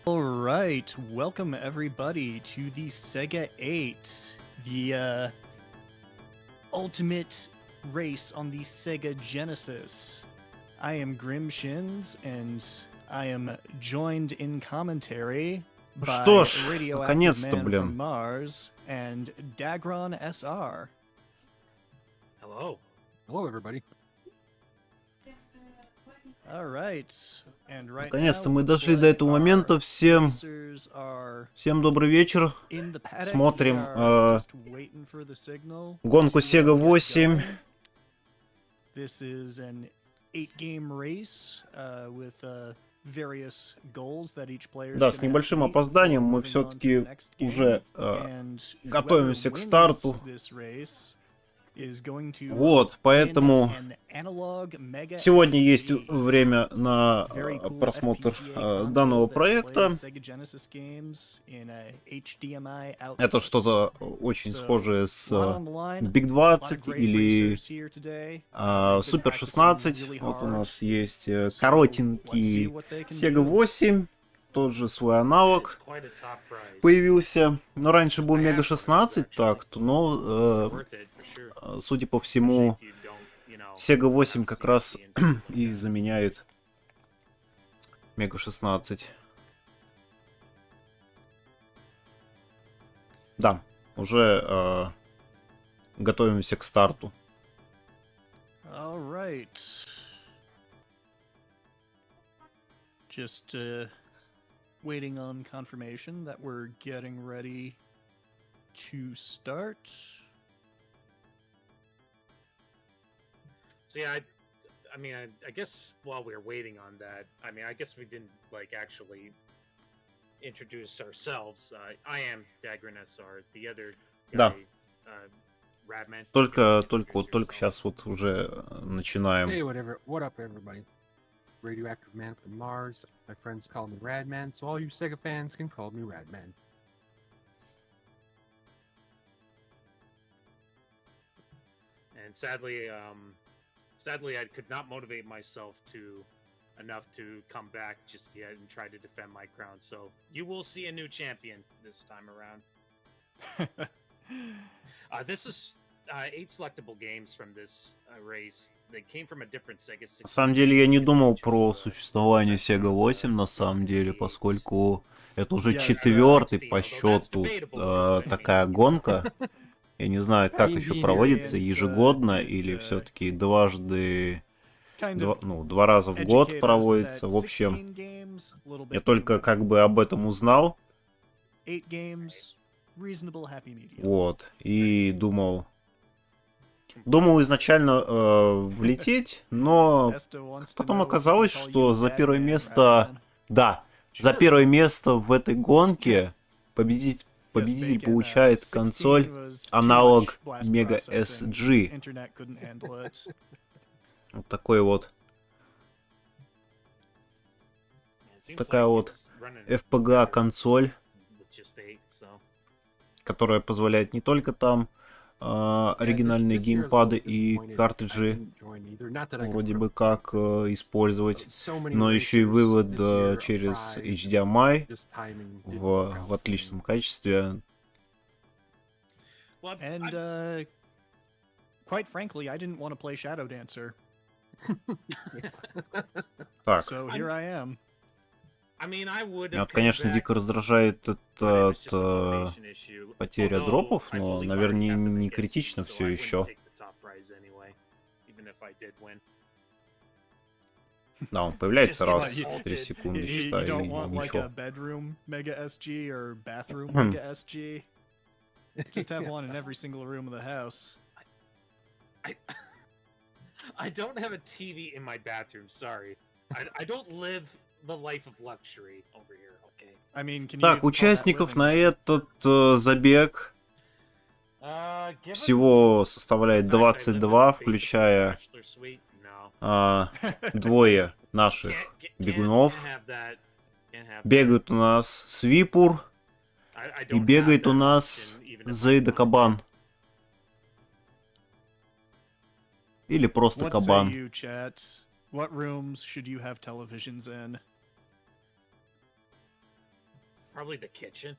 Alright, welcome everybody to the Sega 8, the ultimate race on the Sega Genesis. I am Grim Shins, and I am joined in commentary by Что ж, Radioactive наконец-то, Man блин. from Mars and Dagron SR. Hello. Hello, everybody. Alright, and right Наконец-то now, мы looks дошли like до этого our момента. Всем racers are добрый вечер. in the paddock. Смотрим They are just waiting for the signal гонку to, Sega get 8. going. This is an 8-game race with various goals that each player is Да, с gonna have to небольшим meet опозданием before мы moving on to the все-таки next game. уже And готовимся whoever к старту. wins this race is going to Вот, поэтому win an analog Mega сегодня SG. есть время на Very cool просмотр FPGA данного console that проекта. displays Sega Genesis games in a HDMI output. Это что-то очень схожее с Lot on the line, Big a lot of 20 great или racers here today. They've been Super practicing 16. really Вот у hard. нас есть So, let's see коротенький what they can Sega do. 8. Тот же свой аналог Quite a top prize. появился. Но раньше был Мега 16 так-то, но судя по всему, Sega 8 как раз и заменяет Мега 16. Да, уже готовимся к старту. All right. Just waiting on confirmation that we're getting ready to start. So yeah, I mean, I guess while we were waiting on that, I mean, I guess we didn't like actually introduce ourselves. I am Dagron SR. The other Да. guy, Radman. Только сейчас вот уже начинаем. Hey, whatever. What up, everybody? Radioactive Man from Mars. My friends call me Radman, so all you Sega fans can call me Radman. And sadly, I could not motivate myself enough to come back just yet and try to defend my crown. So you will see a new champion this time around. This is 8 selectable games from this race. They came from a different Sega 16. На самом деле я не думал про существование Sega 8 на самом деле, поскольку это уже четвертый по счету такая гонка. Я не знаю, как еще проводится, ежегодно или все-таки дважды, два раза в год проводится. В общем, я только как бы об этом узнал. Вот, и думал изначально влететь, но потом оказалось, что за первое место, за первое место в этой гонке победитель получает консоль аналог Mega SG. Вот такой вот. Такая вот FPGA консоль, которая позволяет не только там оригинальные геймпады и картриджи вроде бы как использовать, но еще и вывод через HDMI в отличном качестве. And quite frankly, I didn't want to play Shadow Dancer. Так. So here I am. Меня, конечно, дико раздражает эта потеря дропов, но, наверное, не критично все еще. Да, он появляется раз в 3 секунды, считай, You и don't want like a ничего. bedroom Mega SG or bathroom Mega SG. Just have one in every single room of the house. I don't have a TV in my bathroom. Sorry, I don't live the life of luxury over here. Okay. I mean, can you Так, even call that участников living? на этот забег всего составляет 22, включая двое наших бегунов. Бегает у нас Свипур и бегает у нас Зейда Кабан. Или просто What say кабан. you, chat? What rooms should you have televisions in? Probably the kitchen.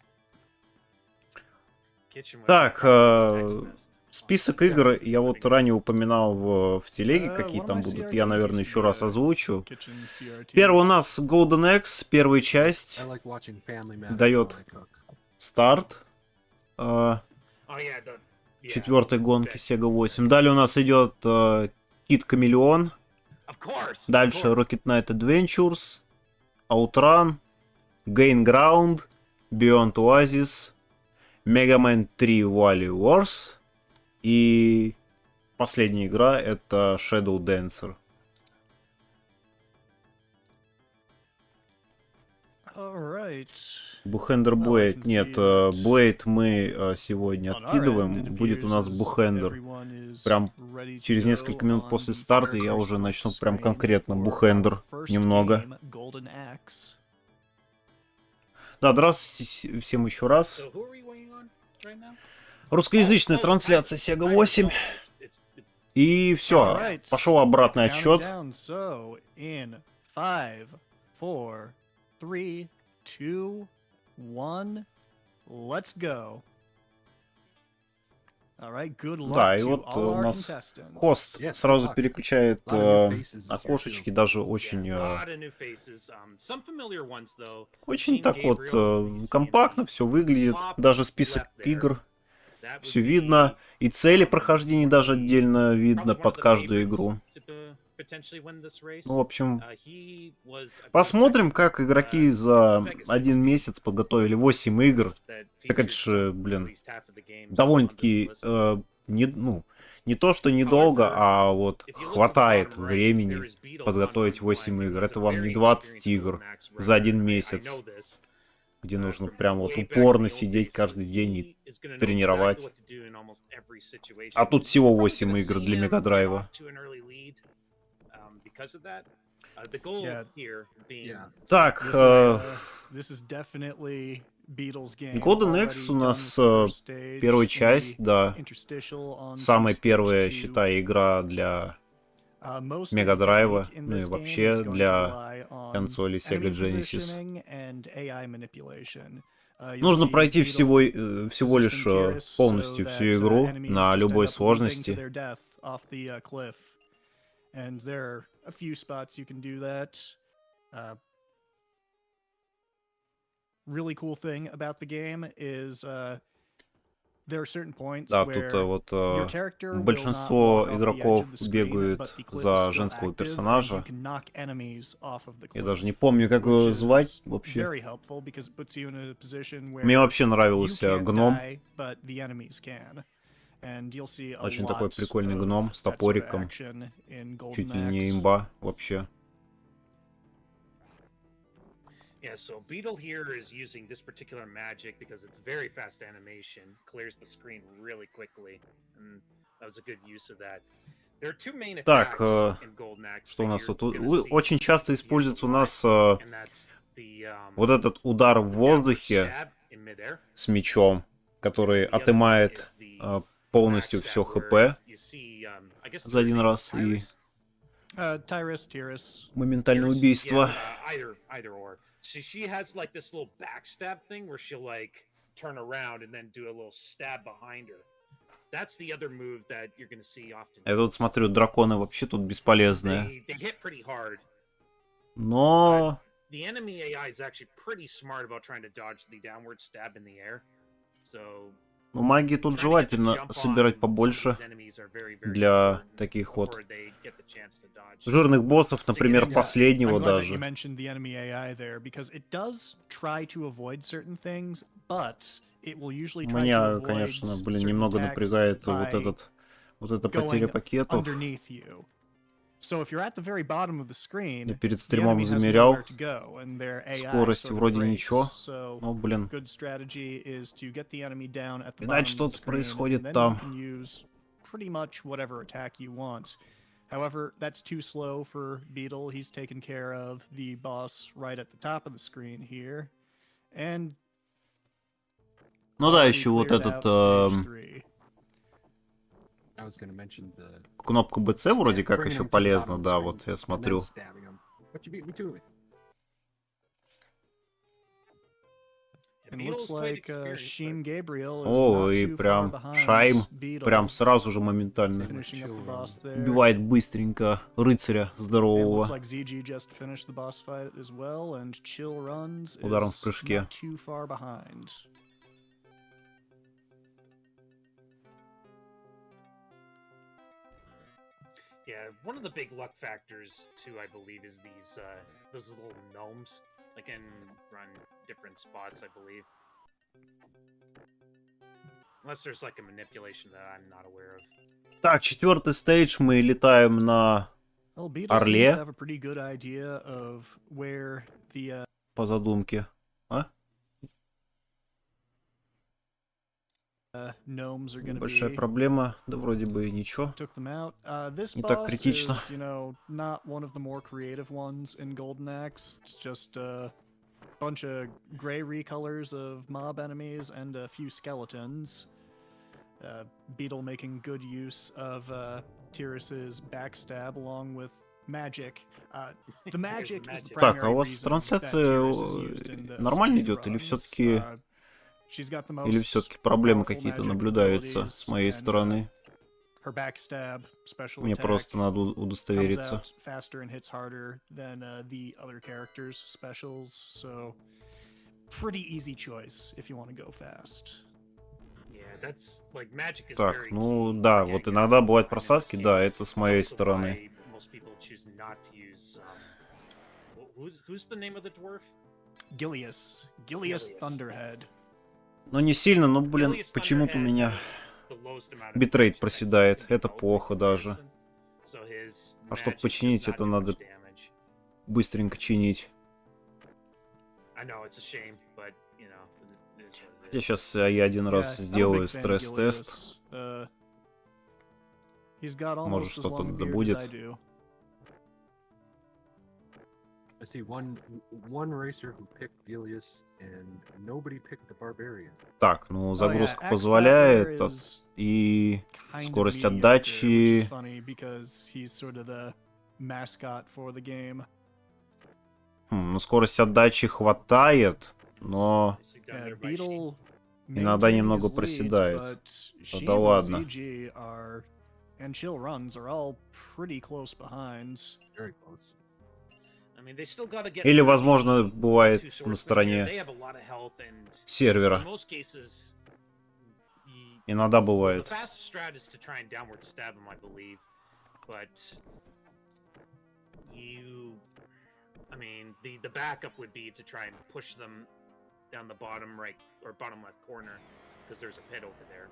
Kitchen was Так, probably the next best. список игр я вот ранее упоминал в телеге, какие One of там my будут. Я, CRTs наверное, used to еще be раз a озвучу. kitchen CRT. Первый у нас Golden Axe, первая часть, I like watching Family Matters дает while I cook. старт Oh yeah, четвертой гонки okay. Sega 8. Далее у нас идет Kid Chameleon, Of course. дальше Rocket Knight Adventures, Outrun, Gain Ground, Beyond Oasis, Mega Man 3 Wily Wars и последняя игра это Shadow Dancer. Alright. Бухендер Well, I Блейд. can Нет, see that Блейд мы сегодня on our end, откидываем. it Будет у нас appears as Бухендер. everyone is Прям ready to через go несколько минут on после the старта я first уже начну прям screen конкретно for Бухендер our first немного. game, Golden Axe. Да, здравствуйте всем еще раз. So who are we weighing on right now? Русскоязычная трансляция Sega 8. И все, Alright, пошел обратный let's count it отсчет. down. So, in 5, 4, 3, 2, 1, let's go. Alright, good luck Да, и to вот all у our нас contestants. хост Yes, сразу good luck. переключает A lot of new faces this year, окошечки, too. даже Yeah, очень, a lot of new faces. Some familiar ones though. очень Team так вот Gabriel, we see компактно the все выглядит. top Даже список left there. игр, That would все be видно. И цели прохождения даже отдельно probably видно one of под the каждую favorites игру. to potentially win this race. Ну, в общем, He was, I believe, посмотрим, second, как игроки за один месяц подготовили 8 игр. that Так это featured же, some, at блин, least half of the games on довольно-таки, this list. не то, что недолго, а вот If you look to the хватает bottom right, there времени is Beetle подготовить 111, 8 and игр. he's Это a вам не very 20 experienced игр Golden Axe за один runner. I месяц, know this, где нужно from прям вот way back in упорно the old сидеть days, so каждый день и he is gonna know тренировать. exactly what to do in almost every situation. А тут всего Probably 8 gonna игр see для him Мегадрайва. off to an early lead, because of that. The goal Yeah. here being Yeah. Так, This is definitely Beatles game. Golden Already Axe у done нас with the first stage первая in часть, the да, interstitial on самая to первая, stage 2. считай, игра для Most of the Мегадрайва, technique in ну и this game вообще is going to для rely on консоли Sega enemy Genesis. positioning and AI manipulation. You'll Нужно see пройти Beetle всего лишь positioning Tiras полностью so всю that, игру enemies на just end любой up leaping to сложности. their death off the cliff. And there are a few spots you can do that. Really cool thing about the game is there are certain points Да, where тут вот your character will not большинство walk off the edge игроков of the screen, бегают but the cliff is за still женского active, and персонажа. you can knock enemies off of the Я cliff, даже не помню, как which его звать is вообще. very helpful because it puts you in a position where Мне вообще you нравился can't гном. die, but the enemies can. And you'll see a Очень lot такой прикольный of гном с that sort of топориком. action in Чуть Golden ли не Axe. имба вообще. Yeah, so Beetle here is using this particular magic because it's very fast animation, clears the screen really quickly, and that was a good use of that. There are two main Так, attacks in Golden Axe что у that нас you're тут? gonna see. Очень часто Here's используется у the нас one, and that's the, вот этот удар в downward воздухе stab in midair. с мечом, который The other one отымает is the полностью backstab все where хп you see, I guess за her один name раз is и Tyrus? Tiras. моментальное Tyrus? убийство. Yeah, either or. So she has like this little backstab thing where she'll like turn around and then do a little stab behind her. That's the other move that you're gonna see often. Я тут смотрю, драконы вообще тут бесполезные. They hit pretty hard. Но The enemy AI is actually pretty smart about trying to dodge the downward stab in the air. So ну, магии тут trying to get the желательно jump on собирать some of побольше these enemies are very, very для important таких вот before they get the chance to dodge. жирных боссов, например, Yeah. последнего I'm glad that you даже. mentioned the enemy AI there because it does try to avoid certain things, but it will usually try to Меня, avoid конечно, блин, certain немного attacks напрягает by вот эта потеря going пакетов. underneath you. So if you're at the very bottom of the screen, Я перед the стримом enemy has замерял. nowhere to go, and their AI Скорость sort of вроде breaks. ничего. So Ну, блин. good strategy is to get the enemy down at the Видать, bottom of the что-то screen, происходит and then там. you can use pretty much whatever attack you want. However, that's too slow for Beetle. He's taken care of the boss right at the top of the screen here. And Ну да, already еще вот cleared этот out stage 3. I was gonna mention the кнопку BC вроде как bringing еще them to the полезно, bottom of the да, screen вот я and then смотрю. stabbing them. What you be doing? And looks like Sheem Gabriel is О, not и too far прям behind Шайм, Beetle. прям сразу же моментально Finishing up the boss there. убивает быстренько рыцаря And looks здорового like ZG just finished the boss fight as well, and Chill Runs ударом в is прыжке. not too far behind. Yeah, one of the big luck factors too, I believe, is those little gnomes that can run different spots, I believe. Unless there's like a manipulation that I'm not aware of. Так, 4-й стейдж, мы летаем на Well, Beetle Орле. seems to have a pretty good idea of where the по задумке. gnomes are going to Большая be. проблема, да вроде бы и ничего. Took them out. This Не так boss критично. is, not one of the more creative ones in Golden Axe. It's just a bunch of gray recolors of mob enemies and a few skeletons. Beetle making good use of Tyrus's backstab along with magic. The magic is the Так, а primary у вас reason that трансляция Tyrus is used in the нормально speed идет или runs. все-таки She's got the или most все-таки проблемы powerful какие-то magic наблюдаются abilities, с моей and, стороны? her backstab special Мне attack просто надо comes удостовериться. out faster and hits harder than the other characters' specials, so pretty easy choice if you want to go fast. Yeah, that's like magic is Так, very ну key да, for вот getting иногда around бывают in this просадки, game. да, это с It's моей also стороны. why most people choose not to use. Who's the name of the dwarf? Gilius Gilius, Thunderhead. Ну не сильно, но, блин, Gilius почему-то у Thunderhead меня has the lowest amount of битрейт damage that проседает. I've Это seen in плохо даже. comparison. So his А чтобы magic починить, does not это do надо much damage. быстренько чинить. I know it's a shame, but it is what it is. Я сейчас я один раз Yeah, I'm a сделаю big fan of стресс-тест. Gilius. He's got Может, almost as что-то long a да beard as будет. I do. I see one racer who picked Delius, and nobody picked the Barbarian. Так, ну Oh, yeah, загрузка Axe позволяет, Battler is и kind of скорость mediocre, which отдачи. is funny because he's sort of the mascot for the game. Ну скорость отдачи хватает, но Nicely done Yeah, there by Sheem. Beetle иногда maintaining немного his lead, проседает. but Да Sheem and ладно. ZG and Chill Runs are all pretty close behind. Very close. I mean, they still gotta get Или, through the возможно, two бывает swordsmen на here. стороне They have a lot of health, and in сервера. most cases, Иногда the бывает. fastest strat is to try and downward stab them, I believe. But I mean, the backup would be to try and push them down the bottom right or bottom left corner because there's a pit over there.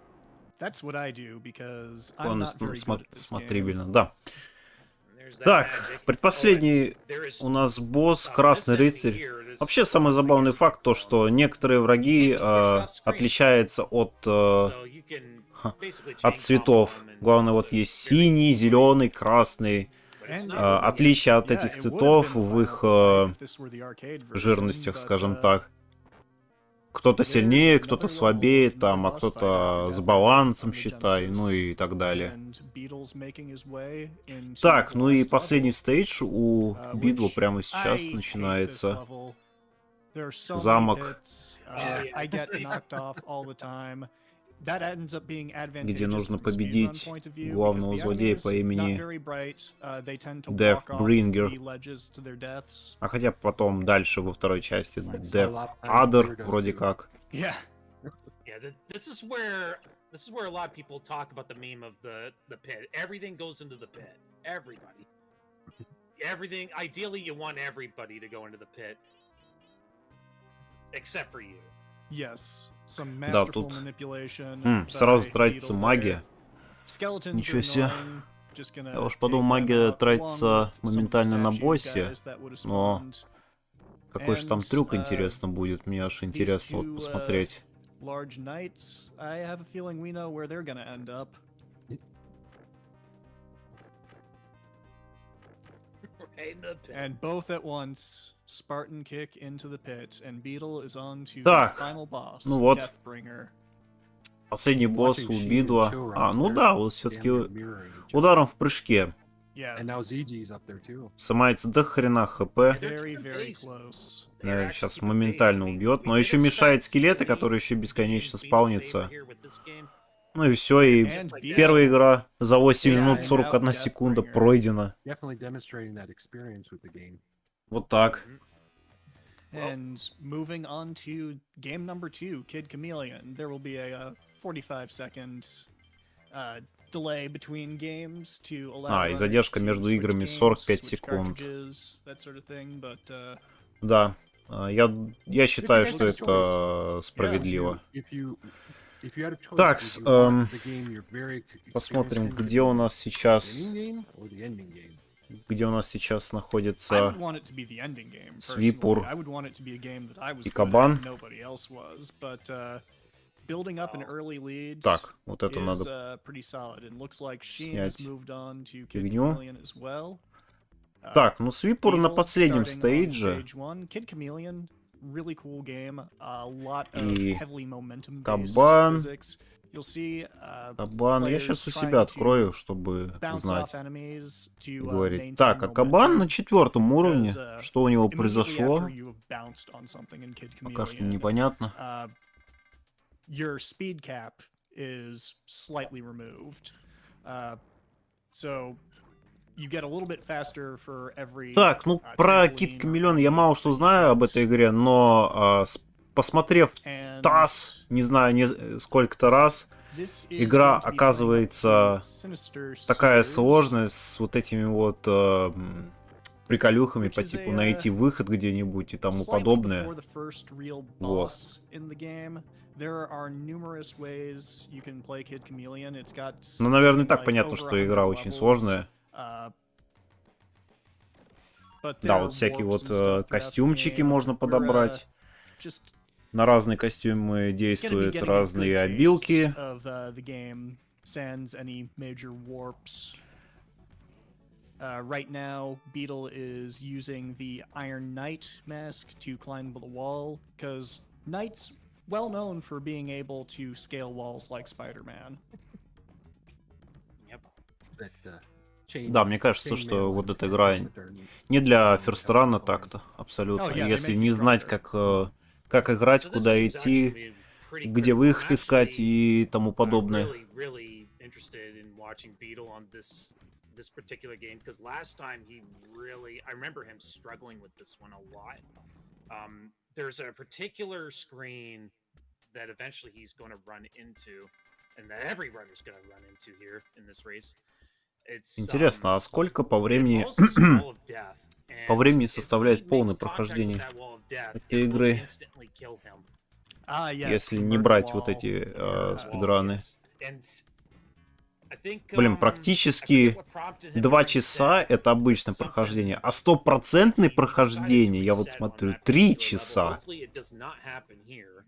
That's what I do because I'm Он not very good at this game. смотрибельно, да. And there's that Так, magic. предпоследний Oh, and there is, у нас босс, this красный enemy рыцарь. here, this Вообще, самый забавный факт то, что некоторые враги отличаются от so you can basically chain от цветов. combo them and Главное, it's вот a есть very синий, easy way. зеленый, красный. But it's And, not Отличие от Yeah, этих it would have цветов been a в их final fight if this were the arcade version, жирностях, but, скажем так. Кто-то there's сильнее, кто-то another level слабее, of там, а boss fight кто-то after с that балансом, on the считай, ну Genesis, и так далее. and Beetle's making his way into Так, the ну и last последний level, стейдж у Бидла which прямо сейчас I hate this начинается. level. There are so many Замок. pits. Yeah. I get knocked off all the time. That ends up being Где advantageous нужно from a speedrun победить point of view, главного because the злодея enemies по not имени very bright. They tend to Death walk off Bringer. the ledges to their deaths. А хотя потом дальше во второй части Like Death Soul Optime Adder Clear does вроде too. как. Yeah. Yeah, this is where a lot of people talk about the meme of the pit. Everything goes into the pit. Everybody. Everything. Ideally, you want everybody to go into the pit, except for you. Yes. Some Да, masterful тут manipulation. сразу by тратится Beetle магия. there. Skeletons Ничего are себе. annoying. Just gonna Я уж take подумал, them магия out, along тратится with some of the моментально на statue боссе, guys that would have но spawned. какой же там And, трюк интересно будет, мне аж интересно вот two, посмотреть. Large knights. I have a feeling we know where they're gonna end up. Right in the pit. And both at once, Spartan kick into the pit, and Beetle is on to Так, the final boss, ну вот. Deathbringer. Последний босс Watching у Sheem and Бидла. Chill А, Runs, ну they're да, вот damn все-таки near mirroring each other. ударом в прыжке. Yeah, And now ZG's up there too. Сымается до хрена хп. very close. Сейчас моментально убьет. Но еще мешает скелеты, которые еще бесконечно спаунятся. Ну и все, и And Beetle, первая игра за 8 Yeah, минут and 41 now секунда Deathbringer. пройдена. Definitely demonstrating that experience with the game. Вот так. And moving on to game number 2, Kid Chameleon. There will be a 45-second delay between games to allow И runners задержка to между switch играми games, 45 switch секунд. cartridges, that sort of thing, but, Да, я считаю, что guys have это справедливо. If you had a choice, Так, would you want the game you're very посмотрим, experienced in где у нас the сейчас, beginning game or the ending game? где у нас сейчас I находится would want it to be the ending game. Свипур personally. I would want it to be a game that I was и good at Кабан. and nobody else was, but building up an early lead Так, вот это is надо pretty solid, and looks like Sheen has снять moved on to Kid фигню. Chameleon as well. Так, ну Свипур на Beetle последнем starting on стейдже. stage one. Kid Chameleon, really cool game. A lot of И heavily momentum-based Кабан. physics. You'll see Кабан, я players сейчас у trying себя to открою, чтобы bounce знать. off enemies to И maintain говорить. Так, а Кабан momentum. на 4-м уровне. Because, Что у него Immediately произошло? after you have bounced on something in Kid Пока что Chameleon, непонятно. your speed cap is slightly removed. So you get a little bit faster for every Так, ну про trampoline Кид or Камелеон я any мало что знаю об этой игре, но посмотрев and ТАСС, не знаю, сколько-то раз, this is игра going to be playing up оказывается to Sinister такая Series, сложная, с вот этими вот приколюхами which по is типу a, найти выход где-нибудь и тому slightly подобное. before the first real Вот. boss in the game. There are numerous ways you can play Kid Chameleon. It's got Ну, наверное, и something так like понятно, over что игра 100 очень levels. сложная. But there Да, are вот всякие warps вот and stuff throughout the костюмчики game. можно We're, подобрать. just На разные костюмы gonna be действуют getting a good разные taste обилки. of the game sans any major warps. Right now, Beetle is using the Iron Knight mask to climb the wall, because Knight's well known for being able to scale walls like Spider-Man. Yep. That, chain, Да, мне кажется, chain что mail вот and эта игра with their- не для ферстрана так-то, абсолютно. Oh, yeah, they Если make you не знать, stronger. как играть, So this куда game's идти, actually pretty где critical. выход I'm искать actually, и тому подобное. really interested in watching Beetle on this particular game because last time I remember him struggling with this one a lot. There's a particular screen that eventually he's going to run into, and that every runner's going to run into here in this race. It's Интересно, а сколько по времени it involves this wall of death, по and времени if составляет he полное makes contact with прохождение that wall of death, этой it will игры? instantly kill him. Yes, Если не convert брать wall. вот эти Wall, спидраны. yes. And I think, Блин, I forget практически what prompted him 2 to часа reset это обычное something. прохождение, а стопроцентное He decided to прохождение, я вот reset on смотрю, that 3 particular level. часа. Hopefully it does not happen here.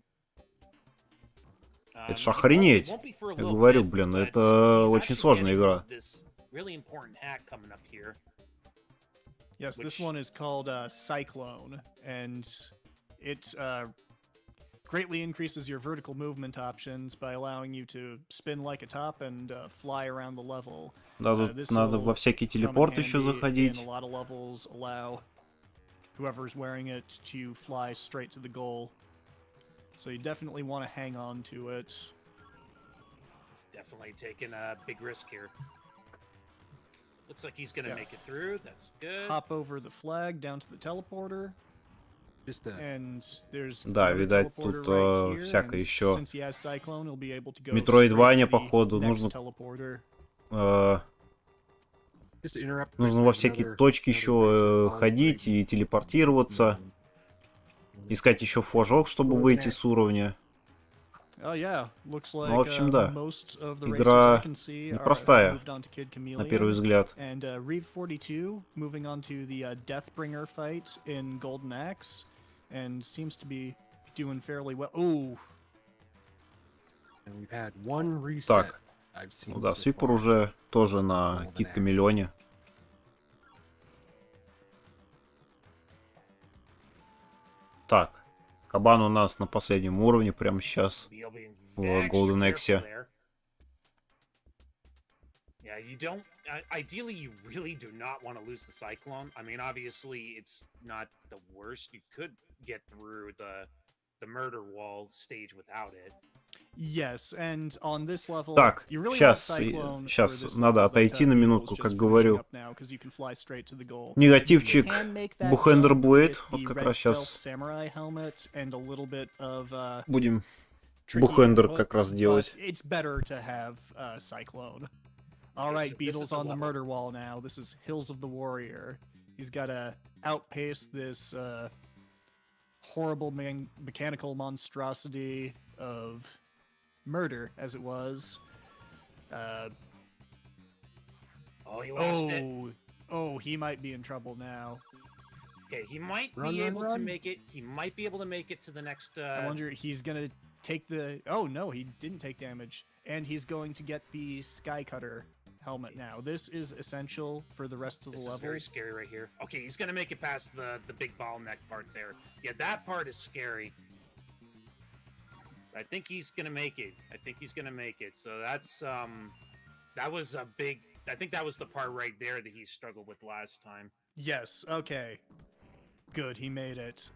Это ж It won't- охренеть. it won't be for a Я little говорю, bit, блин, but это he's очень actually сложная getting игра. this really important hack coming up here. Yes, this which- one is called Cyclone, and it greatly increases your vertical movement options by allowing you to spin like a top and fly around the level. Да, тут This надо will во всякие come in телепорты еще handy, and заходить. a lot of levels allow whoever's wearing it to fly straight to the goal. So you definitely want to hang on to it. He's definitely taking a big risk here. Looks like he's gonna Yeah. make it through. That's good. Hop over the flag down to the teleporter, Just and there's Да, another видать, teleporter тут, right here, всякое and еще. since he has Cyclone, he'll be able to go Метроидвания, straight to the походу, next нужно teleporter. just interrupt. Нужно во всякие точки еще ходить и телепортироваться, искать еще флажок, чтобы выйти с уровня. Oh yeah, looks like Ну, в общем, да. most of the Игра racers I can see непростая, are moved on to Kid на Chameleon. первый взгляд. And Reeve 42 moving on to the Deathbringer fight in Golden Axe, and seems to be doing fairly well. Ooh, And we've had one reset. Так, I've seen ну да, so Свипер far. уже тоже на Golden Кид Axe. Камелеоне. Так, Кабан у нас на последнем уровне прямо сейчас. Beal being в extra Golden careful Axe. there. Yeah, you don't. Ideally, you really do not want to lose the Cyclone. I mean, obviously, it's not the worst. You could get through the murder wall stage without it. Yes, and on this level, Так, you really want сейчас, Cyclone for сейчас this надо level, but отойти на Beetle's минутку, just как finishing говорю. up now, 'cause you can fly straight to the goal. Негативчик You can make that Бухендер jump Блейд. with Вот the как red раз stealth сейчас samurai helmet and a little bit of будем tricky Бухендер как раз inputs, делать. but it's better to have Cyclone. All right, Beetle's on the murder wall now. This is Hills of the Warrior. He's got to outpace this horrible mechanical monstrosity of murder, as it was. Oh, he lost it. Oh, he might be in trouble now. Okay, he might be able to make it. He might be able to make it to the next. I wonder he's gonna take the. Oh no, he didn't take damage, and he's going to get the Sky Cutter helmet now. This is essential for the rest of the level. This is very scary right here. Okay, he's gonna make it past the big bottleneck part there. Yeah, that part is scary. I think he's gonna make it. I think he's gonna make it. So that's that was a big. I think that was the part right there that he struggled with last time. Yes. Okay. Good. He made it.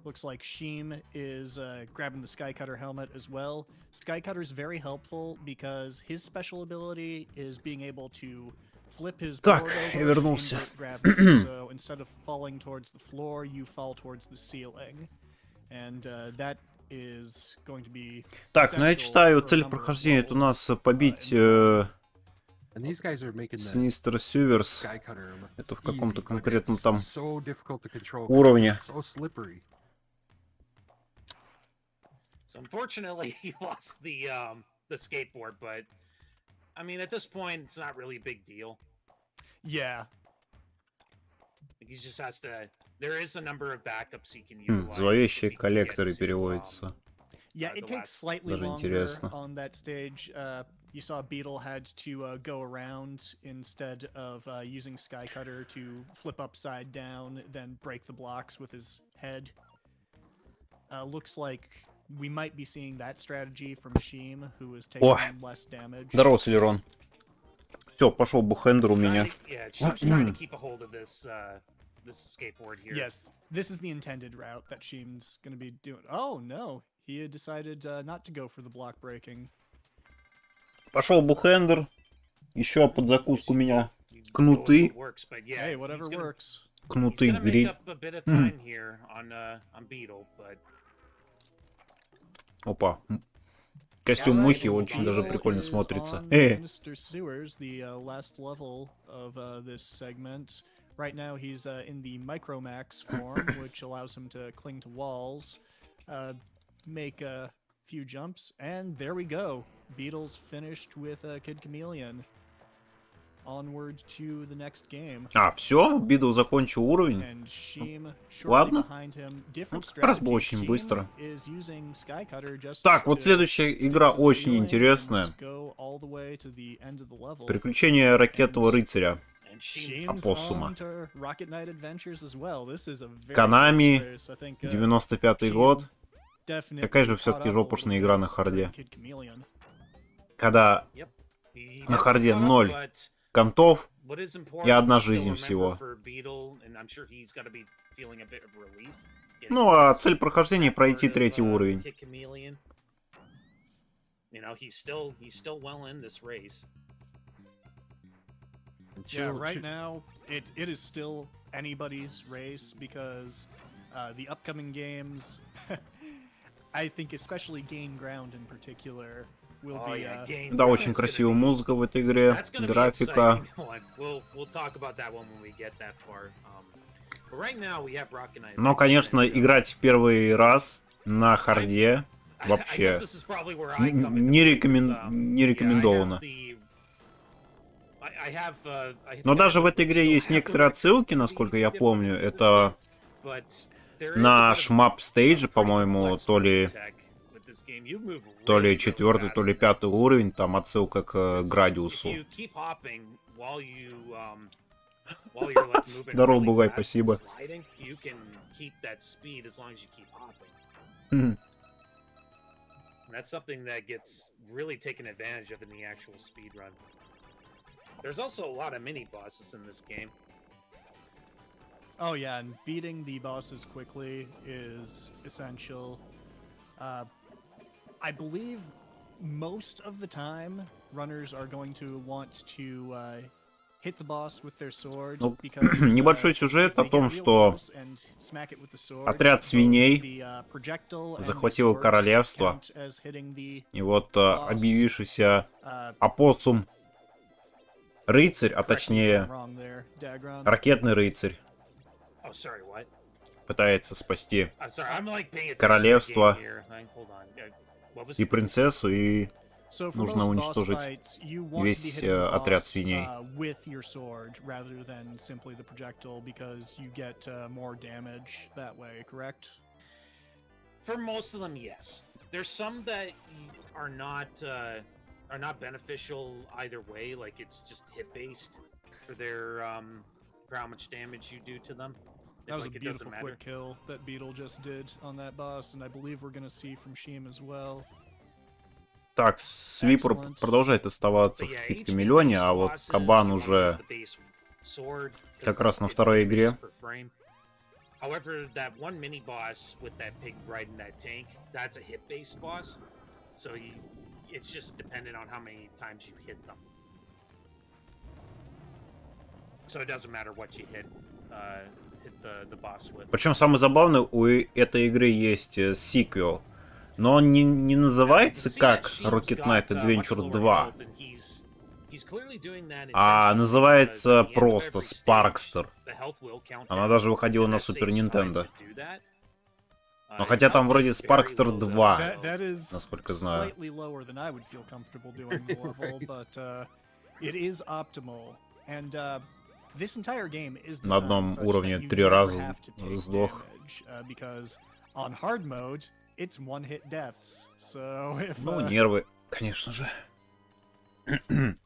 Looks like Sheem is grabbing the Sky Cutter helmet as well. Sky Cutter's very helpful because his special ability is being able to flip his board Так, over я and вернулся. invert gravity. So instead of falling towards the floor, you fall towards the ceiling. And that is going to be Так, ну я essential читаю, for a цель number of прохождения это у levels, нас побить And these guys are making the Sinistер Сюверс. Sky Cutter Это в easy, каком-то but конкретном it's там so difficult to control 'cause уровне. it's so slippery. So unfortunately, he lost the skateboard, but I mean, at this point, it's not really a big deal. Yeah. He just has to. There is a number of backups he can utilize. Зловещие if he can get коллекторы to, переводится. Yeah, the it takes last- slightly Даже longer интересно. on that stage. You saw Beetle had to go around instead of using Sky Cutter to flip upside down, then break the blocks with his head. Looks like we might be seeing that strategy from Sheem, who is taking Ой. less damage. Здорово, Селерон. Все, пошел Бухендер у меня. Yeah, Sheem's trying to keep a hold of this this skateboard here. Yes, this is the intended route that Sheem's going to be doing. Oh no, he had decided not to go for the block breaking. Пошел Бухендер. Еще под закуску у меня You go with кнуты. what works, but yeah, Hey, whatever he's gonna, works. he's Кнуты gonna make гриль. up a bit of time here on Beetle, but Опа. Костюм мухи очень даже прикольно Is смотрится. on Sinister Sewers, the last level of this segment. Right now he's in the Micromax form, which allows him to cling to walls, make a few jumps, and there we go. Beetle's finished with Kid Chameleon. Onward to the next game. А, все? Бидл закончил уровень? And Sheem shortly Ладно. behind him. Ну, Different как раз strategy. было очень Sheem быстро. is using Sky Cutter just Так, вот to следующая stick игра to the очень ceiling интересная. and go all the way to the end of the level. Приключения ракетного рыцаря. and Sheem's Sheem's Опоссума. on to Rocket Knight Adventures as well. This is a very Konami, close race. I think, 95-й год. definitely Какая же caught все-таки up a жопушная little игра bit на with харде. Kid Chameleon. Когда he на definitely харде caught up, 0 but контов what is important и одна to still жизнь remember всего. for Beetle, and I'm sure he's gotta be feeling a bit of relief getting Ну, а this цель прохождения пройти part of, третий уровень. Kid Chameleon. You know, he's still well in this race. Yeah, right now it is still anybody's race because the upcoming games, I think especially Gain Ground in particular, will Oh, be yeah, Game Да, Ground очень is gonna красивая be- музыка в этой игре, That's gonna be графика. exciting one. We'll talk about that one when we get that far. But right now we have Rocket Knight. Но, конечно, играть в первый раз на харде I вообще guess this is probably where I come into не play, 'cause, не рекомендовано. I have, I Но think I даже в would этой игре still есть have the некоторые right отсылки, to насколько я these помню. different Это but there is a на bit of шмап стейдже, pretty по-моему, complex то ли tech with this game. You move то really, ли really четвертый, то ли fast. пятый уровень, там отсылка к If Градиусу. you keep hopping while you're like moving Здорово, really Бугай, fast and спасибо. sliding, you can keep that speed as long as you keep hopping. Мгм. And that's something that gets really taken advantage of in the actual speed run. There's also a lot of mini bosses in this game. Oh yeah, and beating the bosses quickly is essential. I believe most of the time runners are going to want to hit the boss with their swords Ну, because небольшой сюжет о том, что отряд свиней захватил королевство, и вот объявившийся опоссум рыцарь, а точнее ракетный рыцарь, пытается спасти королевство и принцессу, и нужно уничтожить весь отряд свиней. For most of them, yes. There's some that are not beneficial either way. Like it's just hit based for their for how much damage you do to them. That was Like, a it doesn't beautiful matter. quick kill that Beetle just did on that boss, and I believe we're gonna see from Sheem as well. Так, Свипер Excellent. продолжает оставаться But в yeah, пикамиллионе, HP а вот bosses, Кабан you wanna уже use the base sword, как 'cause раз на it второй damages игре. per frame. However, that one mini boss with that pig riding that tank, that's a hit-based boss. So it's just dependent on how many times you hit them. So it doesn't matter what you hit the boss with. Причем самое забавное, у этой игры есть сиквел, но он не называется как Rocket Knight Adventure 2, а называется просто Sparkster. Она даже выходила на Супер Нинтендо. Но хотя там вроде Sparkster 2, That is насколько знаю. slightly lower than I would feel comfortable doing the level, but it is optimal. And this entire game is На одном designed such уровне that you 3 never раза have to take сдох. damage, because on hard mode it's one-hit deaths. So if Ну, нервы, конечно же. it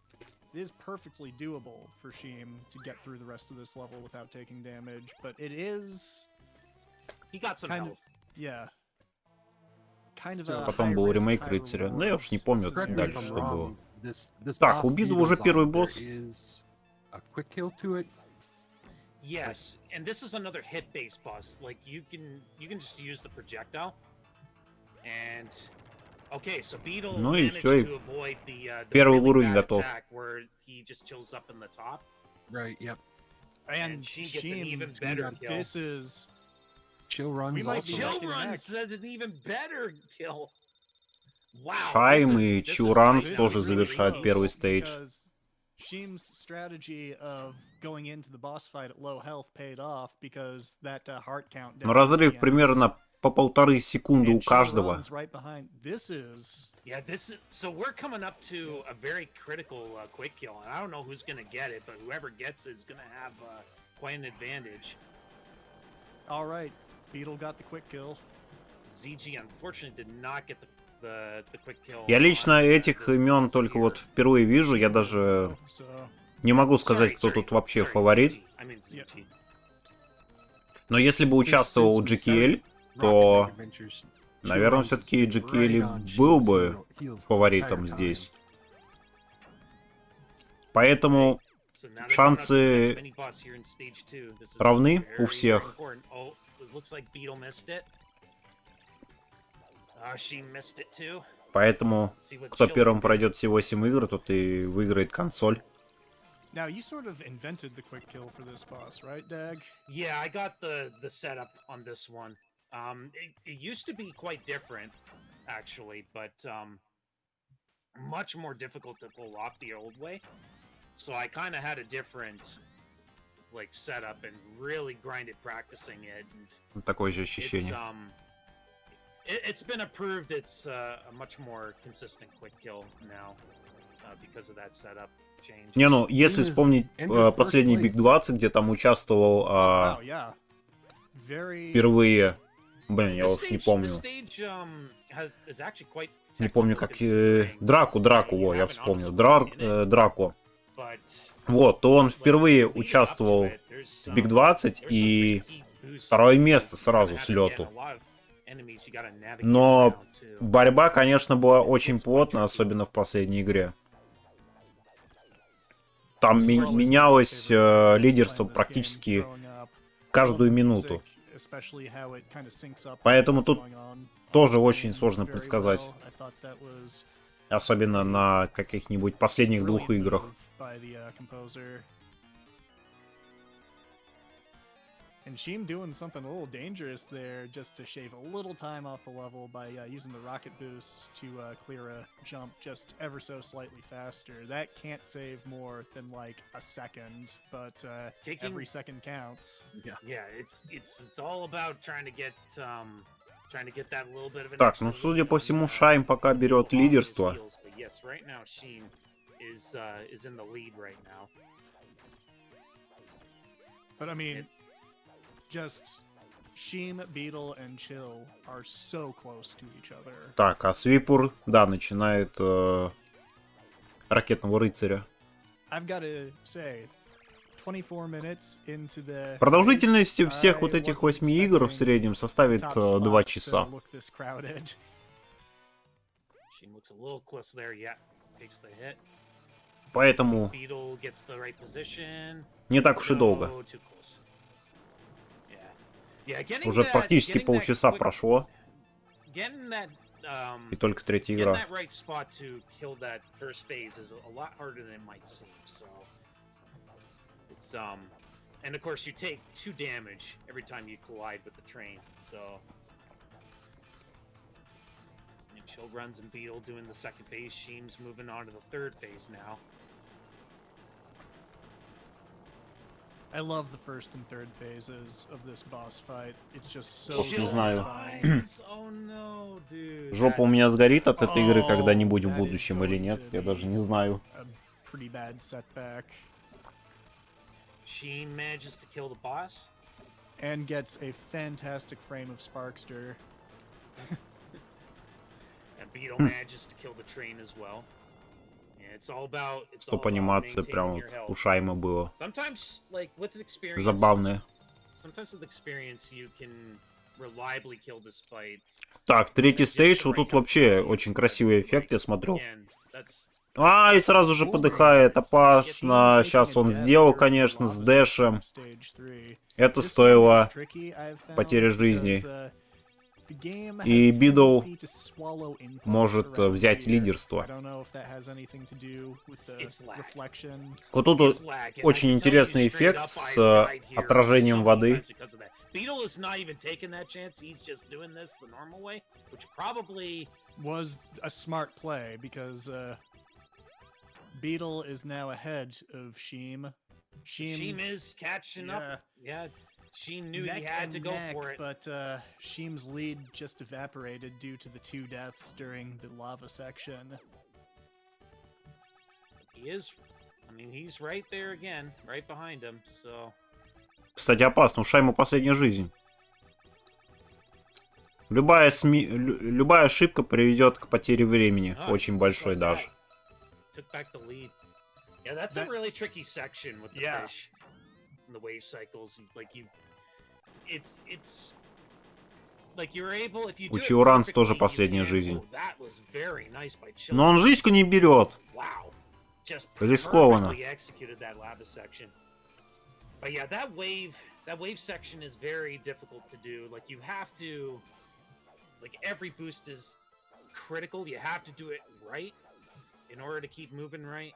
is perfectly doable for Sheem to get through the rest of this level without taking damage, but it is He got some kind health. of, yeah. Kind of a Потом был high risk, ремейк high рыцаря. Ну, я уж не rewards помню Correct me if дальше, I'm что wrong, было. this Так, boss у Бида beat уже design, первый there босс. is a quick kill to it. Yes, and this is another hit-based boss. Like you can just use the projectile, and okay, so Beetle Ну и managed всё, и to avoid the первый really уровень bad готов. attack where he just chills up in the top. Right, yep. And Sheem gets an Sheem, even better kill. this is Chill runs We might be also. neck Chill and Run neck. says an even better kill. Wow. Шайм this и is Чуранс this is тоже really завершают close. первый стейдж. because Sheem's strategy of going into the boss fight at low health paid off because that heart count. Но разрыв примерно по 1,5 секунды у каждого. Right behind. This is Yeah, this is so we're coming up to a very critical quick kill, and I don't know who's gonna get it, but whoever gets it is gonna have quite an advantage. all right. Beetle got the quick kill. ZG unfortunately did not get the quick kill. Я лично on этих this имен boss только here. вот впервые вижу, я даже So не могу сказать, Sorry, кто sorry, тут вообще sorry, фаворит. ZG. I mean ZG. Но если бы участвовал Since we GKL, Rocket то, Knight Adventures, наверное, Chill все-таки runs GKL right on был Sheem's бы heels the фаворитом entire здесь. time. Поэтому So now they're шансы coming up to the next mini-boss here in stage 2. This is равны у very, всех. very important. Oh, it looks like Beetle missed it. She missed it too. Поэтому, See what кто Chill первым can do. пройдет все 8 игр, тот и выиграет консоль. now you sort of invented the quick kill for this boss, right, Dag? Yeah, I got the setup on this one. It used to be quite different, actually, but much more difficult to pull off the old way. So I kind of had a different like setup and really grinded practicing it. And Такое же it's ощущение. it's been approved. It's a much more consistent quick kill now because of that setup change. Не, ну, если вспомнить последний Биг 20, где там участвовал Wow, yeah. Very. впервые, блин, я The уж не stage- помню. the stage, is actually quite Не помню, technical как... considering Драку, you во, я have an вспомнил. obstacle in it, Драку. but, Вот, то он like, впервые leading up to участвовал it, there's в Биг some- 20 there's some и big key boosts второе that место you сразу gotta с have, лету. and a lot of enemies you gotta navigate Но around too. борьба, конечно, была очень плотная, особенно в последней игре. Там This is always one of my менялось favorite parts of лидерство playing this game практически growing up. I love каждую the минуту. music, especially how it kinda syncs up with Поэтому what's тут going on тоже screen очень сложно very предсказать. well. I thought that was Особенно на каких-нибудь последних двух brilliant играх. move by the composer. And Sheem doing something a little dangerous there just to shave a little time off the level by using the rocket boost to clear a jump just ever so slightly faster. That can't save more than like a second, but every second counts. Yeah, it's all about trying to get that little bit of an Так, ну extra судя lead по on, всему, Шайм пока берет off his лидерство. heels. But yes, right now Sheen is in the lead right now. But I mean, just Sheem, Beetle, and Chill are so close to each other. Так, а Свипур, да, начинает ракетного рыцаря. I've got to say, 24 minutes into the Продолжительность race, всех I вот этих wasn't 8 игр в expecting среднем составит top 2 spots to часа. look this crowded. Sheen looks a little close there. Yeah, takes the hit. Поэтому Beetle gets the right position. не так уж и долго. No, too close. Yeah, getting Уже that- практически getting that полчаса quick- прошло, Getting that, и только третья getting игра. that right spot to kill that first phase is a lot harder than it might seem. So it's and of course you take 2 damage every time you collide with the train. So and Chill runs and Beetle doing the second phase. Sheem's moving on to the third phase now. I love the first and third phases of this boss fight. It's just so Уж не знаю. satisfying. Oh no, dude. Жопа у меня сгорит от этой игры Oh, когда-нибудь в that is будущем или going нет, to я даже be не знаю. A pretty bad setback. Sheen manages to kill the boss. And gets a fantastic frame of Sparkster. And Beetle manages to kill the train as well. And it's all about Стоп анимация прям вот у Шайма было. Sometimes, like with experience, Забавная. sometimes with experience you can reliably kill this fight. Так, третий стейдж, вот тут вообще очень красивый эффект, я смотрю. Again, that's А, и сразу же подыхает, опасно. Сейчас он сделал, конечно, с дэшем. Это стоило потери жизни. И Бидл может взять лидерство. Вот тут it's lag. And I очень can tell you интересный straight эффект up, с I died here отражением so many воды. times because of that. Beetle is not even taking that chance. He's just doing this the normal way, which probably was a smart play because Beetle is now ahead of Sheem. Sheem is catching up. Yeah, Sheem knew he neck had and to go neck, for it. but Sheem's lead just evaporated due to the 2 deaths during the lava section. He is. I mean, he's right there again, right behind him. So Кстати, опасно, у Шайма последняя жизнь. Любая ошибка приведет к потере времени, очень большой даже. took back the lead. Yeah, that's a really tricky section with the fish and the wave cycles. Like it's like you're able if you do У it Чиуранс perfectly, тоже you последняя can- жизнь. oh, that was very nice by Chill. Но он жизнь не берет. Wow. Just Рискованно. perfectly executed that lava section. But yeah, that wave section is very difficult to do. Like you have to, like every boost is critical. You have to do it right in order to keep moving right.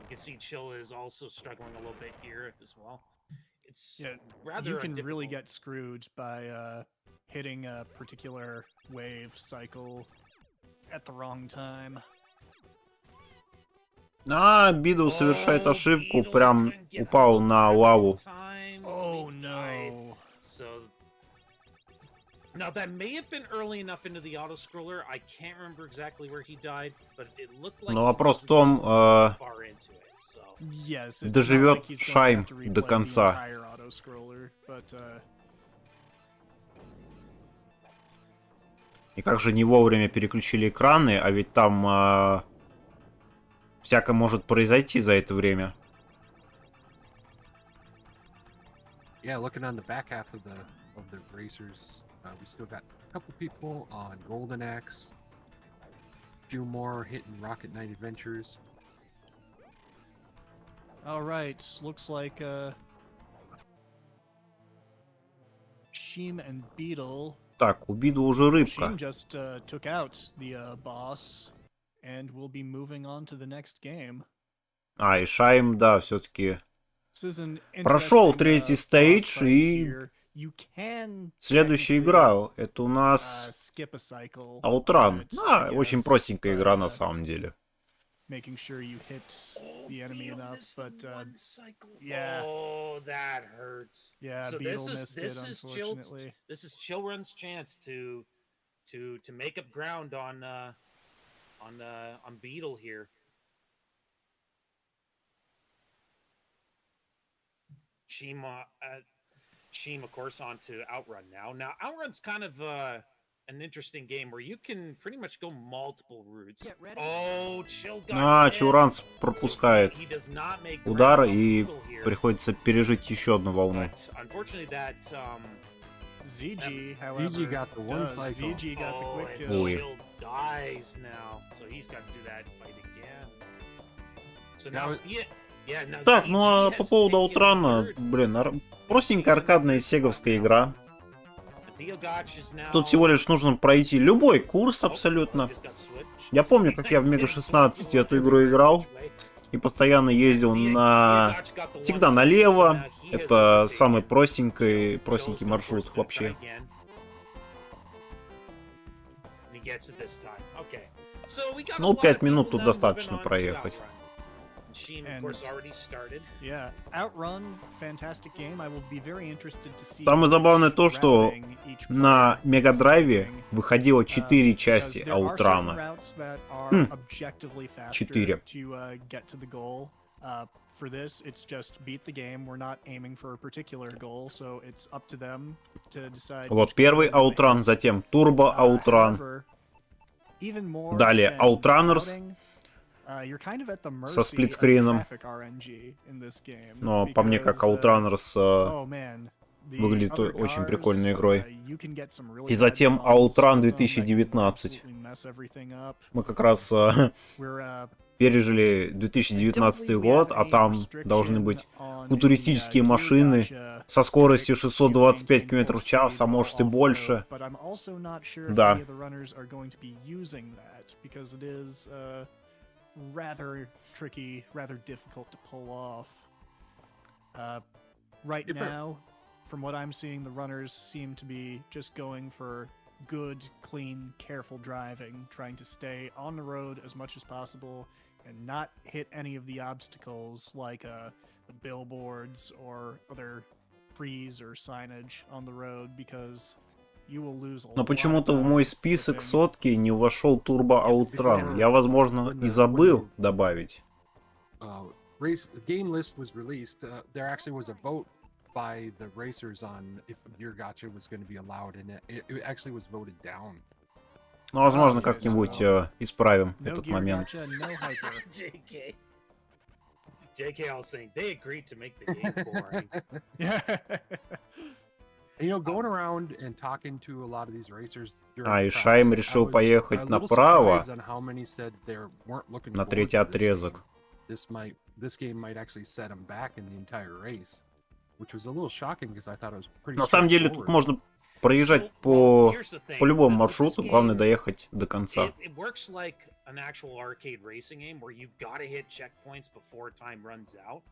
You can see Chill is also struggling a little bit here as well. It's rather you can really difficult. get screwed by hitting a particular wave cycle at the wrong time. А, Бидл совершает ошибку, прям упал на лаву. Oh no. So now that may have been early enough into the auto scroller. I can't remember exactly where he died, but it looked like Но he вопрос в wasn't том, far into it. So Yes, it's Доживет not like he's gonna Шайм have to replay до the конца. entire auto-scroller, but, И как же не вовремя переключили экраны, а ведь там всякое может произойти за это время. Yeah, looking on the back half of the racers, we still got a couple people on Golden Axe. few more hitting Rocket Knight adventures. All right, looks like Sheem and Beetle. Так, у Бида уже рыбка. Sheem just took out the boss, and we'll be moving on to the next game. А, и Шайм, да, все-таки This is an прошел interesting, третий boss стейдж, fight и here. You can следующая technically, игра, это у нас skip a cycle. Аутран. but Да, I очень guess, простенькая игра but, на самом деле. making sure you hit the enemy Beetle enough, missed but one cycle. yeah. Oh, that hurts. yeah, So Beetle this missed is it, Chill's, unfortunately. this is Chill Run's chance to make up ground on Beetle here. Sheem, of course, on to Outrun now. Now, Outrun's kind of an interesting game where you can pretty much go multiple routes. Oh, Chill got А, missed. Чуранс пропускает He does not make удар, ground on и Beetle here. приходится пережить еще одну волну. But unfortunately, that ZG, however, got the one does. cycle. ZG got the quick and kill. Ой. Chill dies now, so he's got to do that fight again. So Now now, it- now Так, ну а ZG по has поводу taken Аутрана, third. блин, простенькая аркадная сеговская игра. Theogotch is now- Тут всего лишь нужно пройти любой курс Oh, абсолютно. just got switched. Я помню, как я в Мега 16 эту игру играл и постоянно ездил на... Theogotch got the one всегда cycle, so налево. now he has Это overtaken. самый So простенький Chill's, of маршрут course, gonna вообще. try again. And he gets it this time. Okay. So we got a Ну, lot of 5 минут people тут now достаточно moving on to проехать. Outrun. Sheem, of And- course, already started. Yeah, Outrun, fantastic game. I will be very interested to see. Самое забавное which то, что routing each на player Мегадрайве is doing. выходило 4 Because части there are certain Аутрана. routes that are Хм. objectively faster 4. to get to the goal. For this, it's just beat the game. We're not aiming for a particular goal, so it's up to them to decide. Вот which первый goal they wanna Аутран, hit. затем Турбо Аутран. However, even more Далее than Outrunners routing, you're kind of at the со mercy of сплитскрином. traffic RNG in this game, Но по мне, как because, Аутранерс oh man, the выглядит other очень cars, прикольной игрой. you can get some really И bad затем spawns Outrun with them that can 2019. absolutely mess everything up. Мы как раз We're, пережили 2019 год, а там должны быть футуристические машины со скоростью 625 км в час, а может и больше. Да. Rather tricky, rather difficult to pull off. Right Different- now, from what I'm seeing, the runners seem to be just going for good, clean, careful driving, trying to stay on the road as much as possible and not hit any of the obstacles like the billboards or other trees or signage on the road, because you will lose a lot Но of почему-то в time мой список flipping. сотки не вошел Турбо Аутран. Я, возможно, и забыл добавить. Game list was released. There actually was a vote by the racers on if your gotcha was going to be allowed, and it actually was voted down. Ну, возможно, окей, как-нибудь so- исправим No этот gear момент. gotcha, no hyper. JK, I was saying they agreed to make the game boring. Yeah. And, you know, going around and talking to a lot of these racers. during А, и practice, Шайм I решил was поехать a little направо surprised on how many said they weren't looking на forward третий to this game. отрезок. This game might actually set them back in the entire race, which was a little shocking because I thought it was pretty. На самом деле тут straightforward. можно проезжать So, well, по here's the thing. любому With this маршруту, game, главное доехать до конца. It works like an actual arcade racing game where you gotta hit checkpoints before time runs out.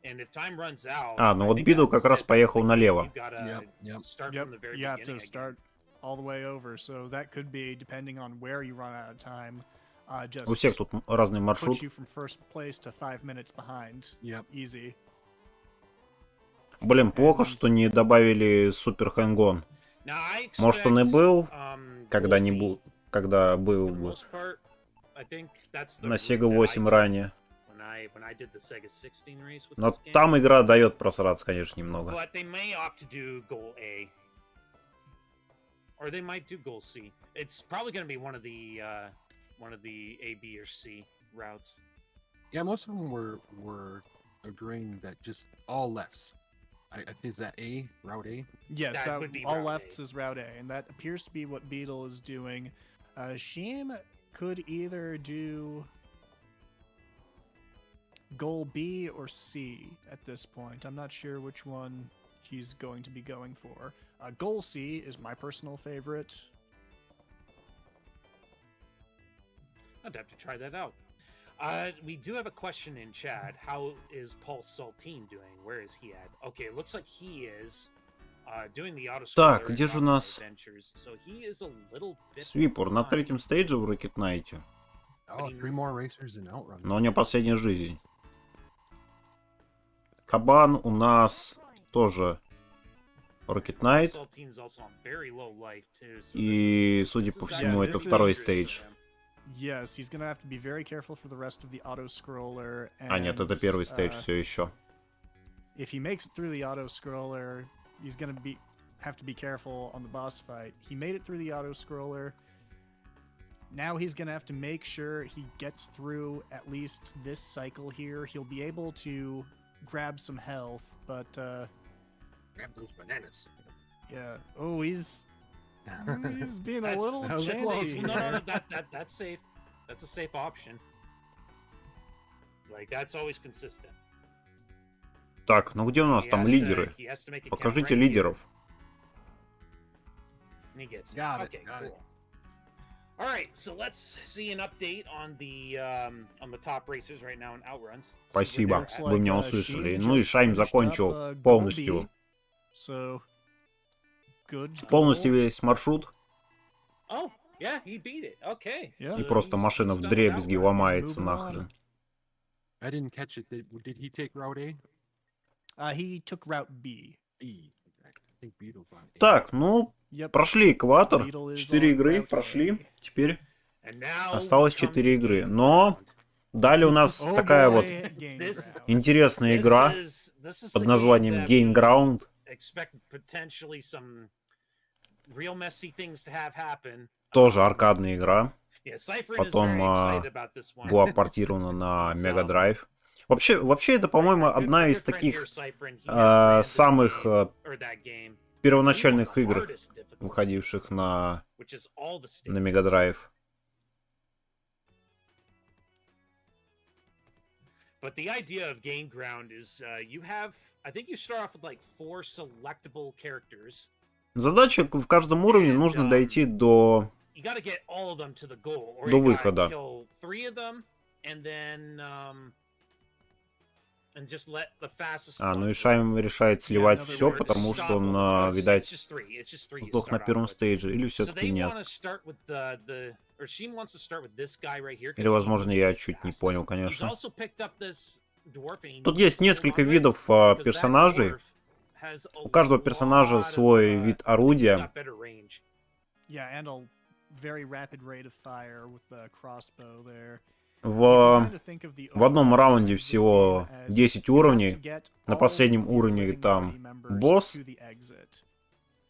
And if time runs out, А, ну I вот think Бидл that's как раз it. That's поехал the game. налево. You gotta Yep. start Yep, from the very you have beginning to again. start all the way over, so that could be, depending on where you run out of time, just У всех тут разный маршрут. put you from first place to 5 minutes behind. Yep. Easy. Блин, плохо, что не добавили Супер Хэнгон. Now, I Может, он и expect, был goal когда-нибудь, когда был for the бы most part. I think that's the на route Sega that I 8 took ранее. when I did the Sega 16 race with Но this game. там игра дает просраться, конечно, немного. But they may opt to do goal A. Or they might do goal C. It's probably going to be one of the A, B, or C routes. Yeah, most of them were agreeing that just all lefts. I think is that A, route A. Yes, That that, would be all Route lefts A. is Route A, and that appears to be what Beetle is doing. Sheem could either do goal B or C at this point. I'm not sure which one he's going to be going for. Goal C is my personal favorite. I'd have to try that out. We do have a question in chat. How is Paul Saltine doing? Where is he at? Okay, it looks like he is doing the auto. Так, где же у нас So he is a little bit Свипор на behind. третьем стейдже в Rocket Knight. Oh, 3 more racers in Outrun. Но у него последняя жизнь. Кабан у нас тоже Rocket Knight. Saltine's also on very low life too, so И, судя по всему, это второй стейдж. Yes, he's gonna have to be very careful for the rest of the auto-scroller. А, нет, это первый стейдж все еще. If he makes it through the auto-scroller, he's gonna have to be careful on the boss fight. He made it through the auto-scroller. Now he's gonna have to make sure he gets through at least this cycle here. He'll be able to grab some health, but Grab those bananas. yeah. Oh, he's being a That's- little that was chancy. close. No, that's safe. That's a safe option. Like that's always consistent. Так, ну где у нас там лидеры? He has to make a count Покажите right лидеров. here, and he gets it. Got it, Okay, got it. cool. All right, so let's see an update on the top racers right now in outruns. See where Спасибо, they're Looks at. вы меня like, услышали. Sheen Ну и just Шайм finished закончил up, goal полностью, B. So, good полностью goal. весь маршрут. Oh, yeah, he beat it. Okay. Yeah. И So просто he's машина done it вдребезги outright. ломается moving нахрен. I didn't catch it. Did he take Route A? He took Route B. B. I think Beetle's on A. Так, ну, Yep. прошли экватор. Beetle is 4 on игры route прошли. A. Теперь And now осталось we come 4 to игры. game Но round. далее у нас Oh такая boy, вот game This- round. интересная игра This is под the названием game that Gain we Ground. expect potentially some real messy things to have happen. Тоже аркадная игра. Yeah, Cypher is Потом, very excited about this one. Была портирована на Mega Drive. Вообще это, по-моему, одна из таких самых первоначальных игр, выходивших на Mega Drive. But the idea of Gain Ground is you have, I think you start off with like 4 selectable characters. Задача в каждом уровне нужно дойти до You got to get all of them to the goal, or До you выхода. gotta kill 3 of them, and then and just let the fastest. Ну и one Шайм решает сливать another все, way to потому stop что он, them. It's видать, just three. It's just three you сдох на start off первом with. стейдже, или So все-таки they нет. want to start with or Sheen wants to start with this guy right here. 'cause Или, he возможно, moves я the чуть не fastest. понял, He's конечно. also picked up this dwarf and he Тут needs есть to hold несколько on to it, видов because that персонажей. dwarf has a У каждого lot персонажа of, свой вид he's орудия. got better range. Yeah, and a very rapid rate of fire with the crossbow there. В одном раунде всего 10 уровней. На последнем уровне там босс.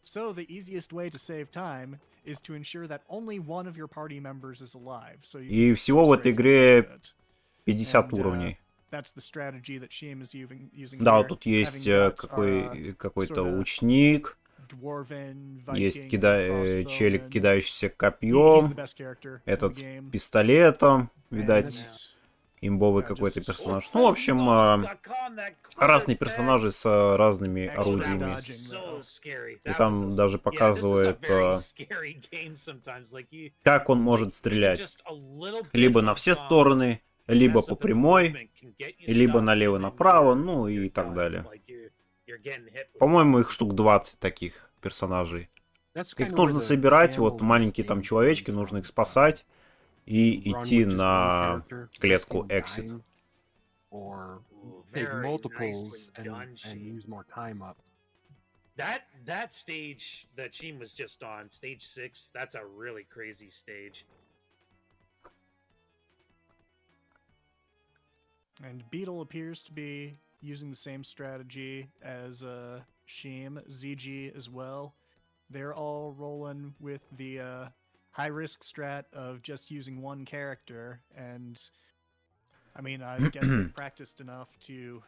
So the easiest way to save time is to ensure that only one of your party members is alive. So you И can всего в go этой straight to игре the exit. 50 And, уровней. That's the strategy that Shim is using Да, here, тут есть having got, какой-то sorta ученик, dwarven, есть Viking, челик, crossbowman. кидающийся He's the копьем, best character in этот the с game. пистолетом, видать, And- имбовый Да, какой-то just- персонаж. Ну, в общем, разные персонажи с разными орудиями. И там даже показывает, как он может стрелять. Либо на все стороны, либо по прямой, либо налево-направо, ну и так далее. По-моему, их штук 20 таких персонажей. Их нужно собирать, вот маленькие там человечки, нужно их спасать и идти на клетку Exit. Or take multiples and use more time up. That stage that Sheen was just on, stage 6, that's a really crazy stage. And Beetle appears to be using the same strategy as Sheem, ZG as well. They're all rolling with the high risk strat of just using one character, and I mean, I guess they've practiced enough to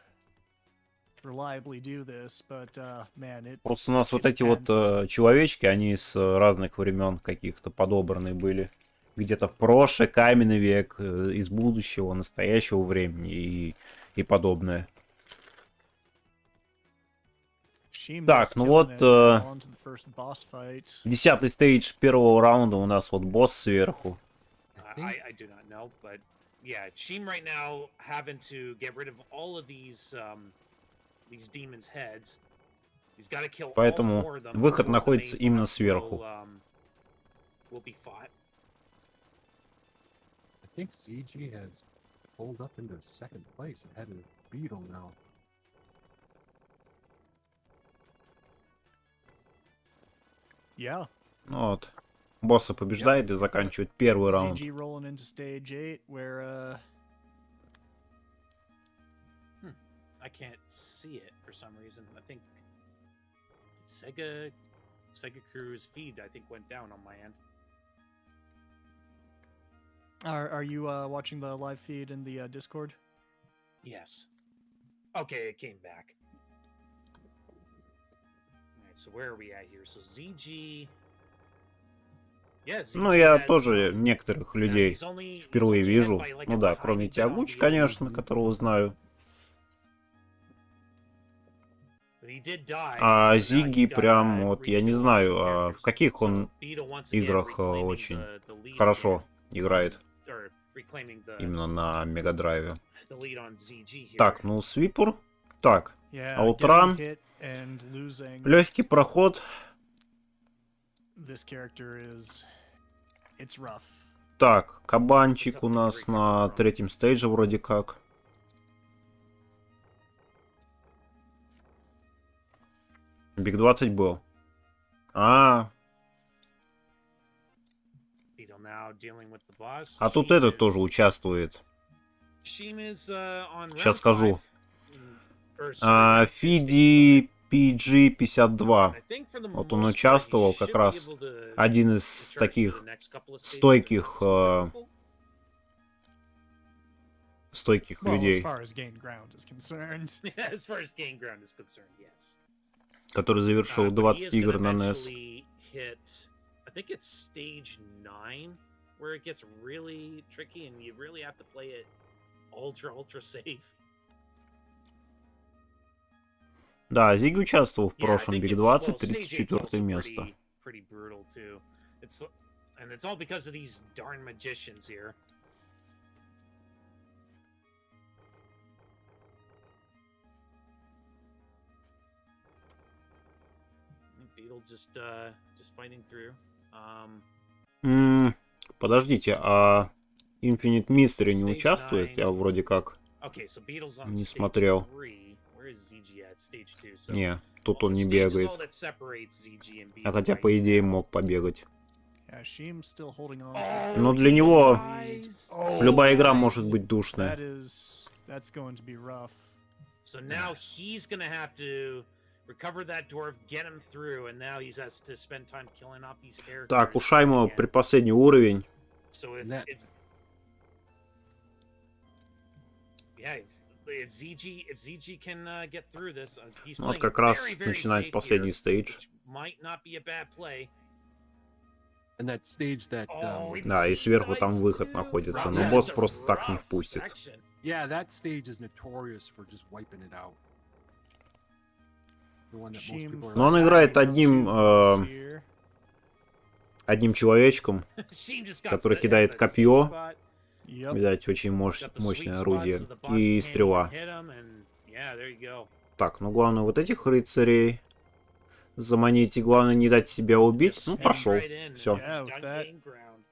reliably do this, but man, Просто у нас вот эти вот человечки, они с разных времен каких-то подобраны были где-то в прошлое, каменный век, из будущего, настоящего времени и подобное. Так, ну вот, 10-й стейдж первого раунда у нас вот босс сверху. I do not know, but yeah, Sheem right now having to get rid of all of these demons' heads. He's got to kill all Поэтому four of them выход before the находится main именно boss сверху. will be fought. I think ZG has pulled up into second place ahead of Beetle now. Yeah. Ну вот. Босса побеждает и заканчивает первый раунд. ZG rolling into stage 8, where I can't see it for some reason. I think Sega Crew's feed I think went down on my end. are you watching the live feed in the Discord? Yes. Okay, it came back. Alright, so where are we at here? So ZG. Yeah, ZG Ну, я has, тоже некоторых людей he's only впервые ahead вижу. by, like, Ну a да, tiny кроме bit on Тягуч, the конечно, которого знаю. But he did die, А so now he's Зигги got, прям, вот я не re-kill знаю, some в characters. каких он So Beetle once again играх reclaiming очень the lead хорошо again, играет. or reclaiming the Именно на Мегадрайве. lead on ZG here. Так, ну Свипер. Так, Yeah, Аутран. getting hit and losing Легкий проход. this character is it's rough. Так, кабанчик у нас на третьем стейдже вроде как. Биг 20 был. А Beetle now dealing with the boss. тут Sheem этот is- тоже участвует. Sheem is, on Сейчас round скажу. five. Or, sorry, round two, Фиди PG52. I think for the Вот он most part, участвовал he как should be раз. able to Один из charge таких for the next couple of stages стойких, that are стойких Well, as людей, far as gain ground is concerned. difficult. As far as gain ground is concerned, yes. который завершил But he 20 is игр gonna на NES. eventually hit, I think it's stage 9, where it gets really tricky and you really have to play it ultra safe. Да, Зигги участвовал в Yeah, I прошлом think Биг it's, 20, well, stage 8's 34 also место. pretty brutal too. And it's all because of these darn magicians here. Beetle just fighting through. Подождите, а Infinite Mystery не Stage участвует? 9. Я вроде как Okay, so Beetle's on не stage смотрел. 3. Where is ZG at? Stage 2. So Не, тут он the не stage is бегает. all that separates ZG and А Beetle хотя, right по идее, now. мог побегать. Yeah, Sheem's still holding on. Oh, Но для he него dies. любая игра Nice. может быть душная. That's going to be rough. So now he's gonna have to recover that dwarf, get him through, and now he has to spend time killing off these characters. Так, у Шайма again. предпоследний уровень. So if, That- if ZG can get through this, he's Ну, вот playing как раз very, very начинает safe последний here, стейдж. which might not be a bad play. And that stage that Oh, he Да, и сверху там dies выход too. находится, Wow, но that босс is a просто так не rough впустит. section. yeah, that stage is notorious for just wiping it out. The one that most Sheem people are Но он like, играет fighting одним, two boss here. одним человечком, Sheem just got который the- кидает has that копье. safe spot. Yep. Видать, очень Got the sweet мощное spot, орудие. so the boss И can't стрела. even hit him, and yeah, there you go. Так, ну главное вот этих рыцарей заманить, и главное не дать себя убить. Just Ну, send прошел. right in, and Всё. he's Yeah, with done that- gain ground.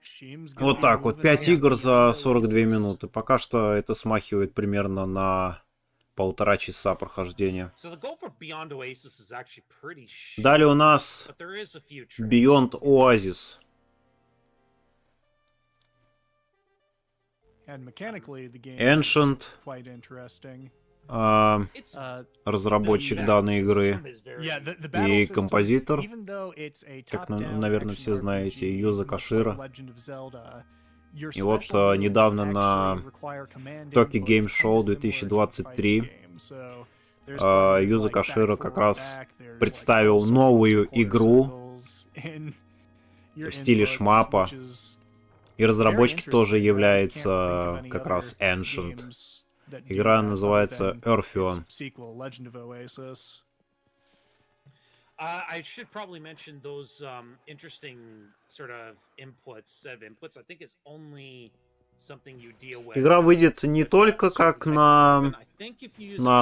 Sheem's gonna Вот be так вот, moving 5 on игр за beyond 42 Oasis. минуты. Пока что это смахивает примерно на 1,5 часа прохождения. So the goal for Beyond Oasis is actually pretty short, Далее у нас but there is a few tricks. Beyond Oasis. And mechanically, the game Ancient. is quite interesting. It's Разработчик the данной battle игры. system is very- Yeah, the battle И system, композитор, even though it's a как, top-down наверное, action все знаете, RPG, Юза much like Коширо. Legend of Zelda, your И вот, special moves недавно на actually require command Tokyo inputs, Game kinda Show similar to the 2023 fighting game. So, there's plenty of, Юза like, Коширо back как forward, раз back, there's, like, представил all sorts of новую quarter игру circles in your в стиле inputs, шмапа. which is И разработчик тоже является как раз Ancient. Игра называется Earthion. I should probably mention those interesting sort of inputs. I think it's only something you deal with. Игра выйдет не только как на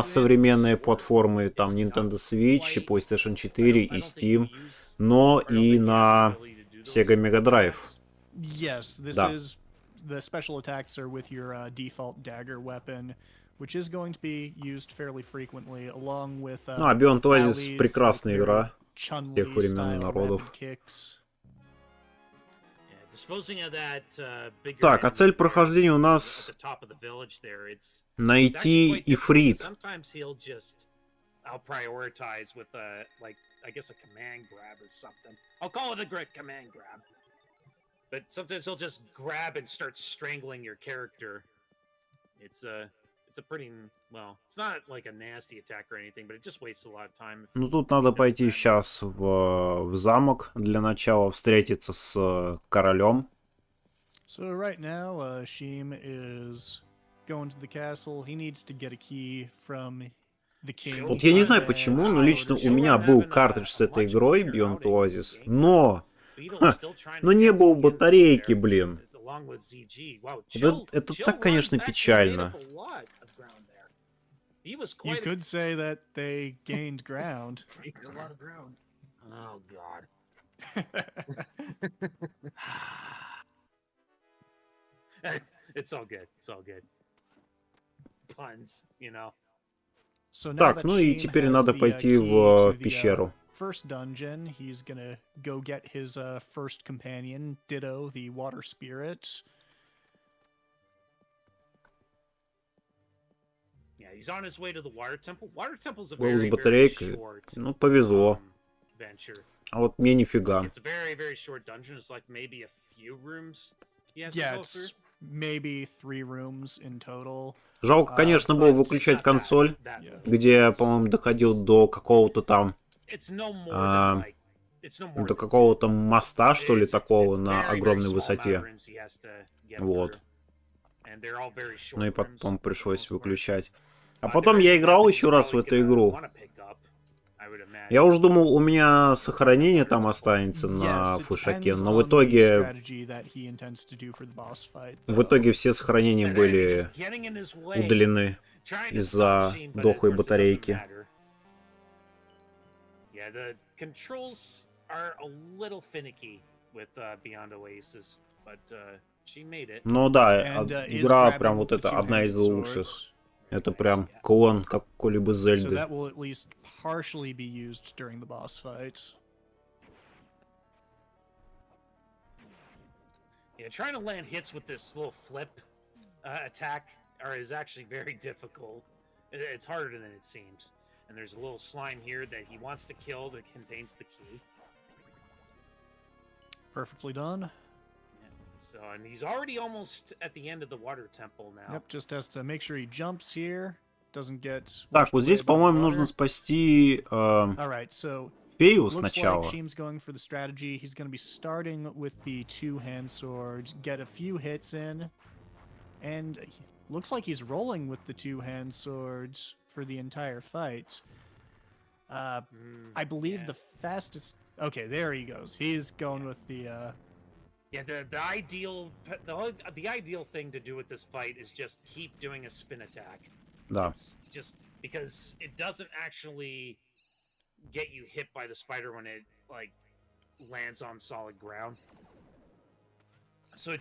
современные платформы, там Nintendo Switch, и PlayStation 4 и Steam, но и на Sega Mega Drive. Yes, this Да. is the special attacks are with your default dagger weapon, which is going to be used fairly frequently, along with Ну, а Beyond Oasis alleys, прекрасная like their игра Chun-Li тех времен и style народов. rapid kicks. Так, а цель прохождения у нас найти Ифрит. I'll prioritize with like I guess a command grab or something. I'll call it a great command grab. But sometimes he'll just grab and start strangling your character. It's a pretty well. It's not like a nasty attack or anything, but it just wastes a lot of time. Ну тут надо пойти сейчас в замок для начала, встретиться с королем. So right now, Sheem is going to the castle. He needs to get a key from the king. Вот я не знаю почему, но лично у меня был картридж с этой игрой Beyond Oasis, но не было батарейки, блин. Это так, конечно, печально. You could say that they gained ground. A lot of ground. Oh God. It's all good. It's all good. Puns, you know. So now Так, ну и теперь надо пойти в пещеру. First dungeon, he's gonna go get his first companion, Ditto, the water spirit. Yeah, he's on his way to the water temple. Water temple's a Был very, с very батарейкой. short Ну, повезло. venture. А вот мне нифига. It's a very, very short dungeon. It's like maybe a few rooms. Yeah, it's maybe 3 rooms in total. Жалко, конечно, было выключать консоль, где я, по-моему, доходил до какого-то там... до какого-то моста, что ли, такого на огромной высоте. Вот. Ну и потом пришлось выключать. А потом я играл еще раз в эту игру. Я уж думал, у меня сохранение там останется на флешаке, но в итоге все сохранения были удалены из-за дохлой батарейки. Ну да, игра прям вот эта одна из лучших. Это прям клон какой-либо Зельды. Yeah, trying to land hits with this little flip attack is actually very difficult. It's harder than it seems. And there's a little slime here that he wants to kill that contains the key. Perfectly done. So, and he's already almost at the end of the water temple now. Yep, just has to make sure he jumps here, doesn't get. Так, вот здесь, по-моему, нужно спасти фею сначала. Sheem's going for the strategy. He's going to be starting with the 2-hand swords, get a few hits in, and looks like he's rolling with the 2-hand swords for the entire fight. I believe the fastest. Okay, there he goes. He's going with the. Yeah, the ideal thing to do with this fight is just keep doing a spin attack. Да. It's just because it doesn't actually get you hit by the spider when it like lands on solid ground. So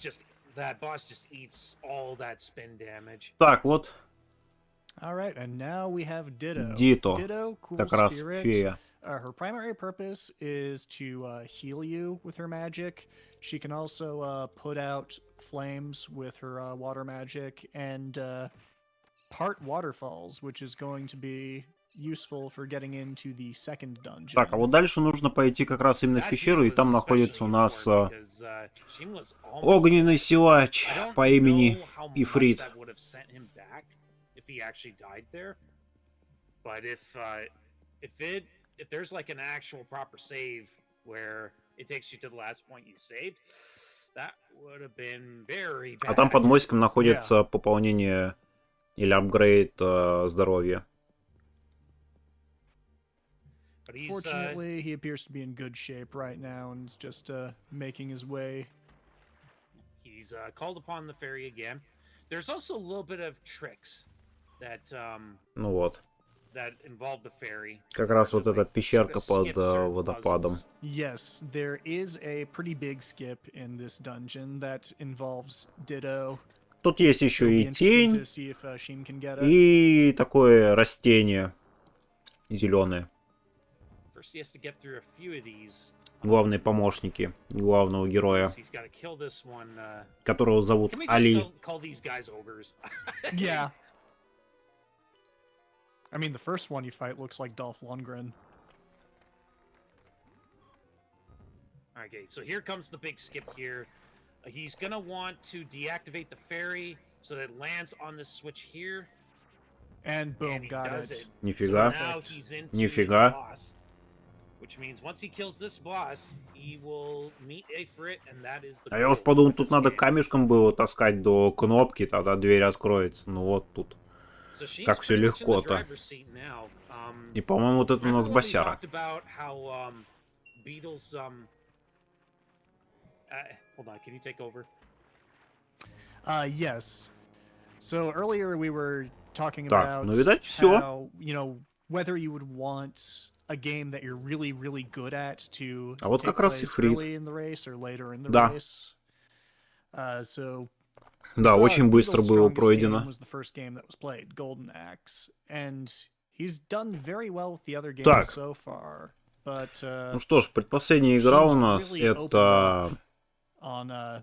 that boss just eats all that spin damage. Так, вот. All right, and now we have Ditto. Ditto, cool как раз spirit. фея. Her primary purpose is to heal you with her magic. She can also put out flames with her water magic and part waterfalls, which is going to be useful for getting into the second dungeon. Так, а вот дальше нужно пойти как раз именно в пещеру, и там находится у нас огненный силач по имени Ифрит. If there's like an actual proper save where it takes you to the last point you saved, That would have been very А там под bad. мостиком находится пополнение или апгрейд здоровья. But he's Fortunately, he appears to be in good shape right now and is just making his way. he's called upon the ferry again. There's also a little bit of tricks that Ну вот. that involve the ferry. Как раз вот Like, эта пещерка sort of под skip certain водопадом. puzzles. Yes, there is a pretty big skip in this dungeon that involves Ditto. Тут есть It'll еще be и interesting тень, to see if Sheem can get it. и такое растение зеленое. First, he has to get through a few of these. Главные помощники главного героя, He's got to kill this one. которого зовут Can we Али. just call these guys ogres? Yeah. I mean, the first one you fight looks like Dolph Lundgren. Okay, so here comes the big skip here. He's gonna want to deactivate the ferry so that it lands on this switch here. And boom, And he got does it. it. Нифига. So now he's into Нифига. the boss. Which means once he kills this boss, he will meet a Frit, and that is the А я уж goal подумал, of тут this надо game. камешком было таскать до кнопки, тогда дверь откроется. Ну вот тут. So she's Как всё pretty much in the легко-то. driver's seat now. И, по-моему, вот это у нас Remember when we босяра. talked about how Beatles hold on, can you take over? Yes. So earlier we were talking Так, about ну, видать, всё. how, you know, whether you would want a game that you're really, really good at to А вот take как раз и place Фрит. early in the race or later in the Да. race. So Да, saw очень быстро Beatles' было strongest пройдено. game was the first game that was played, Golden Axe, and he's done very well with the other games Так. so far. But Ну что ж, предпоследняя игра у нас это on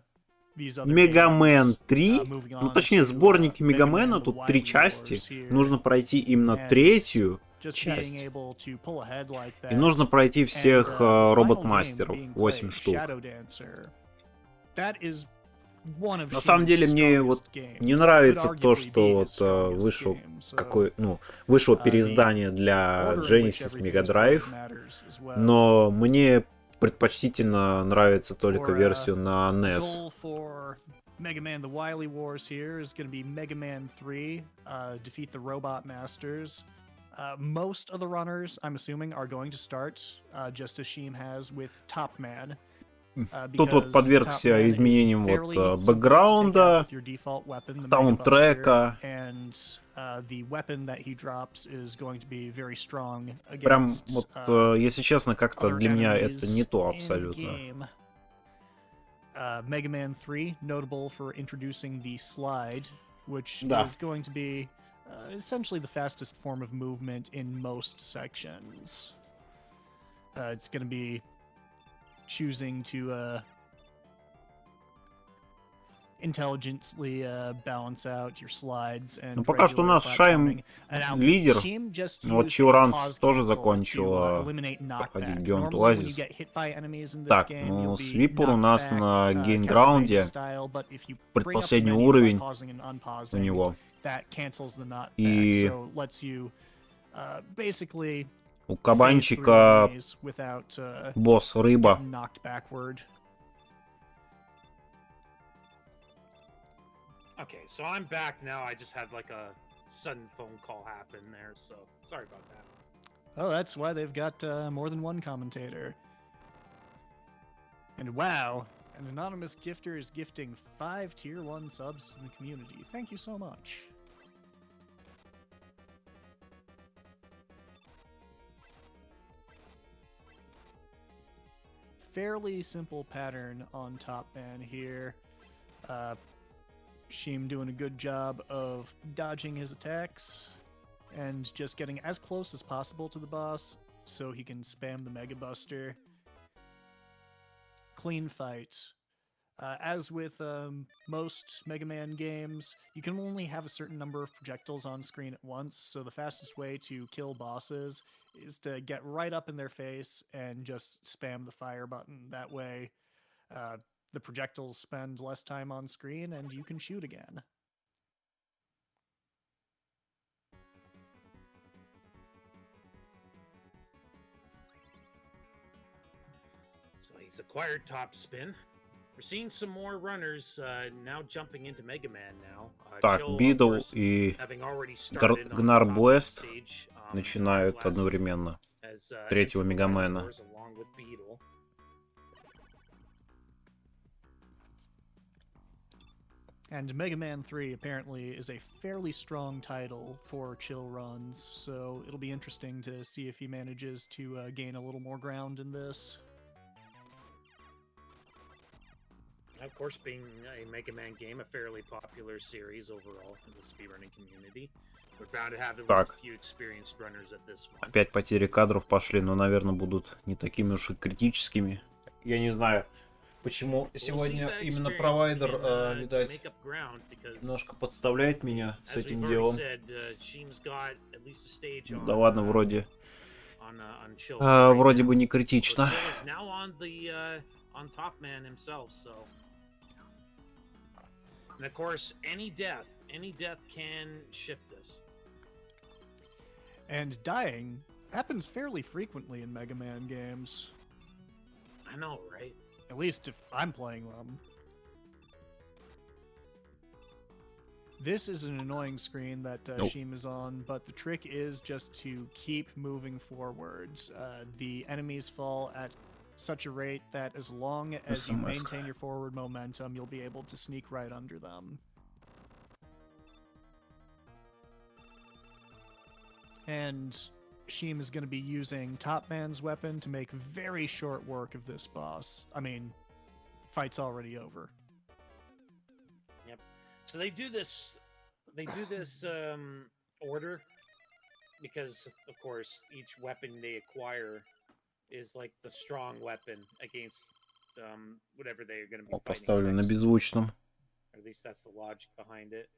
these other Мегамен games, 3. moving Ну on точнее, to, сборники Mega Man Мегамена, The тут 3 Wily части. Wars here. Нужно пройти именно And третью Just часть. being able to pull ahead like И that. нужно пройти всех And, final робот-мастеров. game being 8 played, штук. Shadow Dancer. That is one of На самом деле Sheem's мне strongest вот games. не Could нравится то, arguably что be вот his strongest вышел game, so, вышло the переиздание для order in which Genesis everything Mega is played Drive, matters as well. но мне предпочтительно нравится только For, версию на NES. Goal for Mega Man The Wily Wars here is going to be Mega Man 3, defeat the Robot Masters. Most of the runners, I'm assuming, are going to start just as Sheem has with Top Man. Тут вот подвергся изменениям вот бэкграунда, саундтрека. Прям вот, если честно, как-то для меня это не то абсолютно. Mega Man 3, notable for introducing the slide, which Да. is going to be essentially the fastest form of movement in most sections. It's going to be choosing to intelligently balance out your slides and Ну, пока что у нас Шайм лидер. Вот Чилранс тоже закончила проходить Beyond Oasis. Так, ну Свипер у нас на геймграунде. Предпоследний уровень у него. И у кабанчика босс рыба. Okay, so I'm back now. I just had like a sudden phone call happen there, so sorry about that. Oh, that's why they've got more than one commentator. And wow, an anonymous gifter is gifting 5 tier 1 subs to the community. Thank you so much. Fairly simple pattern on Top Man here. Sheem doing a good job of dodging his attacks and just getting as close as possible to the boss so he can spam the Mega Buster. Clean fight. As with most Mega Man games, you can only have a certain number of projectiles on screen at once, so the fastest way to kill bosses is to get right up in their face and just spam the fire button. That way, the projectiles spend less time on screen and you can shoot again. So he's acquired top spin. We're seeing some more runners now jumping into Mega Man now. Так, Chill, of Бидл course, и having already started on the Гнар top Блэст stage, начинают Blast одновременно. has, Третьего entered the battle Мегамена. doors along with Beetle. And Mega Man 3 apparently is a fairly strong title for chill runs, so it'll be interesting to see if he manages to gain a little more ground in this. Of course, being a Mega Man game, a fairly popular series overall in the speedrunning community, we're bound to have at least Так. a few experienced runners at this one. Опять потери кадров пошли, но, наверное, будут не такими уж и критическими. Я не знаю, почему сегодня именно провайдер, видать, немножко подставляет меня с этим делом. Да ладно, вроде бы не критично. And of course, any death can shift this. And dying happens fairly frequently in Mega Man games. I know, right? At least if I'm playing them. This is an annoying screen that Sheem is on, but the trick is just to keep moving forwards. The enemies fall at such a rate that as long as you maintain your forward momentum, you'll be able to sneak right under them. And Sheem is going to be using Top Man's weapon to make very short work of this boss. I mean, fight's already over. Yep. So they do this order because, of course, each weapon they acquire is like the strong weapon against whatever they're going to be fighting. Поставлю на беззвучном. Or at least that's the logic behind it.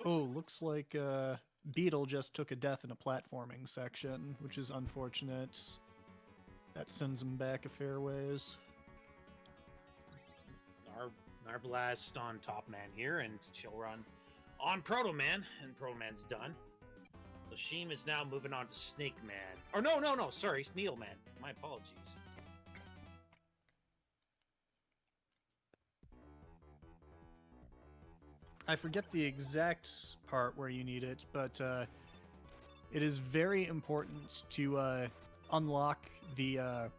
Oh, looks like Beetle just took a death in a platforming section, which is unfortunate. That sends him back a fair ways. Our blast on Top Man here, and Chill Run on Proto Man, and Proto Man's done. So Sheem is now moving on to Snake Man. Or no, sorry, Neil Man. My apologies. I forget the exact part where you need it, but it is very important to unlock the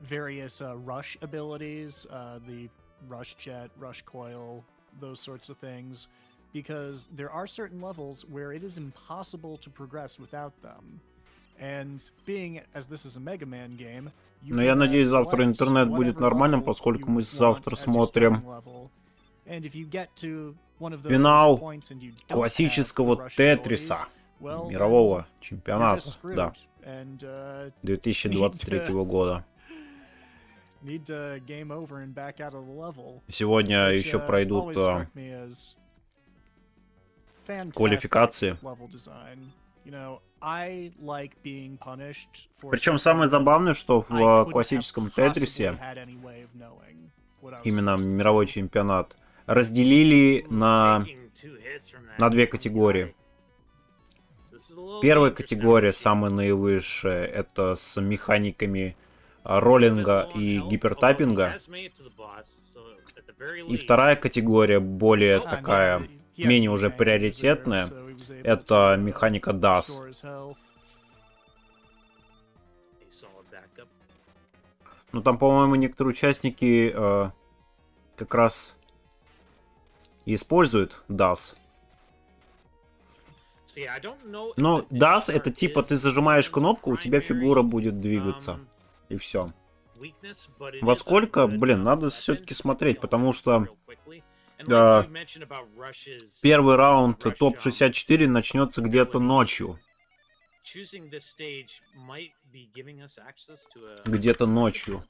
various rush abilities, the rush jet, rush coil, those sorts of things, because there are certain levels where it is impossible to progress without them. And being as this is a Mega Man game, you Но я надеюсь, завтра интернет будет нормальным, поскольку мы завтра смотрим финал классического Тетриса, мирового чемпионата, да, 2023 года. Сегодня еще пройдут квалификации. Причем самое забавное, что в классическом Тетрисе именно мировой чемпионат разделили на две категории. Первая категория, самая наивысшая, это с механиками роллинга и гипертаппинга. И вторая категория, более такая, менее уже приоритетная, это механика DAS. Ну там, по-моему, некоторые участники как раз и используют DAS. Но DAS это типа ты зажимаешь кнопку, у тебя фигура будет двигаться. И все. Во сколько? Блин, надо все-таки смотреть, потому что первый раунд топ-64 начнется где-то ночью. Где-то ночью.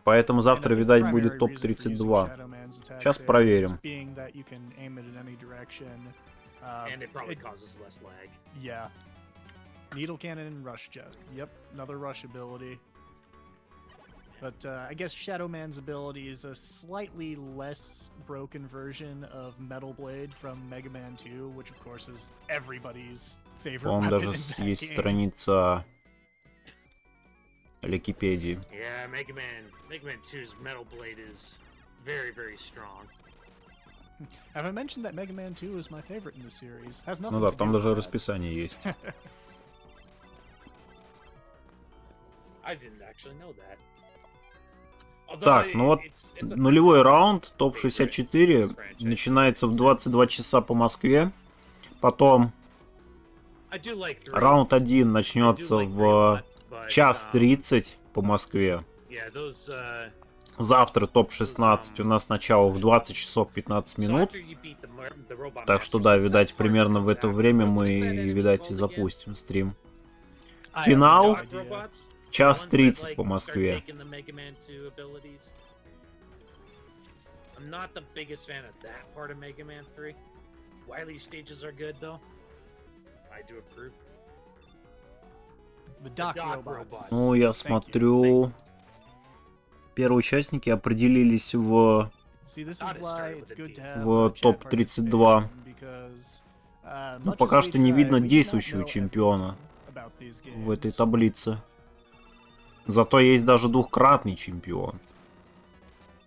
Поэтому завтра, видать, будет топ-32. Сейчас проверим. And it probably causes less lag. Yeah. Needle cannon and rush jet. Yep, another rush ability. But I guess Shadow Man's ability is a slightly less broken version of Metal Blade from Mega Man 2, which of course is everybody's favorite По-моему, weapon даже in that есть game. страница Википедии. Yeah, Mega Man 2's Metal Blade is very, very strong. Have I mentioned that Mega Man 2 is my favorite in the series? Has nothing Ну да, to там do даже with that. расписание есть. I didn't actually know that. Although Так, ну вот it's a нулевой pretty раунд, топ-64, начинается в 22 часа по Москве. Потом I do like three. раунд 1 I do начнется like three a в lot, but, час 30 по Москве. Yeah, those, Завтра топ-16 у нас начало в 20 часов 15 минут. Так что да, видать, примерно в это время мы, видать, и запустим стрим. I have Финал no idea. в час 30 по Москве. I'm not the biggest fan of that part of Mega Man 3. Wily's stages are good though. I do approve. The Dock Dock Robots. Robots. Ну, я Thank you. смотрю, первые участники определились в See, this is Thought it why started it's with a good D. to have В chat топ-32. participation, because, Ну, much пока as что we не try, видно we do not действующего know чемпиона everything about these в этой games. таблице. Зато есть даже двухкратный чемпион.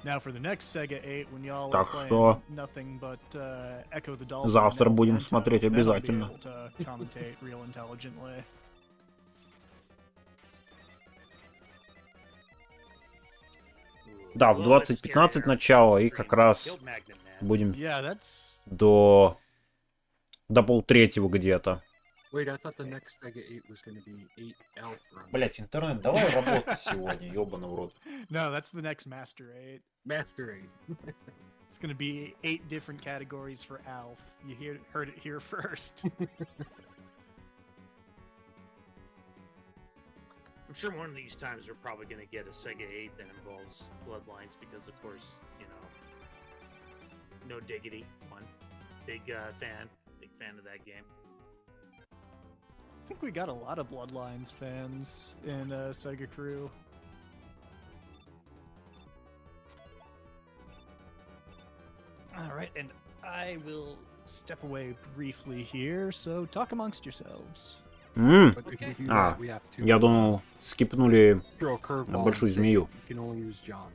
Now for the next Sega 8, when y'all are Так playing что nothing but Echo the Dolphin завтра and El будем Viento, смотреть then I'll be обязательно. able to commentate real intelligently. Да, в 20:15 начало, и как раз будем Yeah, that's до полтретьего где-то. Wait, I thought the next Sega 8 was going to be 8 Elf Run. Блять, интернет, давай работай сегодня, ёбаный в рот. no, that's the next Master 8. Master 8. It's gonna be 8 different categories for Alf. You heard it here first. I'm sure one of these times we're probably going to get a Sega 8 that involves Bloodlines because, of course, you know, no diggity. One big fan of that game. I think we got a lot of Bloodlines fans in Sega Crew. Alright, and I will step away briefly here, so talk amongst yourselves. But if Okay. we do А, that, we have to я думал, скипнули throw a curveball большую and say змею. you can only use John.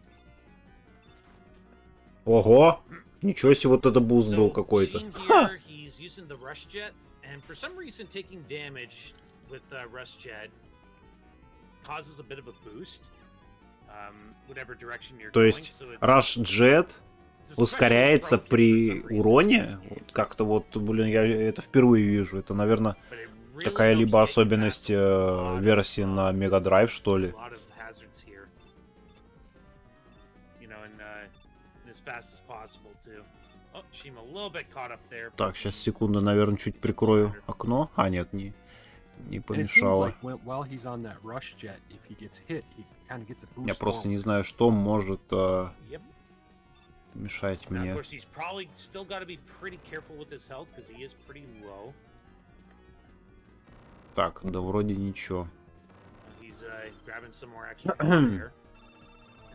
Ого! Ничего себе, вот это буст So, был какой-то. Sheen Ха! here, he's using the Rush Jet, and for some reason taking damage with Rush Jet causes a bit of a boost. Whatever direction you're То going, есть so it's- Rush Jet it's especially ускоряется broken for при some reason уроне? in this game. Вот как-то вот, блин, я это впервые вижу. Это, наверное, But it really какая-либо helps get you особенность past a lot of, версии на Mega Drive, что ли. a lot of hazards here. You know, and as fast as possible too. Oh, Shima a little bit caught up there. Так, сейчас, секунду, наверное, чуть прикрою окно. А, нет, не And it seems помешало. like while he's on that Rush Jet, if he gets hit, he kind of gets a boost. Я просто не forward. знаю, что может Yep. мешать Now, of мне. course, he's probably still got to be pretty careful with his health because he is pretty low. Так, да вроде ничего. He's grabbing some more extra health here.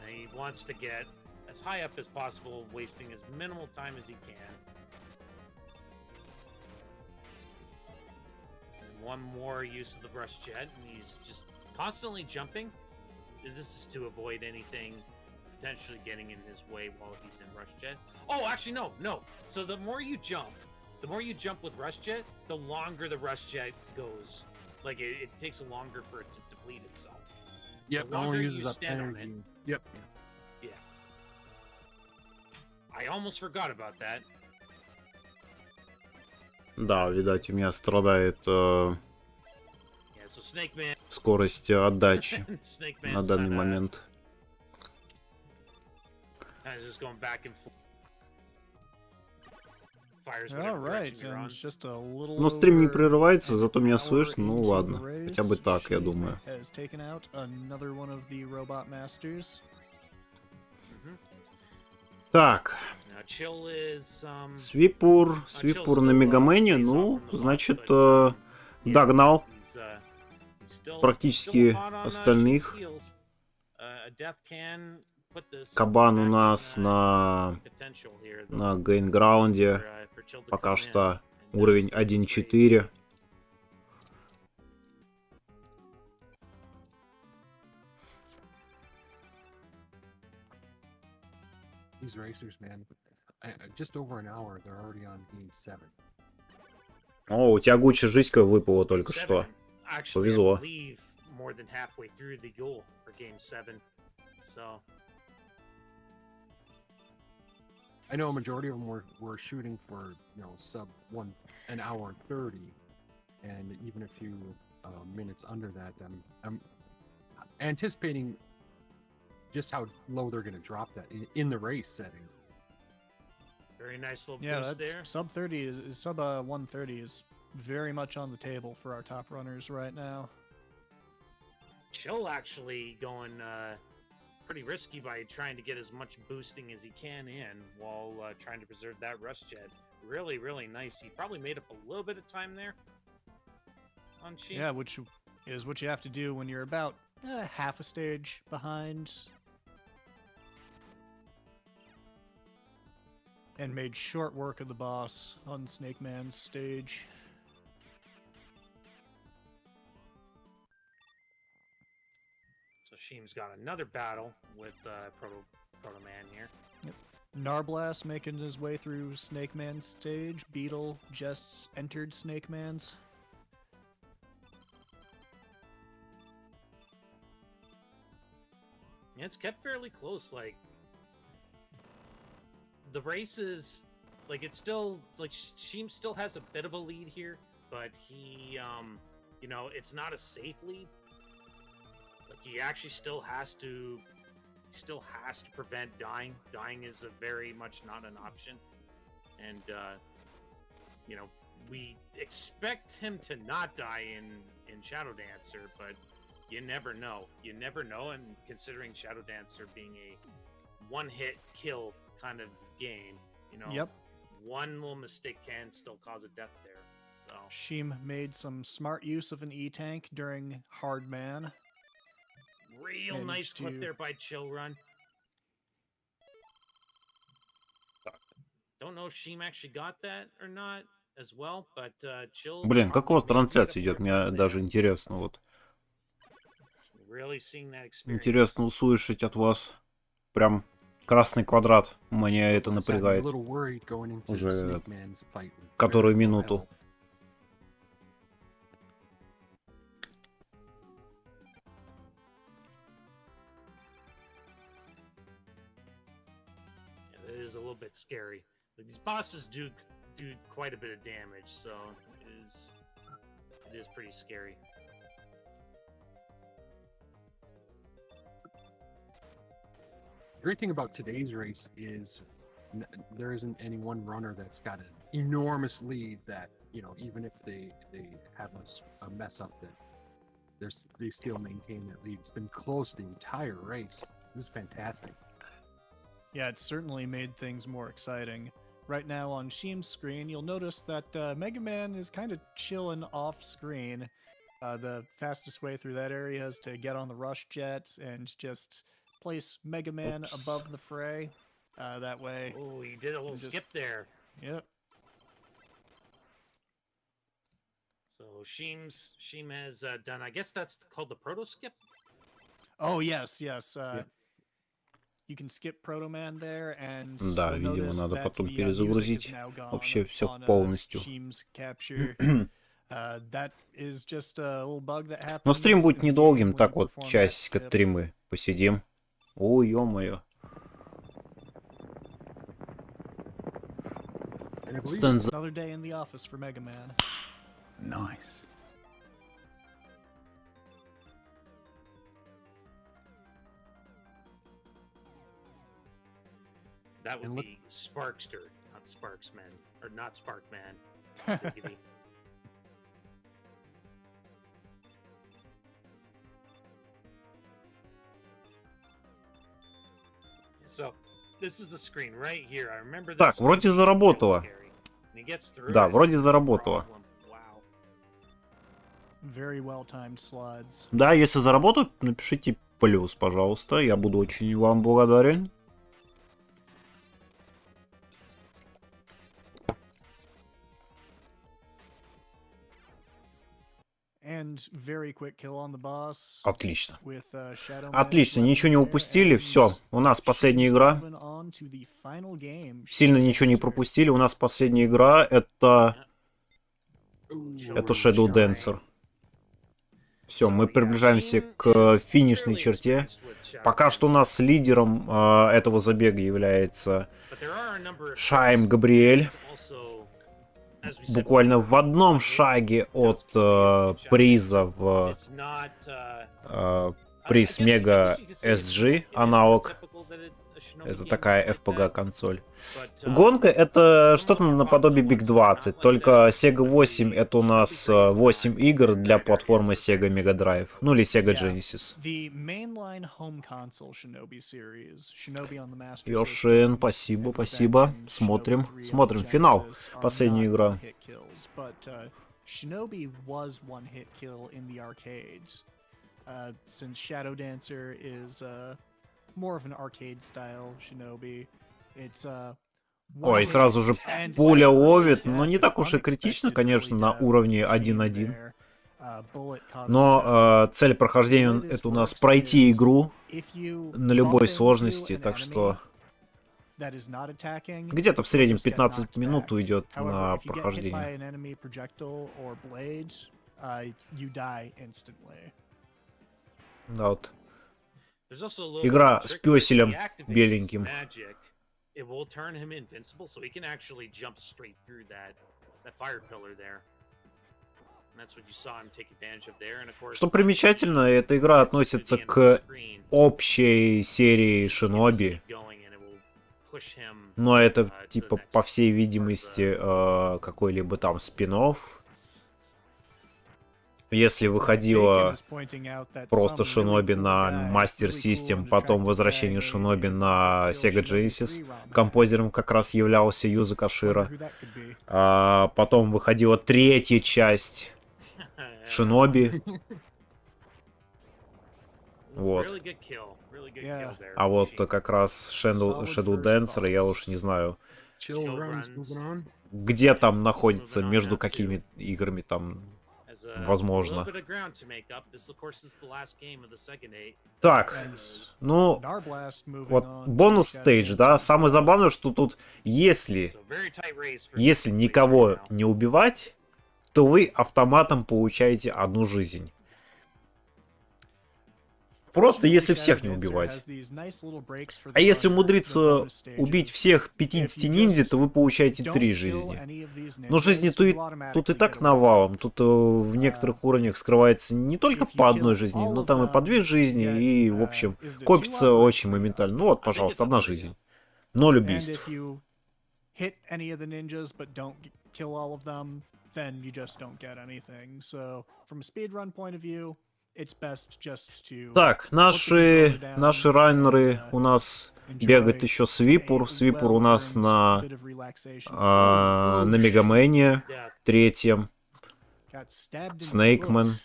And he wants to get as high up as possible, wasting as minimal time as he can. And one more use of the Rush Jet, and he's just constantly jumping. This is to avoid anything potentially getting in his way while he's in Rush Jet. Oh, actually, no. So the more you jump with Rush Jet, the longer the Rush Jet goes. Like it takes longer for it to deplete itself. Yep, The it only longer uses you up stand on energy. Yep. Yeah. I almost forgot about that. Да, видать, у меня страдает Yeah, so Snake Man. скорость отдачи Snake на Man's данный момент. just going back and forth. Fires whatever Alright, direction you're and on. it's just a little Но стрим не over прерывается, an зато меня hour слышно. Ну into ладно, the хотя бы race, так, я Sheen думаю. has taken out another one of the Robot Masters. Mhm. Так, Now, Chill is, Свипур Chill's на still, Мегамене, days off ну, from the launch, значит, but, yeah, догнал he's still практически hot on, остальных. Sheen's heels. a death can put this Кабан у back in, нас на potential here, though, на гейнграунде for Chill to пока come in что and уровень steal this race. 1.4. These racers, man, just over an hour, they're already on game 7. О, у тебя Гуччи жизнька выпала только Game что. 7, actually, Повезло. I believe more than halfway through the goal for game 7. So I know a majority of them were shooting for, sub an hour and 30, and even a few minutes under that. I'm anticipating just how low they're going to drop that in the race setting. very nice little Yeah, boost that's there. sub 30 is sub 130 is very much on the table for our top runners right now. Chill actually going pretty risky by trying to get as much boosting as he can in while trying to preserve that rush jet. Really, really nice. He probably made up a little bit of time there on Sheen. Yeah, which is what you have to do when you're about half a stage behind. And made short work of the boss on Snake Man's stage. So Sheem's got another battle with Proto Man here. Narblast making his way through Snake Man's stage. Beetle just entered Snake Man's. Yeah, it's kept fairly close. Like the race is like it's still like Sheem still has a bit of a lead here, but he it's not a safe lead. Like he actually still has to prevent dying. Dying is a very much not an option. And we expect him to not die in Shadow Dancer, but you never know. You never know, and considering Shadow Dancer being a one-hit kill kind of game, Yep. one little mistake can still cause a death there. So Sheem made some smart use of an E-Tank during Hard Man. real Managed nice clip to- there by Chill Run. Don't know if Sheem actually got that or not as well, but Chill. Блин, как у вас probably made трансляция up идет? for Мне it даже there. интересно, вот. Really seeing that experience. Интересно услышать от вас. Прям красный квадрат. Меня это I'm a напрягает. little worried going into Уже Snake Man's fight with которую very low минуту. health. It is a little bit scary. Like, these bosses do quite a bit of damage, so it is pretty scary. The great thing about today's race is there isn't any one runner that's got an enormous lead that, even if they have a mess up, that they still maintain that lead. It's been close the entire race. This is fantastic. Yeah, it certainly made things more exciting. Right now on Sheem's screen, you'll notice that Mega Man is kind of chilling off screen. The fastest way through that area is to get on the rush jet and just place Mega Man Oops. above the fray. That way. Oh, he did a little Just- skip there. Yep. So Sheem has done. I guess that's called the proto skip. Oh, yes, yes. Yeah. You can skip Proto Man there, and Да, you'll видимо, notice надо that потом the, music перезагрузить is now gone вообще всё on, полностью. Sheem's capture. That is just a little bug that happens. Но стрим будет in the game недолгим, when так you вот perform that часика skip. 3 мы посидим. О, ё-моё. And I believe Стэн за- Another day in the office for Mega Man. Nice. That would And look- be Sparkster, not Sparksman, or not Sparkman. Diggity. So, this is the screen right here. I remember this. Так, вроде заработало. Scary. And he gets through Да, it, вроде no заработало. problem. Wow. Very well timed slides. Да, если заработают, напишите плюс, пожалуйста. Я буду очень вам благодарен. Отлично. Отлично, ничего не упустили. Все, у нас последняя игра. Сильно ничего не пропустили. У нас последняя игра. Это Shadow Dancer. Все, мы приближаемся к финишной черте. Пока что у нас лидером этого забега является Шайм Габриэль. Буквально в одном шаге от приза в приз Мега SG аналог. Это такая FPG консоль. Гонка это что-то наподобие Big 20, только Sega 8 это у нас 8 игр для платформы Sega Mega Drive, ну или Sega Genesis. Йошин, спасибо, спасибо. Смотрим, смотрим. Финал. Последняя игра. Shinobi was one hit kill in the arcades, since Shadow Dancer is more of an arcade style Shinobi. It's Ой, сразу же пуля ловит, но не так уж и критично, конечно, на уровне 1-1. Но цель прохождения это у нас пройти игру на любой сложности, так что где-то в среднем 15 минут уйдет на прохождение. Да, вот. Игра с пёселем беленьким. Что примечательно, эта игра относится к общей серии Шиноби. Но это, типа, по всей видимости, какой-либо там спин-офф. Если выходила просто Шиноби на Master System, потом возвращение Шиноби на Sega Genesis, композером как раз являлся Юза Кашира. Потом выходила третья часть Шиноби. Вот. А вот как раз Shadow Dancer, я уж не знаю, где там находится, между какими играми там, возможно. Так, ну, вот бонус стейдж, да, самое забавное, что тут, если никого не убивать, то вы автоматом получаете одну жизнь. Просто если всех не убивать. А если умудриться убить всех 50 ниндзя, то вы получаете 3 жизни. Но жизни тут и так навалом. Тут в некоторых уровнях скрывается не только по одной жизни, но там и по 2 жизни. И, в общем, копится очень моментально. Ну вот, пожалуйста, 1 жизнь. 0 убийств. Так, наши раннеры у нас бегают еще Свипур. Свипур у нас на Мегамене третьем. Снейкмен.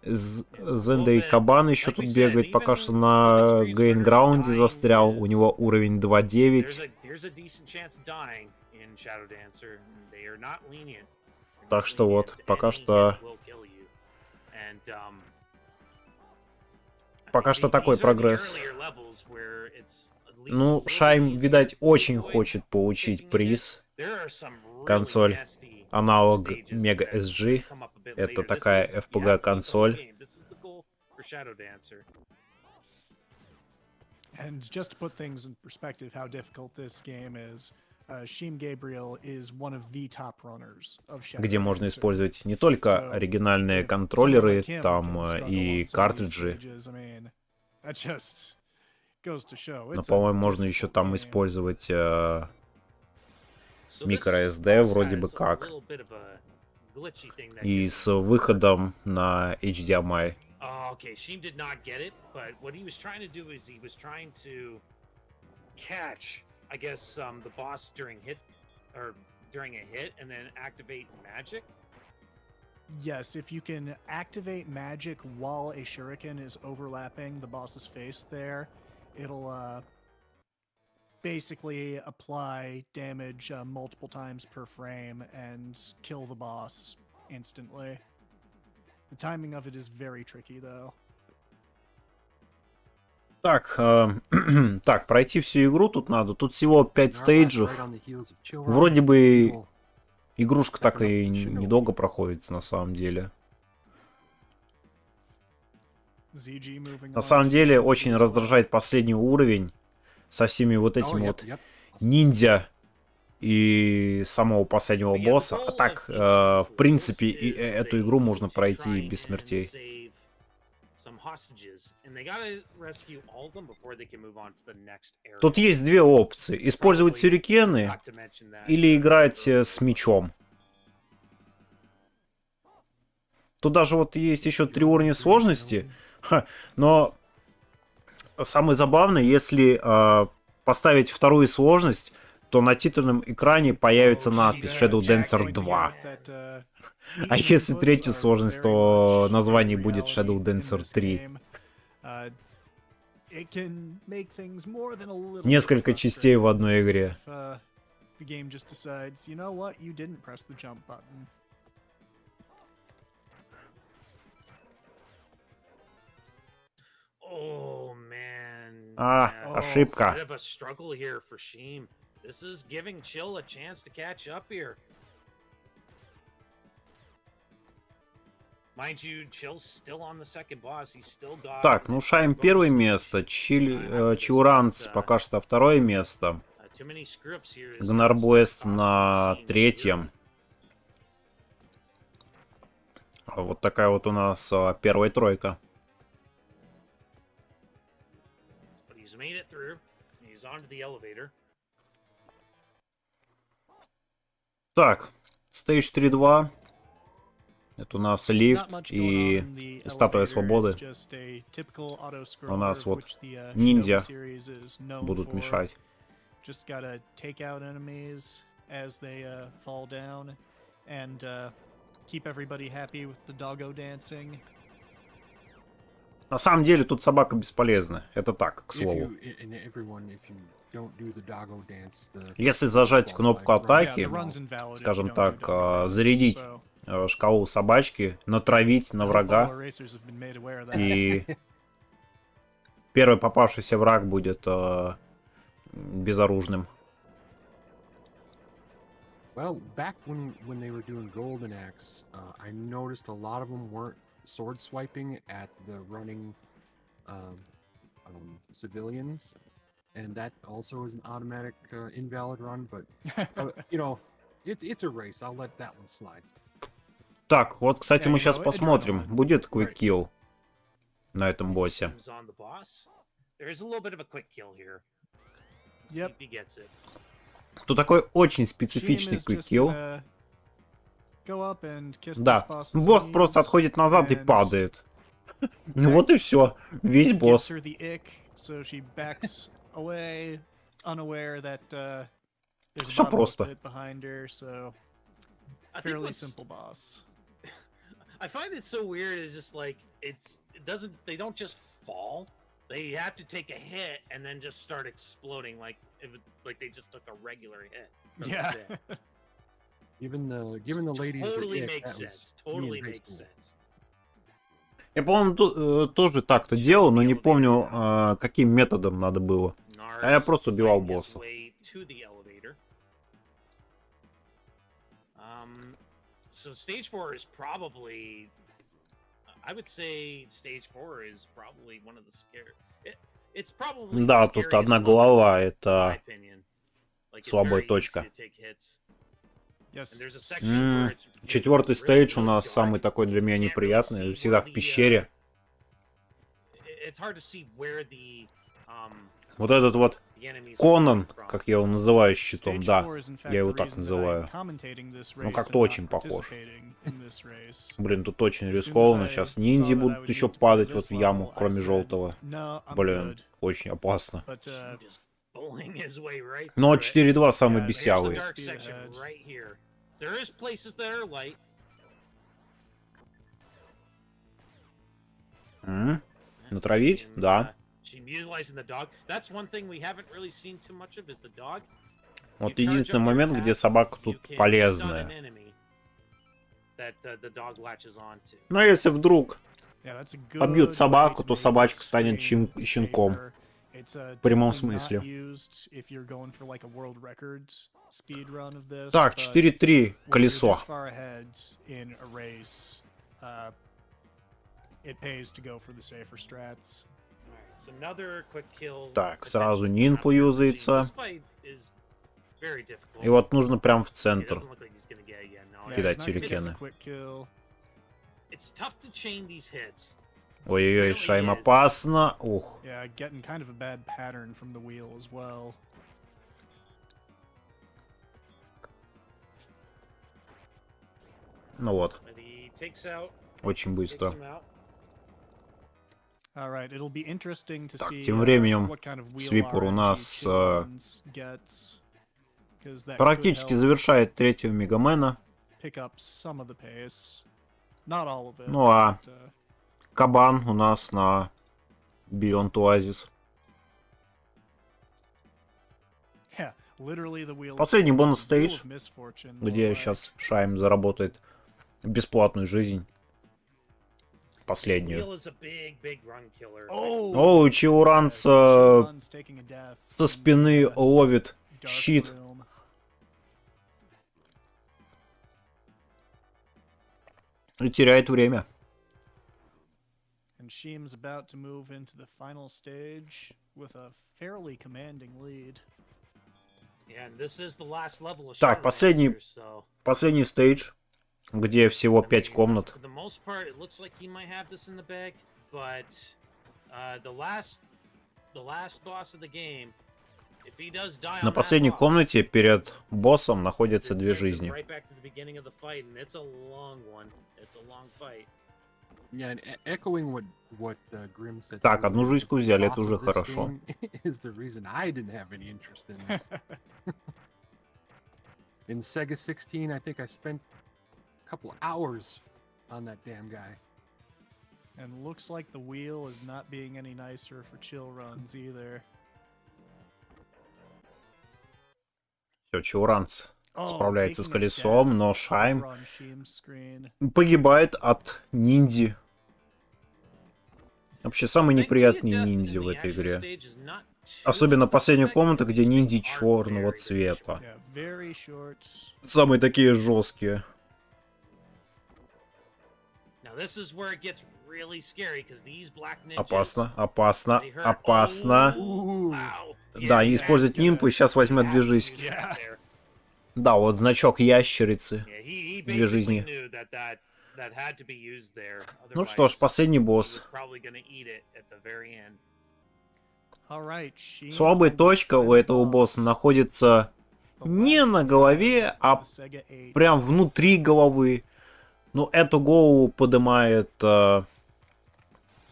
Зендей Кабан еще тут бегает. Пока что на Гейнграунде застрял. У него уровень 2.9. Так что вот, пока что такой прогресс. Ну, Шайм, видать, очень хочет получить приз. Консоль аналог Mega SG. Это такая FPG консоль. Где можно использовать не только оригинальные контроллеры, там и картриджи. Но, по-моему, можно еще там использовать microSD вроде бы как. И с выходом на HDMI. I guess the boss during a hit and then activate magic. Yes, if you can activate magic while a shuriken is overlapping the boss's face there, it'll basically apply damage multiple times per frame and kill the boss instantly. The timing of it is very tricky, though. Так, так, пройти всю игру тут надо. Тут всего 5 стейджев. Вроде бы игрушка так и недолго проходится на самом деле. На самом деле очень раздражает последний уровень со всеми вот этими вот ниндзя и самого последнего босса. А так, в принципе, эту игру можно пройти без смертей. Тут есть две опции. Использовать сюрикены или играть с мечом. Тут даже вот есть еще 3 уровня сложности. Но самое забавное, если поставить вторую сложность, то на титульном экране появится надпись Shadow Dancer 2. А если третью сложность, то название будет Shadow Dancer 3. Несколько частей в одной игре. А, ошибка. Так, ну Шайм первое место, Чиуранц пока что второе место, Гнарбуэст на третьем. Вот такая вот у нас первая тройка. Так, стейдж 3-2. Это у нас лифт и статуя свободы. У нас вот ниндзя будут мешать. На самом деле тут собака бесполезна. Это так, к слову. Если зажать кнопку атаки, скажем так, зарядить шкалу собачки, натравить на врага, и первый попавшийся враг будет безоружным. Well, back when they were doing Golden Axe, I noticed a lot of them weren't sword swiping at the running civilians, and that also is an automatic invalid run. But you know, it's a race. I'll let that one slide. Так, вот, кстати, мы сейчас посмотрим, будет quick kill на этом боссе. Тут такой очень специфичный quick kill. Да, босс просто отходит назад и падает. Ну вот и все, весь босс. Все просто. I find it so weird. It's just like they don't just fall. They have to take a hit and then just start exploding like they just took a regular hit. Yeah. Given the ladies. Totally makes sense. Totally makes sense. Я, по-моему, тоже так-то делал, но не помню, каким методом надо было. А я просто убивал босса. So stage 4 is probably, I would say stage 4 is probably one of the scary. It's probably. Да, тут одна голова, это слабая точка. Четвертый стейдж у нас самый такой для меня неприятный, всегда в пещере. Вот этот вот Конан, как я его называю щитом, да, я его так называю. Ну, как-то очень похож. Блин, тут очень рискованно. Сейчас ниндзя будут еще падать вот в яму, кроме желтого. Блин, очень опасно. Но 4-2 самый бесявый. Натравить? Да. Вот единственный момент, где собака тут полезная. Но если вдруг побьют собаку, то собачка станет щенком. В прямом смысле. Так, 4-3, колесо. Так, сразу нинпу юзается. И вот нужно прям в центр кидать сюрикены. Ой-ой-ой, Шайм опасно. Ух. Ну вот. Очень быстро. Так, тем временем Свипер у нас практически завершает третьего Мегамена. Ну а Кабан у нас на Beyond Oasis. Последний бонус стейдж, где сейчас Шайм заработает бесплатную жизнь. Последнюю. О, Чиуранц со спины ловит щит. И теряет время. And Sheem's about to move into the final stage with a fairly commanding lead. Так, последний стейдж, где всего 5 комнат. На последней комнате перед боссом находятся 2 жизни. Так, одну жизньку взяли, это уже хорошо. In Sega 16, I think I spent a couple hours on that damn guy. And looks like the wheel is not being any nicer for chill runs either. Все, Чиуранц справляется с колесом, но Шайм погибает от ниндзи. Вообще, самый неприятный ниндзя в этой игре. Особенно последняя комната, где ниндзя черного цвета. Самые такие жесткие. Опасно, опасно, опасно. Да, не использовать нимпу, и сейчас возьмет 2 жизни. Да, вот значок ящерицы. 2 жизни. Ну что ж, последний босс. Слабая точка у этого босса находится не на голове, а прям внутри головы. Но эту голову поднимает в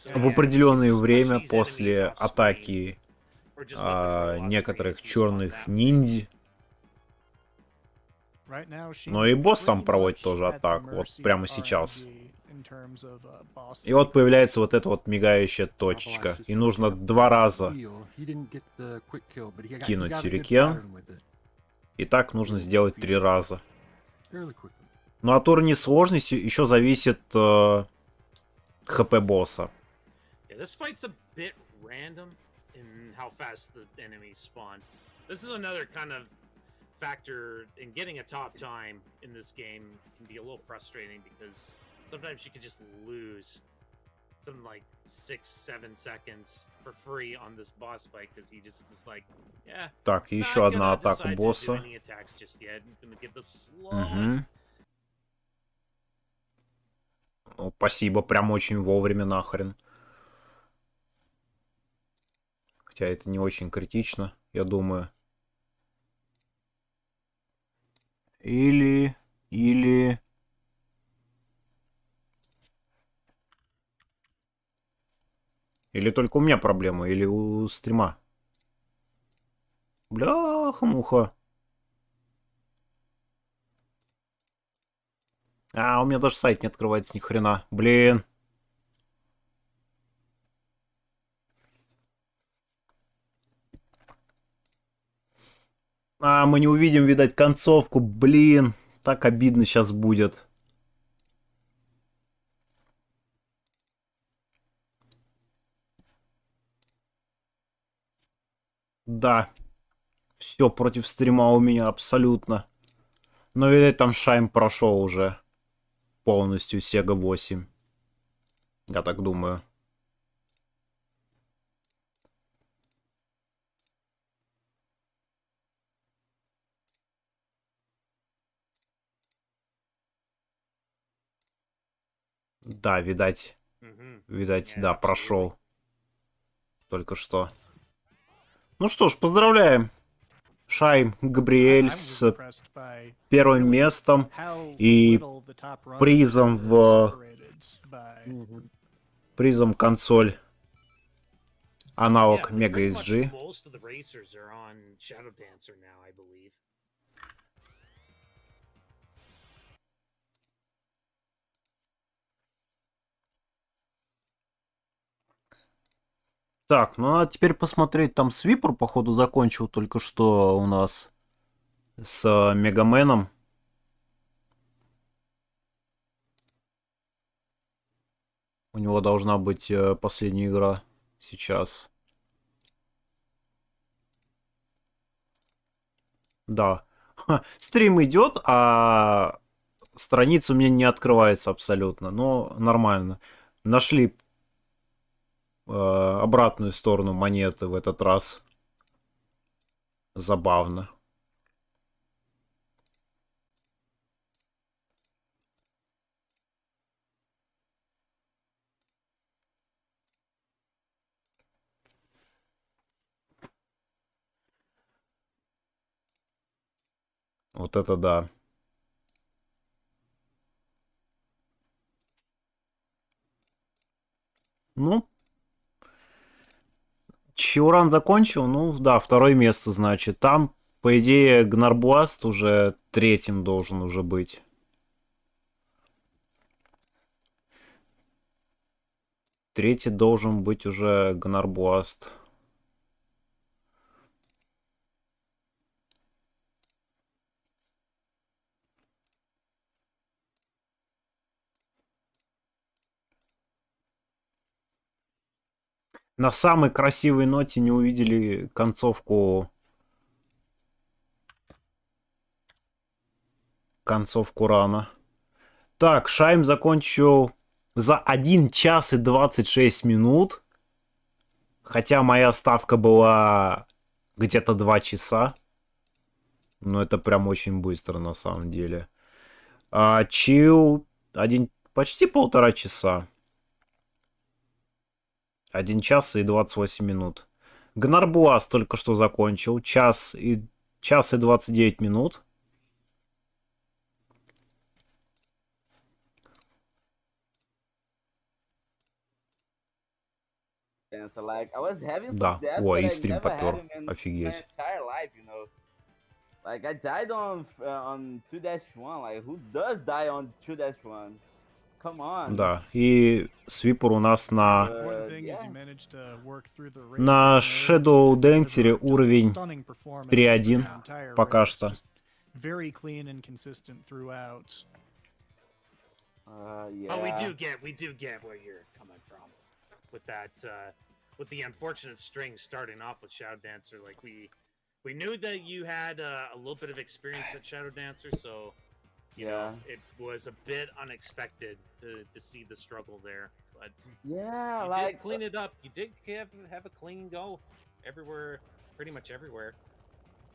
определенное время после атаки некоторых черных ниндзя. Но и босс сам проводит тоже атаку, вот прямо сейчас. И вот появляется вот эта вот мигающая точечка. И нужно 2 раза кинуть сюрикен. И так нужно сделать 3 раза. Ну от уровня сложности еще зависит хп босса. Factor in getting a top time in this game can be a little frustrating because sometimes you can just lose something like 6-7 seconds for free on this boss fight because he just was like, yeah. Так, еще одна атака босса. Ну, спасибо, прям очень вовремя нахрен. Хотя это не очень критично, я думаю. Или... Или только у меня проблема, или у стрима. Бляха-муха. А, у меня даже сайт не открывается ни хрена. Блин. А, мы не увидим, видать, концовку. Блин, так обидно сейчас будет. Да, все против стрима у меня абсолютно. Но, видать, там Шайм прошел уже полностью Sega 8. Я так думаю. Да, видать. Видать, Yeah, да, absolutely. прошел. Только что. Ну что ж, поздравляем. Шайм Габриэль I was с impressed by первым really местом how и little the top runners призом were в separated by. призом консоль. Yeah, Аналог but Mega pretty much SG. most of the racers are on Shadow Dancer now, I believe. Так, ну а теперь посмотреть. Там Свипер, походу, закончил только что у нас с Мегаменом. У него должна быть последняя игра сейчас. Да. Ха, стрим идет, а страница у меня не открывается абсолютно. Но нормально. Нашли обратную сторону монеты в этот раз. Забавно. Вот это да. Ну, Чиуран закончил, ну да, второе место, значит. Там, по идее, Гнарбуаст уже третьим должен уже быть. Третий должен быть уже Гнарбуаст. На самой красивой ноте не увидели концовку рана. Так, Шайм закончил за 1 час и 26 минут. Хотя моя ставка была где-то 2 часа. Но это прям очень быстро на самом деле. А Чил почти 1,5 часа. 1 час и 28 минут. Гнарбуаз только что закончил. Час и 29 минут. And so like I was having some Да. deaths, О, but и I стрим never had попер. them in my Офигеть. entire life, you know. Like I died on 2-1. Like who does die on 2-1? Come on. Да. И Свипер у нас на Important thing is Yeah. you managed to work through the race На through nerves Shadow and deliver Dancer just a uровень stunning performance 3.1 for the entire пока race. что. Just very clean and consistent throughout. Yeah. Oh, we do get where you're coming from with that, with the unfortunate string starting off with Shadow Dancer. Like we knew that you had a little bit of experience at Shadow Dancer, so you know it was a bit unexpected to see the struggle there. But Yeah, you like did clean it up. You did have a clean go everywhere, pretty much everywhere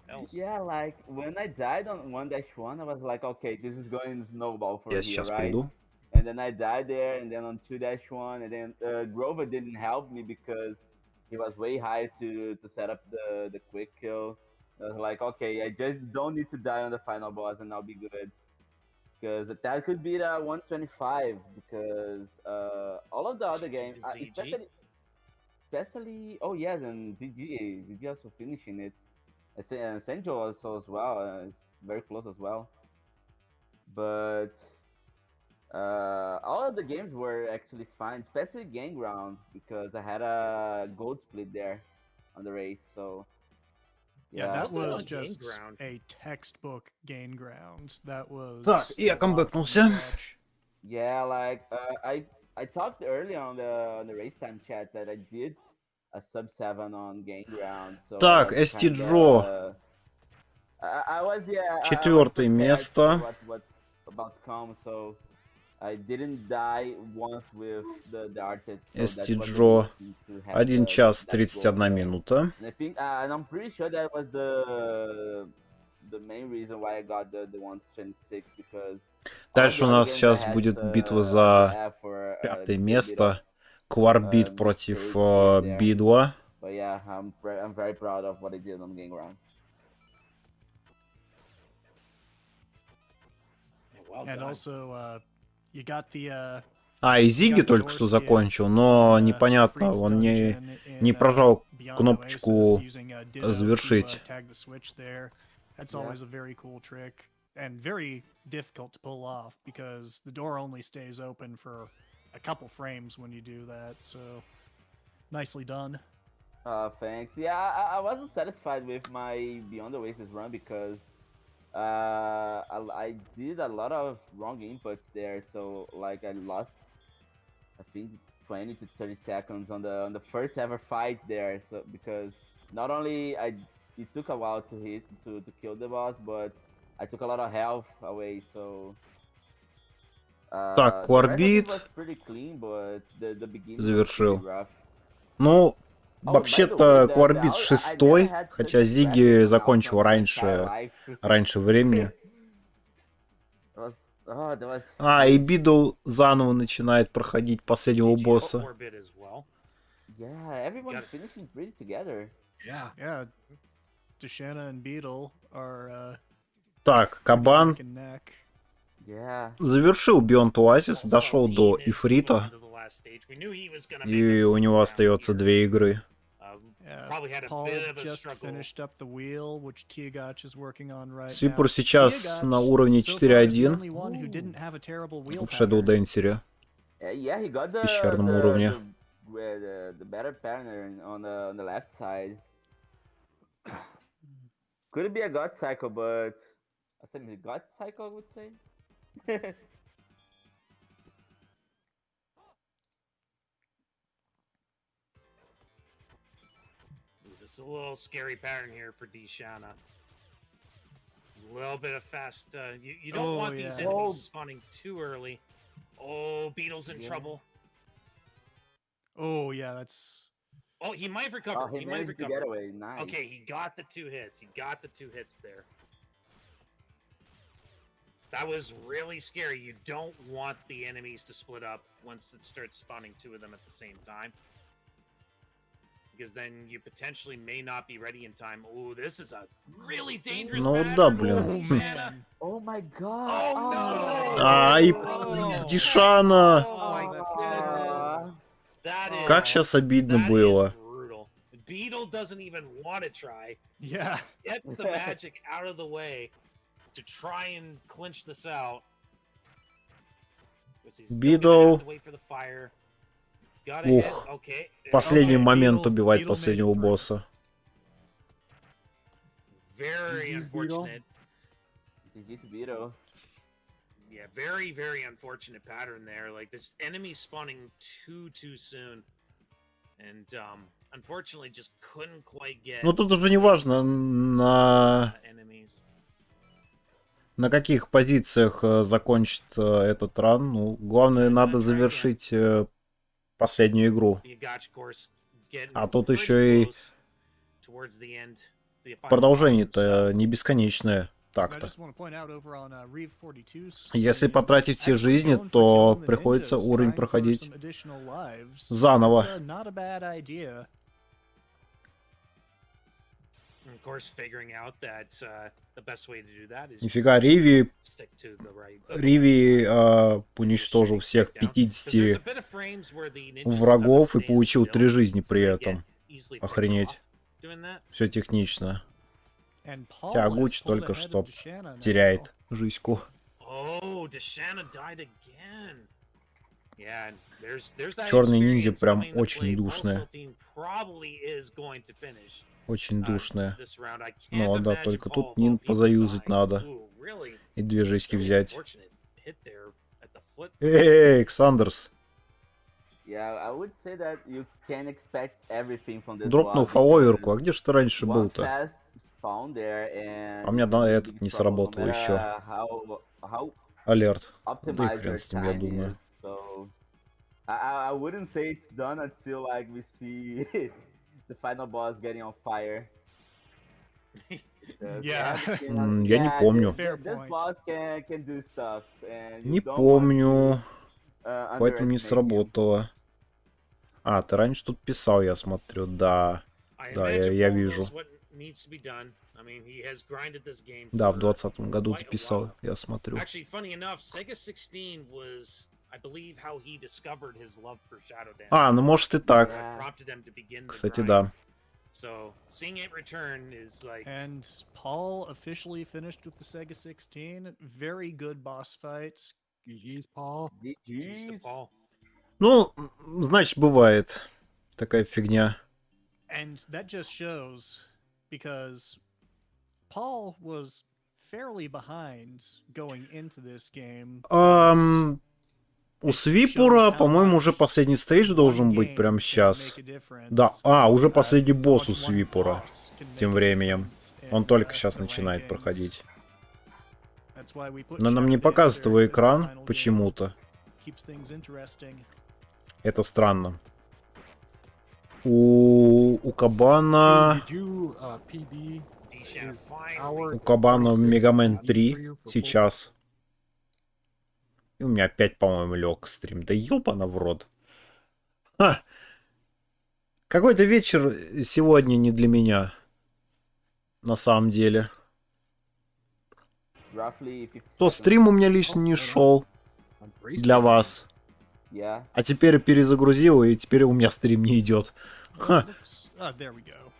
else. yeah, like when I died on 1-1, I was like, okay, this is going to snowball for Я here, сейчас right? приду. And then I died there, and then on 2-1, and then Grover didn't help me because he was way high to set up the quick kill. I was like, okay, I just don't need to die on the final boss, and I'll be good. Because that could be the 125. Because all of the other games, ZG? especially oh yes, and ZG also finishing it. And Senjo also as well. It's very close as well. But all of the games were actually fine, especially Game Ground because I had a gold split there on the race. So Yeah, Yeah. that Well done was on Game just Ground. a textbook gain ground. That was. Так, я a lot fun to камбэкнулся. watch. Yeah, like I talked earlier on the race time chat that I did a sub 7 on game ground, so I Так, was ST Джо. kinda I was I was Четвертое prepared for место. what about to come, so I didn't die once with the Arctic, so that ST was the Джо. main key to have 1 час that goal 31 there. минута. And I think and I'm pretty sure that was the main reason why I got the 126 because all Дальше у the other нас games I сейчас had будет to битва за have for a пятое little bit of место. Кварбит против mistakes here and there. Бидла. But yeah, I'm very proud of what I did on game ground. Yeah, well And done. also, you got the. А, и Зиги got the только что door закончил, но skip, непонятно, Freaks он не dungeon не in, прожал Beyond кнопочку Oasis using, Ditto to, завершить. tag the switch there. That's Yeah. always a very cool trick and very difficult to pull off because the door only stays open for a couple frames when you do that. So nicely done. Thanks. Yeah, I wasn't satisfied with my Beyond the Oasis run because I did a lot of wrong inputs there. So like I lost, I think 20 to 30 seconds on the first ever fight there. So because not only it took a while to hit to kill the boss, but I took a lot of health away. So Так, the rest of it Кварбит was pretty clean, but the beginning was завершил. pretty rough. Ну, Oh, by the way, вообще-то Кварбит I шестой, never had хотя such Зиги practice on закончил Outcome my entire раньше life. времени. That was А, и huge. Бидл заново начинает проходить последнего GG босса. Orbit as well. Yeah, everyone's Got it. finishing pretty together. Yeah. Yeah, Deshana and Beetle are Так, Кабан neck and neck. Yeah. завершил Beyond Oasis, Also, дошел до Dean is Ифрита, moving on to the last stage. We knew he was gonna make и us у него around остается here. 2 игры. Probably had a Paul bit of a just struggle. finished up the wheel, which Tiagach is working on right Свипур now. сейчас на Tiagach уровне so far is the 4.1 only one who didn't have a terrible wheel в Shadow pattern. Dancer. Yeah, he got Пещерном уровне. the better pattern on the left side. Could be a God cycle, but I said God cycle, I would say. Ooh, this is a little scary pattern here for Deshana. A little bit of fast. You don't Oh, want these yeah. enemies Oh. spawning too early. Oh, Beetle's in Yeah. trouble. Oh yeah, that's Oh, he might have recovered. Oh, he he might have managed to recovered. get away. Nice. Okay, he got the 2 hits. He got the 2 hits there. That was really scary. You don't want the enemies to split up once it starts spawning 2 of them at the same time. Because then you potentially may not be ready in time. Oh, this is a really dangerous Ну pattern. да, блин. Oh, man. Oh my God. Oh, no. А, и Oh. Дишана! Oh, that's dude. terrible. That is, Как сейчас обидно that было. is brutal. Beetle doesn't even want to try. yeah. Gets the magic out of the way to try and clinch this out. Because he's still gonna Beetle. have to wait for the fire. Gotta Ух, hit. Okay. В последний Okay, момент Beetle- убивать Beetle made последнего it through. босса. Very GG's Beetle. unfortunate. GG to Vito. Yeah, very, very unfortunate pattern there. Like this enemy spawning too soon. And unfortunately just couldn't quite get Ну тут уже не важно, enemies. на каких позициях закончит этот ран. Ну, главное, надо завершить последнюю игру. А тут еще и продолжение-то не бесконечное. Так-то. Если потратить все жизни, то приходится уровень проходить заново. Нифига, Риви уничтожил всех 50 врагов и получил 3 жизни при этом. Охренеть. Все технично. Тягуч только что теряет жизньку. Черный ниндзя прям очень душная. Очень душная. this round. I can't Ну да, imagine только Paul тут of all нин people позаюзать dying. надо. Ooh, really, И две жиськи really взять. unfortunate hit there at the flip. Эй, Александрс. Yeah, I would say that you can expect everything from this Дропнул boss фаоверку. А because где ж ты раньше one был-то? fast spawn there А and у меня it да, can be a этот big не trouble, no сработал еще. matter how Алерт. Да и optimized хрен your с ним, я time думаю. is. So I wouldn't say it's done until like we see the final boss getting on fire. Because Yeah. Я не помню. Fair This point. boss can do stuff, and you Не don't want помню. to Поэтому не underestimate him. сработало. А, ты раньше тут писал, я смотрю. Да. I Да, imagine я Paul вижу. knows what needs to be done. I mean, he has grinded this game Да, в for 2020 году ты quite a писал, while. я смотрю. Actually, funny enough, Sega 16 was, I believe, how he discovered his love for Shadow Dance. А, ну может и так. Yeah. Prompted him to begin the Кстати, grind. да. So seeing it return is like, And Paul officially finished with the Sega 16. Very good boss fight. GG's, Paul. geez to GG's. Paul. Ну, значит, бывает. Такая фигня. And that just shows because Paul was fairly behind going into this game. but У Свипура, по-моему, уже последний стейдж one должен быть game прямо can сейчас. make a difference. Да, уже последний How босс у much one Свипура. boss can make Тем a временем. difference Он in, только сейчас the начинает rankings. проходить. That's why we put Но нам не Shadow показывает Dancer его as the экран final game. почему-то. Keeps things interesting. Это странно. У Кабана... Did you, PB Deshaun is finally. our У Кабана 46 Мегамен for 3 you for full- сейчас. И у меня опять, по-моему, лег стрим. Да ёбана в рот. Ха! Какой-то вечер сегодня не для меня. На самом деле. Roughly 50 То seconds. стрим у меня лично не шел on bracelet. для вас. Yeah. А теперь перезагрузил, и теперь у меня стрим не идет. Well, Ха. it looks- there we go.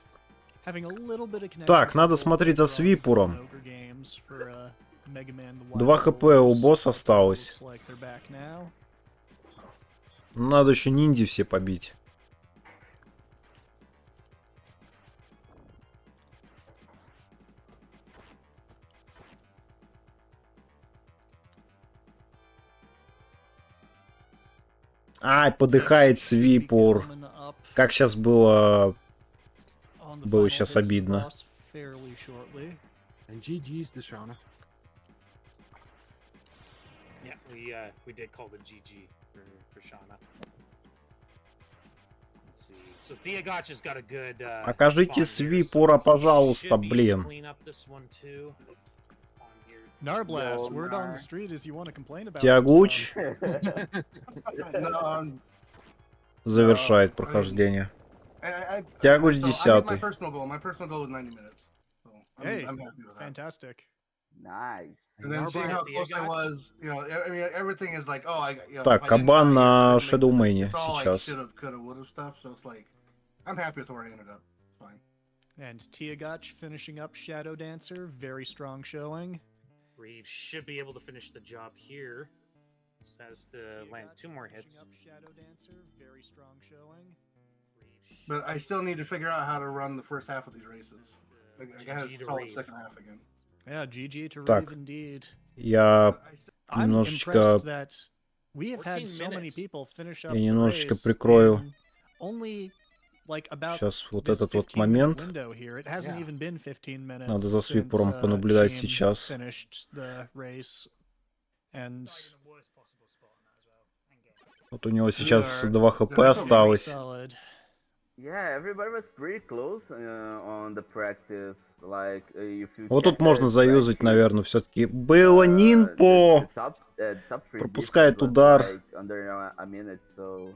Having a little bit of connection Так, надо trouble смотреть за from Свипуром. Ogre Games for, Mega Man The 2 Wild хп у Wars, босса but осталось. looks like they're back now. Надо еще ниндзя все побить. Ай, подыхает Свипур. Coming up Как сейчас было... on the Было final щас hits of the обидно. boss fairly shortly. And GG's, Deshauna. Yeah, we did call the GG for Shauna. Let's see. So Diagotcha's got a good. Покажите spawn here, Свипура, so he пожалуйста, should be able to блин. clean up this one too. On here. Narblast, Yo, word on Nar. the street is you want to complain about Тягуч No, завершает прохождение. Тягуч so I hit my 10. personal goal. My personal goal is 90 minutes. So Hey, I'm happy with that. Fantastic. And Nice. then seeing how Narblast, close I Diagotch. was, I mean, everything is like, oh, Так, if I didn't Кабан die here, I на didn't make this. Shadowmane It's all like сейчас. shoulda, coulda, woulda stuff. So it's like, I'm happy with where I ended up. It's fine. And Tiagotch finishing up Shadow Dancer, very strong showing. Reeves should be able to finish the job here. Just has to land Tiagotch 2 more finishing hits. up Shadow Dancer, very strong showing. Reeves But I still need to figure out how to run the first half of these races. I gotta GG to solve the Reeve. second half again. Yeah, GG to Так. Reeve indeed. Я But I still- I'm Немножечко- impressed that we have 14 had so many minutes. people finish up Я the немножечко race прикрою. in only like about Сейчас вот this этот вот 15-minute момент. window here. It hasn't Yeah. even been 15 minutes Надо за since, Свипуром понаблюдать Sheen сейчас. finished the race. And Вот у него сейчас Да. 2 хп Да, very осталось. solid. Yeah, everybody was pretty close on the practice. Like, if you Вот check тут можно the заюзать, spreadsheet, наверное, все-таки. Было the Нинпо! top three Пропускает distance was, удар. like, under a minute, so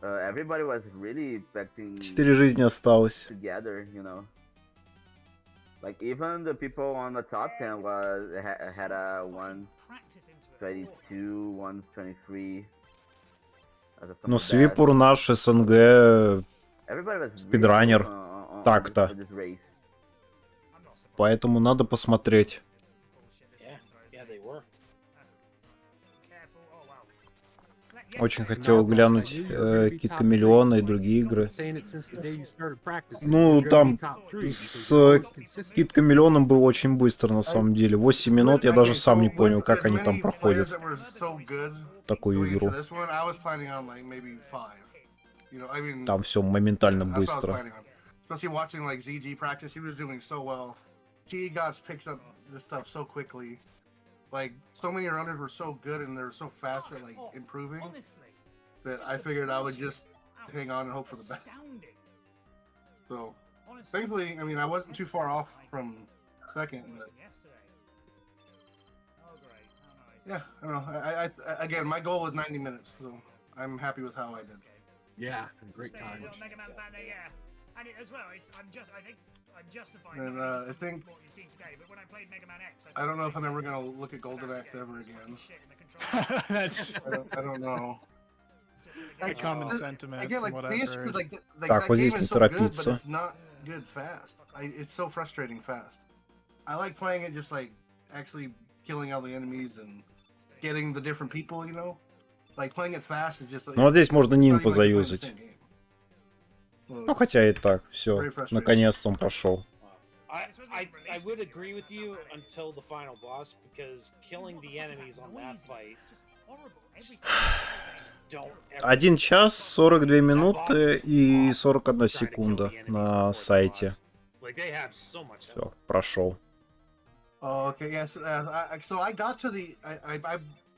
everybody was really expecting 4 жизни осталось. together, Like even the people on the top 10 had a 122, 123. Но Свипур наш СНГ, спидранер. Так-то. поэтому надо посмотреть. Yeah, they were. Очень хотел глянуть какие-то миллионы и другие игры. Ну, там с Кит Камелеоном было очень быстро, на самом деле. 8 минут, я даже сам не понял, как они там проходят такую игру. Там все моментально быстро. Especially watching like ZG practice, he was doing so well. Gots picks up this stuff so quickly. Like so many runners were so good and they're so fast at like improving that I figured I would just hang on and hope for the best. So thankfully, I mean, I wasn't too far off from second, but yeah, I don't know. I again, my goal was 90 minutes, so I'm happy with how I did. Yeah, great time. And it as well, I think I'm justified. And I think what you've seen today, but when I played Mega Man X, I don't know if I'm ever gonna look at Golden Axe ever again. That's I don't know. a common sentiment. Again, like from what the I've issue is heard. like Так, that вот game здесь is не so good, but торопиться. it's not good fast. It's so frustrating fast. I like playing it just like actually killing all the enemies and getting the different people, you know. Like playing it fast is just. Ну, вот здесь можно it's not нимпа even like you're playing the заюзать. same game. Well, Ну, хотя и так, все. very frustrating. Наконец-то он прошел. I would agree with you until the final boss, because killing the enemies on that fight just don't ever... 1 час, 42 минуты и 41 секунда на сайте. Like, they have so much Все, прошел. Oh, okay. Yes. So I got to the. I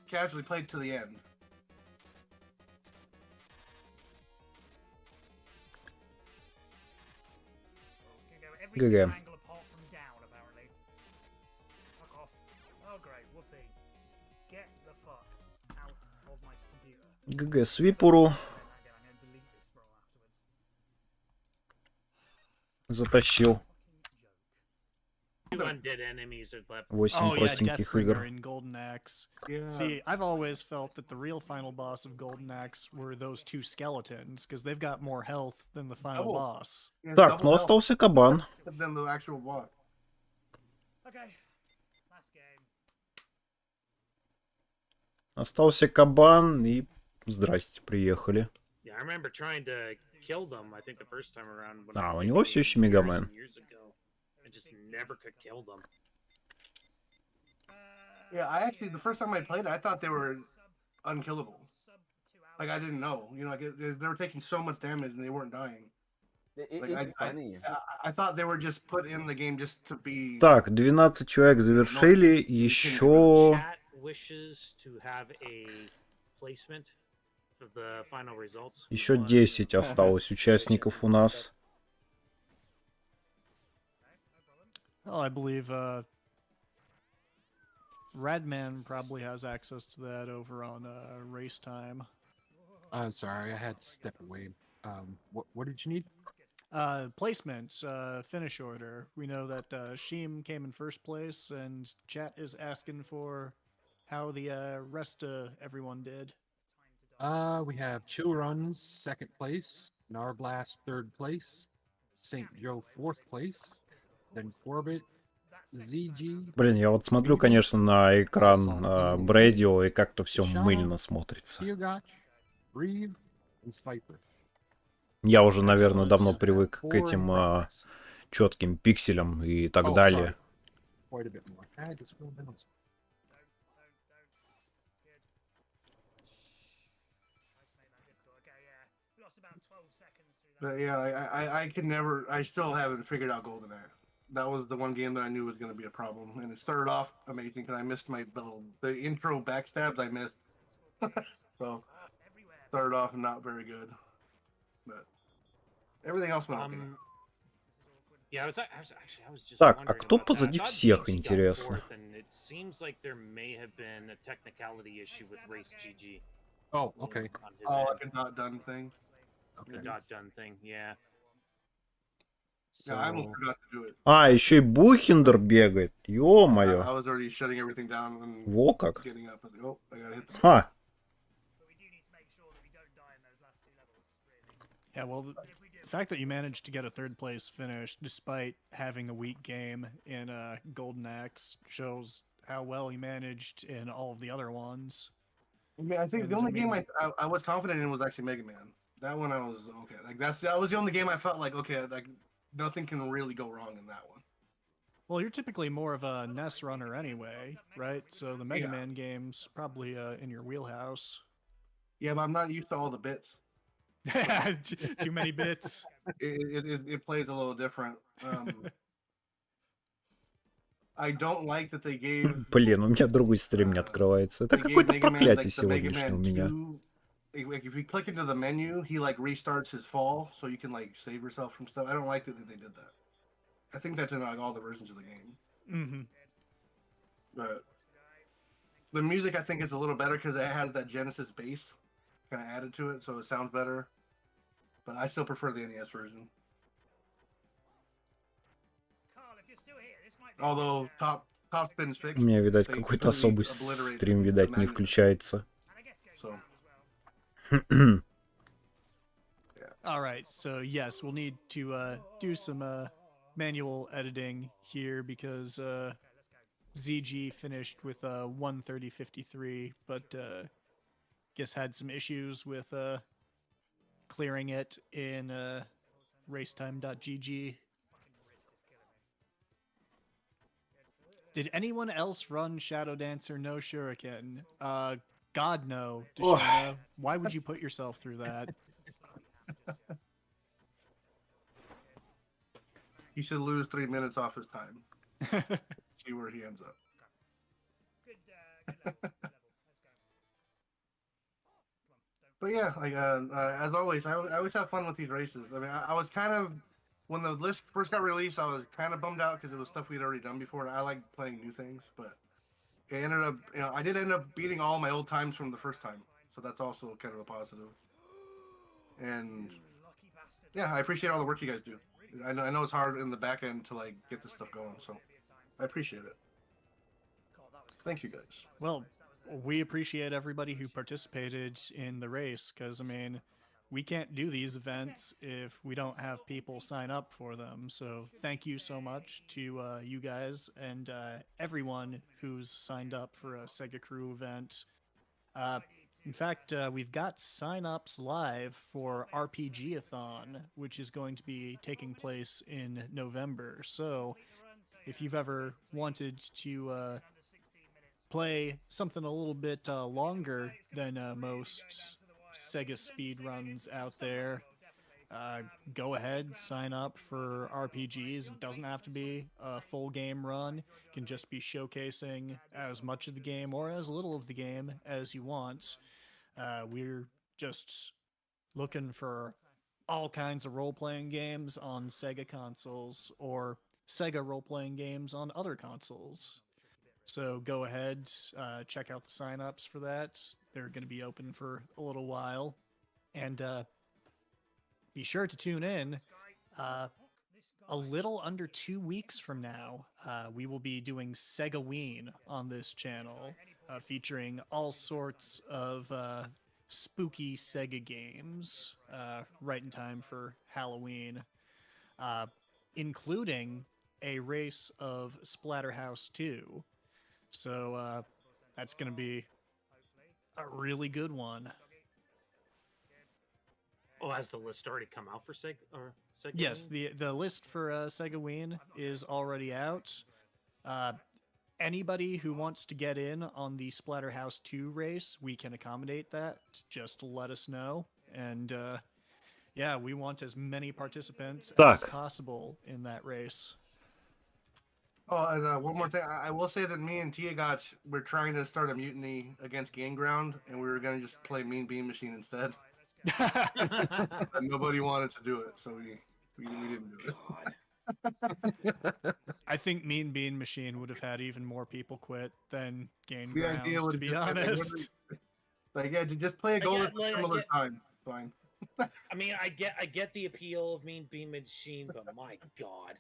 casually played to the end. ГГ. ГГ Свипуру. Затащил. Undead enemies are left. 8 Oh yeah, простеньких игр. Deathbringer in Golden Axe. Yeah. See, I've always felt that the real final boss of Golden Axe were those two skeletons, because they've got more health than the final Double. boss. Yeah, Так, double ну health остался кабан. than the actual boss. Okay, last game. Остался кабан и здрасте, приехали. Yeah, I remember trying to kill them, I think the first time around. When А, I у played него the все game еще Мегамен. years ago. I just never could kill them. Yeah, I actually the first time I played it, I thought they were unkillable. Like I didn't know, you know, like they were taking so much damage and they weren't dying. Like, It's funny. I thought they were just put in the game just to be. Так, 12 человек завершили. Еще... Chat wishes to have a placement for the final results. Еще 10 осталось участников у нас. Well, I believe Radman probably has access to that over on Race Time. I'm sorry, I had to step away. What did you need? Placement, finish order. We know that Sheem came in first place, and chat is asking for how the rest of everyone did. We have Chill Runs second place, Narblast third place, St. Joe fourth place, then Corbett, ZG. Блин, я вот смотрю, конечно, на экран Брэдио, и как-то все мыльно смотрится. Teogach, Reeve, and Sviper. Я уже, наверное, давно привык к этим четким пикселям и так далее. Quite a bit more. I had to scroll down. But yeah, I could never. I still haven't figured out Golden Axe. That was the one game that I knew was going to be a problem, and it started off amazing because I missed the intro backstabs. I missed, so started off not very good, but everything else went okay. Yeah, I was just Так, а wondering кто about that. позади I thought всех, GG got интересно? fourth, and it seems like there may have been a technicality issue with Race GG. Oh, okay. On his Oh, end. like a not done thing. The not done thing, yeah. Yeah, I almost forgot to do it. А, еще и Бухендер бегает. I Ё-моё. was already shutting everything down and Во как. getting up. I was like, oh, I gotta hit the. Ха. Yeah, well, the fact that you managed to get a third place finish despite having a weak game in Golden Axe shows how well you managed in all of the other ones. I mean, I think And, the only I mean- game I was confident in was actually Mega Man. That one I was okay. Like that was the only game I felt like okay, like nothing can really go wrong in that one. Well, you're typically more of a NES runner anyway, right? So the Mega Yeah. Man games probably in your wheelhouse. Yeah, but I'm not used to all the bits. Too many bits. It plays a little different. I don't like that they gave. Блин, у меня другой стрим не открывается. Это They gave какое-то Mega Man проклятие like the Mega сегодняшнее у Man меня. 2. Like if you click into the menu, he like restarts his fall, so you can like save yourself from stuff. I don't like that they did that. I think that's in like all the versions of the game. Mm-hmm. But the music I think is a little better because it has that Genesis bass kind of added to it, so it sounds better. But I still prefer the NES version. Carl, if you're still here, this might be Although top spin's У fixed. меня, видать, They какой-то completely особый obliterated стрим, the видать, не manual. включается. and I guess going So. down as well. All right, so yes, we'll need to do some manual editing here because ZG finished with 1:30:53, but guess had some issues with clearing it in racetime.gg. Did anyone else run Shadow Dancer no Shuriken? God no, Deshana. Why would you put yourself through that? He should lose 3 minutes off his time. See where he ends up. Good level. Good level. Let's go. But yeah, like as always, I always have fun with these races. I mean, I was kind of when the list first got released, I was kind of bummed out because it was stuff we'd already done before. And I like playing new things, but it ended up, I did end up beating all my old times from the first time, so that's also kind of a positive. And Lucky bastard. yeah, I appreciate all the work you guys do. I know it's hard in the back end to like get this stuff going, so I appreciate it. Thank you guys. Well, we appreciate everybody who participated in the race because, I mean, we can't do these events if we don't have people sign up for them. So thank you so much to you guys and everyone who's signed up for a Sega Crew event. In fact, we've got sign-ups live for RPG-a-thon, which is going to be taking place in November. So if you've ever wanted to play something a little bit longer than most Sega speed runs out there, go ahead, sign up for RPGs. It doesn't have to be a full game run. It can just be showcasing as much of the game or as little of the game as you want. We're just looking for all kinds of role-playing games on Sega consoles or Sega role-playing games on other consoles. So go ahead, check out the sign-ups for that. They're going to be open for a little while. And be sure to tune in. A little under 2 weeks from now, we will be doing Segaween on this channel, featuring all sorts of spooky Sega games, right in time for Halloween, including a race of Splatterhouse 2. So that's going to be a really good one. Oh, has the list already come out for Sega? Yes, the list for Segaween is already out. Anybody who wants to get in on the Splatterhouse 2 race, we can accommodate that. Just let us know. And yeah, we want as many participants as possible in that race. Oh, and one more thing. I will say that me and Tia Gotch, we're trying to start a mutiny against Game Ground, and we were going to just play Mean Bean Machine instead. But nobody wanted to do it, so we didn't do it. I think Mean Bean Machine would have had even more people quit than Game The idea Grounds, was to be just, honest. Like, yeah, just play a goal at a like, similar time. Fine. I mean, I get the appeal of Mean Bean Machine, but my God,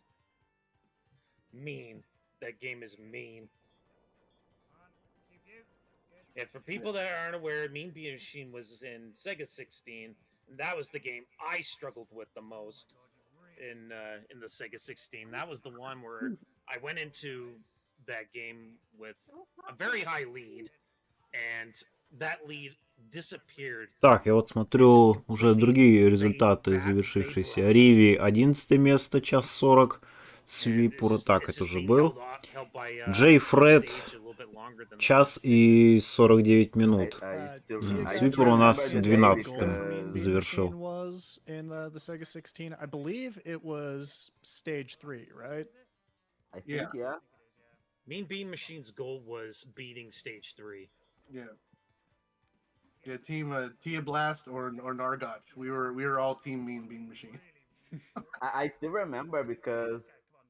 mean. That game is mean. And for people that aren't aware, Mean Bean Machine was in Sega 16, and that was the game I struggled with the most in the Sega 16. That was the one where I went into that game with a very high lead, and that lead disappeared. Так, я вот смотрю уже другие результаты завершившиеся. Риви 11 место, час 40. Свипур, так, это уже был. Джей Фред, час и 49 минут. Свипур у нас 12-м завершил. Was in the Sega 16. I believe it was stage 3, right? I think, yeah. Mean Bean Machine's goal was beating stage 3. Yeah. Yeah, team Tia Blast or Nargotch. We were all team Mean Bean Machine. I still remember because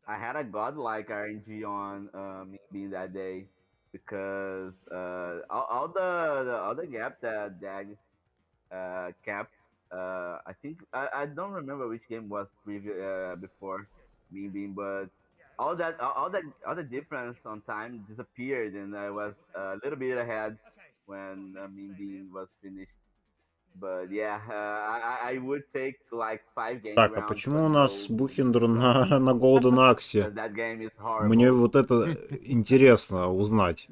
I had a godlike RNG on me being that day because all the gap that Dag kept. I think I don't remember which game was before me being, but all the difference on time disappeared, and I was a little bit ahead when me being was finished. But yeah, I would take like 5 game Так, а rounds. почему у нас Бухендер на Golden Axe? That game is Мне horrible. вот это интересно узнать.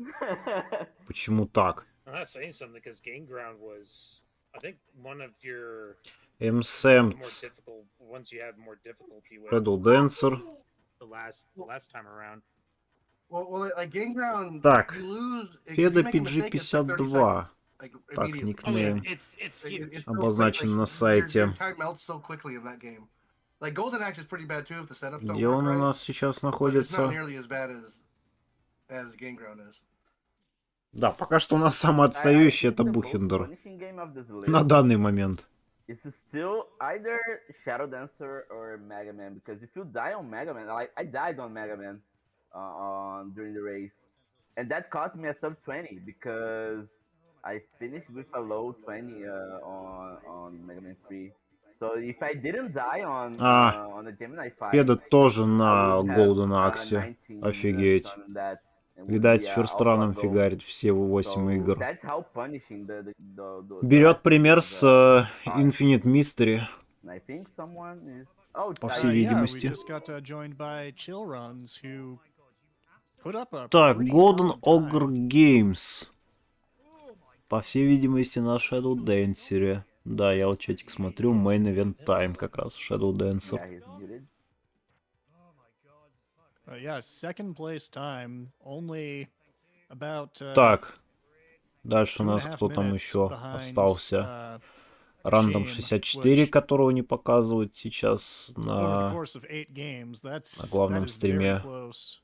Почему так? I'm not saying something because Game Ground was, I think, one of your more Эмсэмц, difficult ones you have more difficulty with Shadow Dancer. the last time around. Well, like Game Ground, Так, you lose. If Феда you make a mistake, it's like 30 PG52. seconds, like, Так, immediately. никнейм It's Like, huge. it's so обозначен quick, на like, сайте. your time melts so quickly in that game. Like Golden Axe is pretty bad too if the setups don't Где work он у right. нас сейчас But it's not находится? nearly as bad as Game Ground is. Да, пока что у нас самый I отстающий think это the most Бухендер. punishing game of this На list данный момент. is still either Shadow Dancer or Mega Man, because if you die on Mega Man, like I died on Mega Man on during the race, and that cost me a sub 20 because I finished with a low 20 on Mega Man 3. So if I didn't die on the Gemini fight, Феда тоже I на would have Golden Axe. 19 Офигеть. on that. And would Видать, be, ферстраном also a goal. фигарит все 8 So игр. that's how punishing the Берет rest пример of с the are. Infinite Mystery, And I think someone is. Oh, по I- всей Yeah, we видимости. just got joined by Chill Runs, who put up a Так, pretty Golden solid Ogre time. Games. По всей видимости, на Shadow Dancer. Да, я вот чатик смотрю, Main Event Time как раз Shadow Dancer. Yeah, he's muted. Yeah, second place time, only about Так, дальше у 2.5 нас кто там minutes еще behind, остался? Рандом 64, которого не показывают сейчас over the на course of 8 games, на that главном is very стриме. close.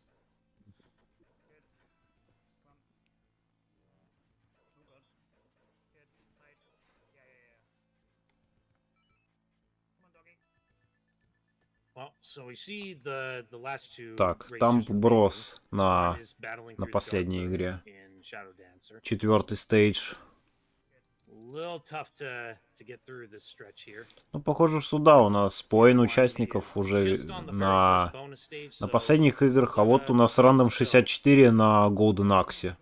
Well, so we see the last two Так, races там remaining. брос One на is battling на through последней Darkbird игре. in Shadow Dancer. 4-й стейдж. A little tough to get through this stretch here. Ну, похоже, что да, у нас половина One участников is уже just on the very на first bonus stage, на so последних играх, а вот у the нас dust рандом to show. 64 на Golden Axe.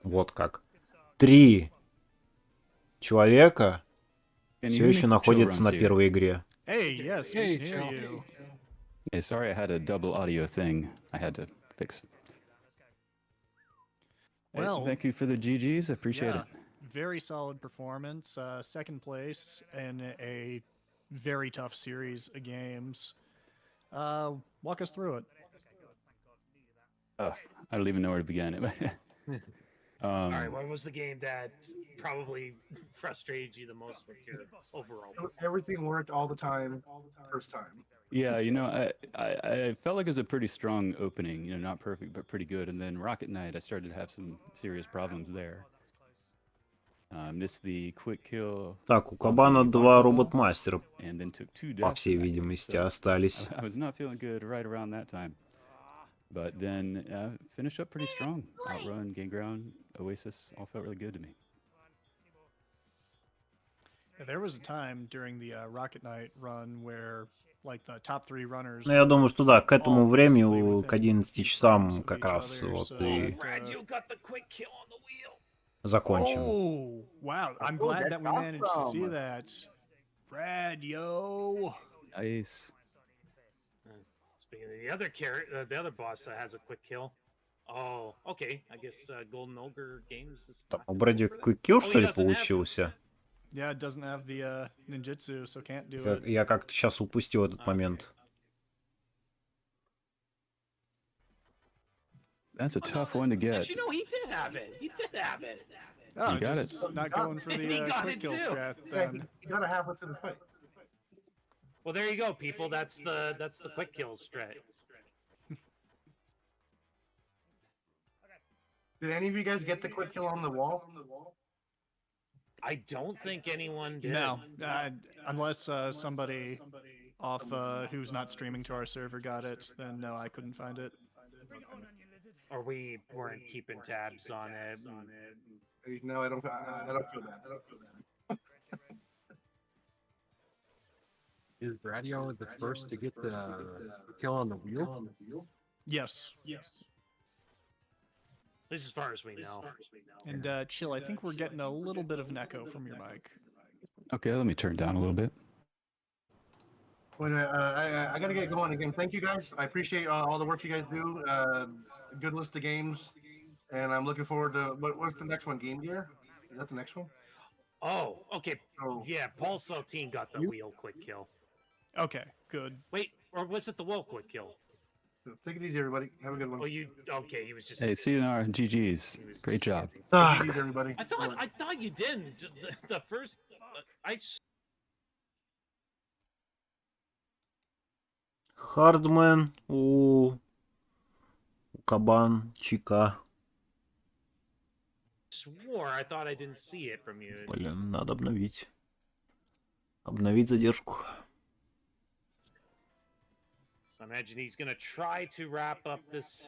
Вот как. 3 человека все еще находятся на первой игре. Hey, yes, we Hey, can hear Chill. you. Hey, sorry I had a double audio thing I had to fix. Hey, Well, thank you for the GGs. I appreciate yeah, it. very solid performance. Second place in a very tough series of games. Walk us through it. Oh, I don't even know where to begin. All right, what was the game that probably frustrated you the most with your overall? Everything worked all the time, first time. Yeah, you know, I felt like it was a pretty strong opening. You know, not perfect, but pretty good. And then Rocket Knight, I started to have some serious problems there. Missed the quick kill. Так, у Кабана 2 роботмастера, And then took 2 по deaths. всей in that game, видимости, so остались. I was not feeling good right around that time. But then finished up pretty strong. Outrun, Game Ground, Oasis, all felt really good to me. Yeah, there was a time during the Rocket Knight run where, like, the top 3 runners. Ну, я думаю, что да, к этому all времени, basically к within 11 часам frames of как each раз other, вот so и that, Brad, you got the quick kill on the wheel. закончим. Oh, wow. I'm Oh, glad that's that we managed to see awesome. that. Brad, yo. Nice. Speaking of the other the other boss that has a quick kill, Oh, okay. I guess Golden Ogre Games is. Там not у gonna Брэди go for that. квиккилл, Oh, что he ли, doesn't have. получился? Yeah, it doesn't have the ninjutsu, so can't do it. Я как-то сейчас упустил этот Okay. момент. That's a Oh, no, tough one to get. Actually, no, he did have it. He did have it. Oh, You got just it. not going for He the got quick it kill too. strat Yeah, then. he got a halfway through the fight. Well, there you go, people. That's the quick kill strat. Did any of you guys get the quick kill on the wall? I don't think anyone did. No, unless somebody off who's not streaming to our server got it, then no, I couldn't find it. Bring it on, onion lizard. Or we weren't keeping tabs on it. No, I don't feel bad. Is Bradio the first to get the kill on the wheel? Yes. At least as far as we know. And Chill, I think we're getting a little bit of an echo from your mic. Okay, let me turn down a little bit. When I gotta get going again. Thank you guys. I appreciate all the work you guys do. Good list of games, and I'm looking forward to what's the next one? Game Gear? Is that the next one? Oh, okay. Oh, Yeah, Paul Saltine got the wheel quick kill. Okay, good. Wait, or was it the wheel quick kill? take it easy, everybody. Have a good one. Oh, you okay? He was just. Hey, CNR, GG's. Great job. Take Так, it easy, everybody. I thought you didn't. The first. Хардмен у Кабанчика. swore I thought I didn't see it from you. Блин, надо обновить. Обновить задержку. So I imagine he's gonna try to wrap up this.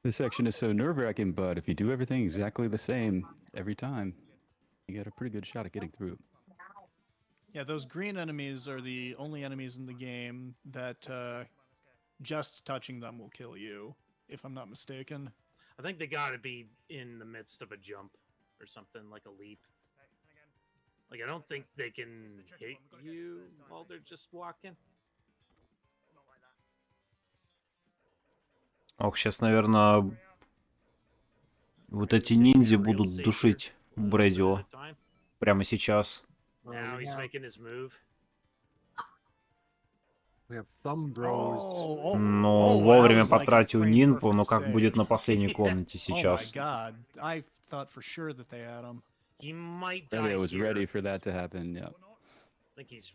This section is so nerve-wracking, but if you do everything exactly the same every time, you get a pretty good shot at getting through. Yeah, those green enemies are the only enemies in the game that just touching them will kill you, if I'm not mistaken. I think they gotta be in the midst of a jump or something like a leap. Like I don't think they can hit you while they're just walking. Ох, сейчас, наверное, вот эти ниндзя будут душить Брэдио. Прямо сейчас. Now he's making his move. We have thumb bros. Но вовремя потратил нимпу, но как будет на последней комнате сейчас? I thought for sure that they had him. He might die. I was here. ready for that to happen, yeah. I think he's.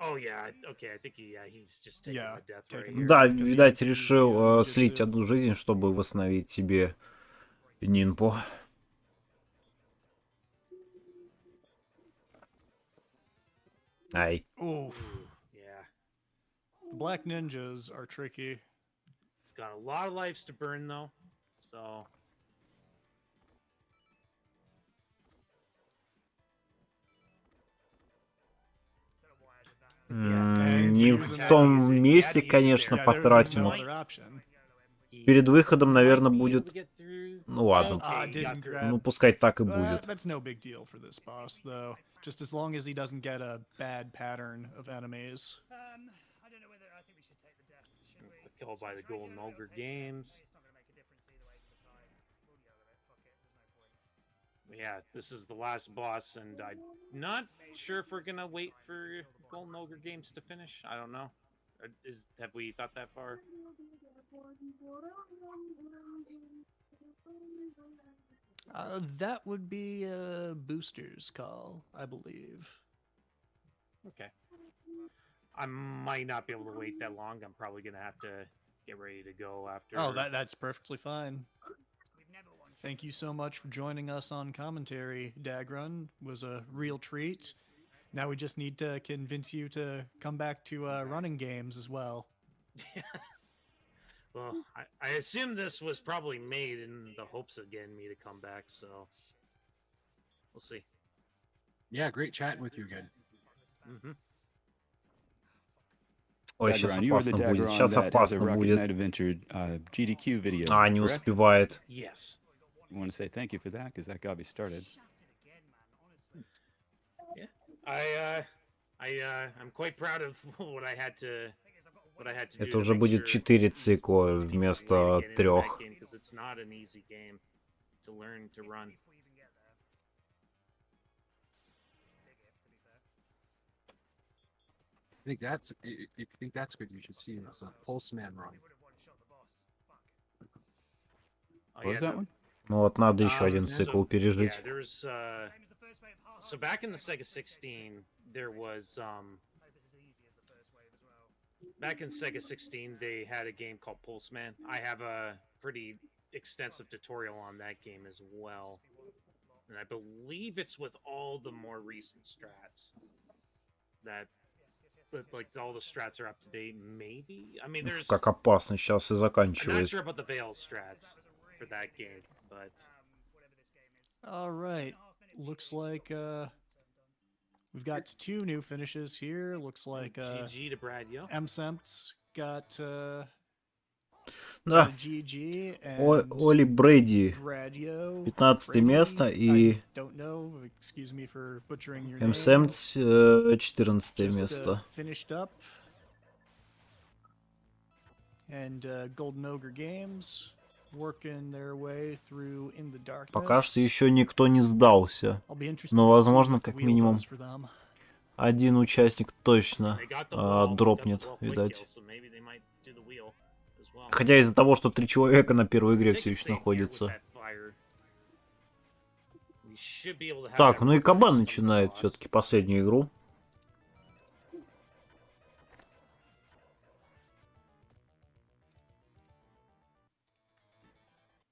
Oh yeah, okay. I think he's just taking Yeah, the death taking right here. Да, видать, решил слить одну жизнь, чтобы восстановить себе нимпу. Ай. Oof. Yeah, The black ninjas are tricky. he's got a lot of lives to burn though, so. Не в том месте, конечно, Yeah, потратил. no но other option. перед выходом, наверное, будет... Ну ладно. Didn't grab. Ну, пускай так и будет. That's no big deal for this boss, though. Just as long as he doesn't get a bad pattern of enemies. I don't know whether I think we should take the death. Should we? Killed by the Golden Ogre Games. It's not going to make a difference either way for the time. We'll go with it. Fuck it. There's no point. Yeah, this is the last boss, and I'm not sure if we're gonna wait for Golden Ogre Games to finish. I don't know. Have we thought that far? That would be a booster's call, I believe. Okay. I might not be able to wait that long. I'm probably gonna have to get ready to go after. Oh, that's perfectly fine. We've never won. Thank you so much for joining us on commentary, Dagrun. Was a real treat. Now we just need to convince you to come back to running games as well. Well, I assume this was probably made in the hopes of getting me to come back, so we'll see. Yeah, great chatting with you again. Mm-hmm. Ой, сейчас Dagron, you were the опасно будет. Dagron Сейчас that has a опасно Rocket будет. Knight Adventure GDQ video. А, не correct? успевает. Yes. I want to say thank you for that because that got me started. Yeah. I'm quite proud of what I had to do Это to уже make будет sure 4 these цикла people вместо really get into that 3. game, 'cause it's not an easy game to learn to run. If we even get there. Big if, to be fair. I think that's if you think that's good, you should see this Pulse Man run. They would have one-shot the boss. Fuck. Oh, What was that one? Ну вот надо еще один so, цикл пережить. yeah, there's Same as the first wave. so back in the Sega 16, there was Hope it's as easy as the first wave as well. back in Sega 16 they had a game called Pulse Man. I have a pretty extensive tutorial on that game as well, and I believe it's with all the more recent strats. That, like, all the strats are up to date. Maybe, I mean, there's. Как опасно, сейчас и I'm not заканчивает. sure about the Veil strats for that game, but Whatever this game is. All right. Looks like we've got 2 new finishes here. Looks like GG to Brad Yo. MSEMP's got Да, a GG Оли and Брейди, Gradio. 15 место, и I don't know. Excuse me for butchering your name. МСМЦ 14 Just место. finished up. And Golden Ogre Games working their way through In the Darkness. Пока что еще никто не сдался. I'll be interested Но, to see возможно, what the как wheel минимум does for them. один участник точно They got the wall, дропнет, got the wall quick видать. kill, so maybe they might do the wheel as well. Хотя из-за того, что 3 человека на первой игре Take все it еще safe here with находится. that fire. We should be able to have Так, that ну и Кабан progress from the начинает boss. все-таки последнюю игру.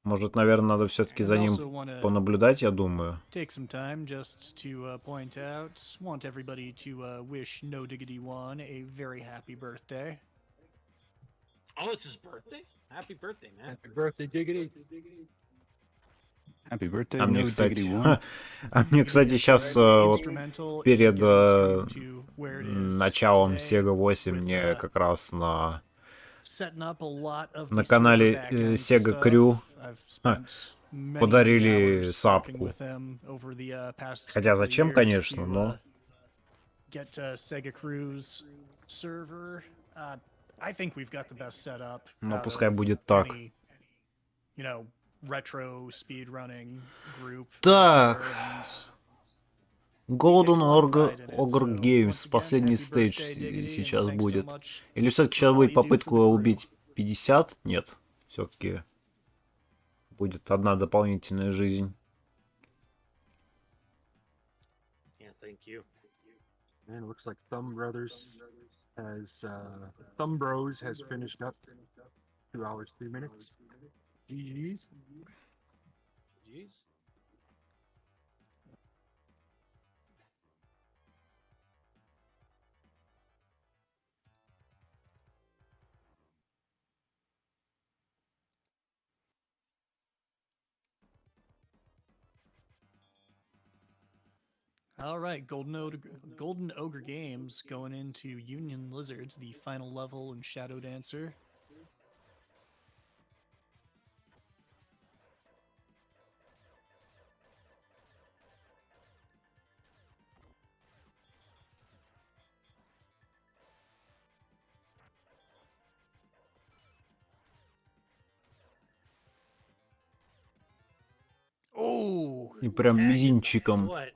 Может, наверное, надо все-таки за And ним also wanna понаблюдать, я думаю. take some time just to point out, want everybody to wish No Diggity One a very happy birthday. Oh, it's his birthday? Happy birthday, man. Happy birthday, Diggity. Happy birthday, А мне, no кстати, diggity one. а мне, кстати, сейчас Instrumental in перед getting the stream to where it is началом today, Sega 8 with, мне как раз на setting up a lot of на the канале server backend Sega stuff. Crew I've spent many подарили hours сапку. working with them over the past Хотя couple of зачем, years конечно, to, но get Sega Crew's server. I think we've got the best setup. Ну, out пускай of будет так. any, you know, retro speedrunning group. Так. out there, and Golden we take a lot of pride in it. Ogre So, Games, once again, последний happy стейдж birthday, Diggity, and сейчас thanks so будет. much Или все-таки for сейчас all будет you do for попытка the crew. убить 50? Нет, все-таки будет одна дополнительная жизнь. Yeah, thank you. And it looks like Thumb Bros has finished up 2 hours 3 minutes. GG's. Jeez. All right, Golden Ogre Games going into Union Lizards, the final level in Shadow Dancer. Oh, И прям Tag in the мизинчиком foot.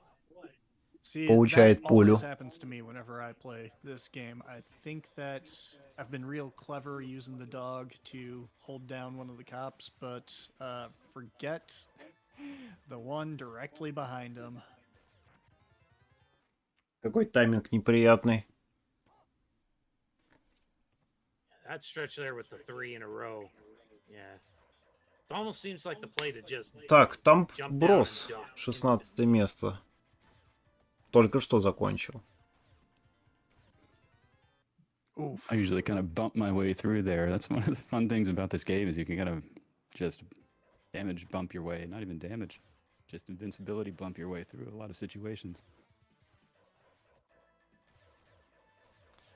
see, получает that пулю. always happens to me whenever I play this game. I think that I've been real clever using the dog to hold down one of the cops, but forget the one directly behind him. Какой тайминг неприятный. That stretch there with the 3 in a row. Yeah. It almost seems like the play to just Так, там jump down Брос, and duck 16 место. Только что закончил. Oof. I usually kind of bump my way through there. That's one of the fun things about this game is you can kind of just damage bump your way. Not even damage, just invincibility bump your way through a lot of situations.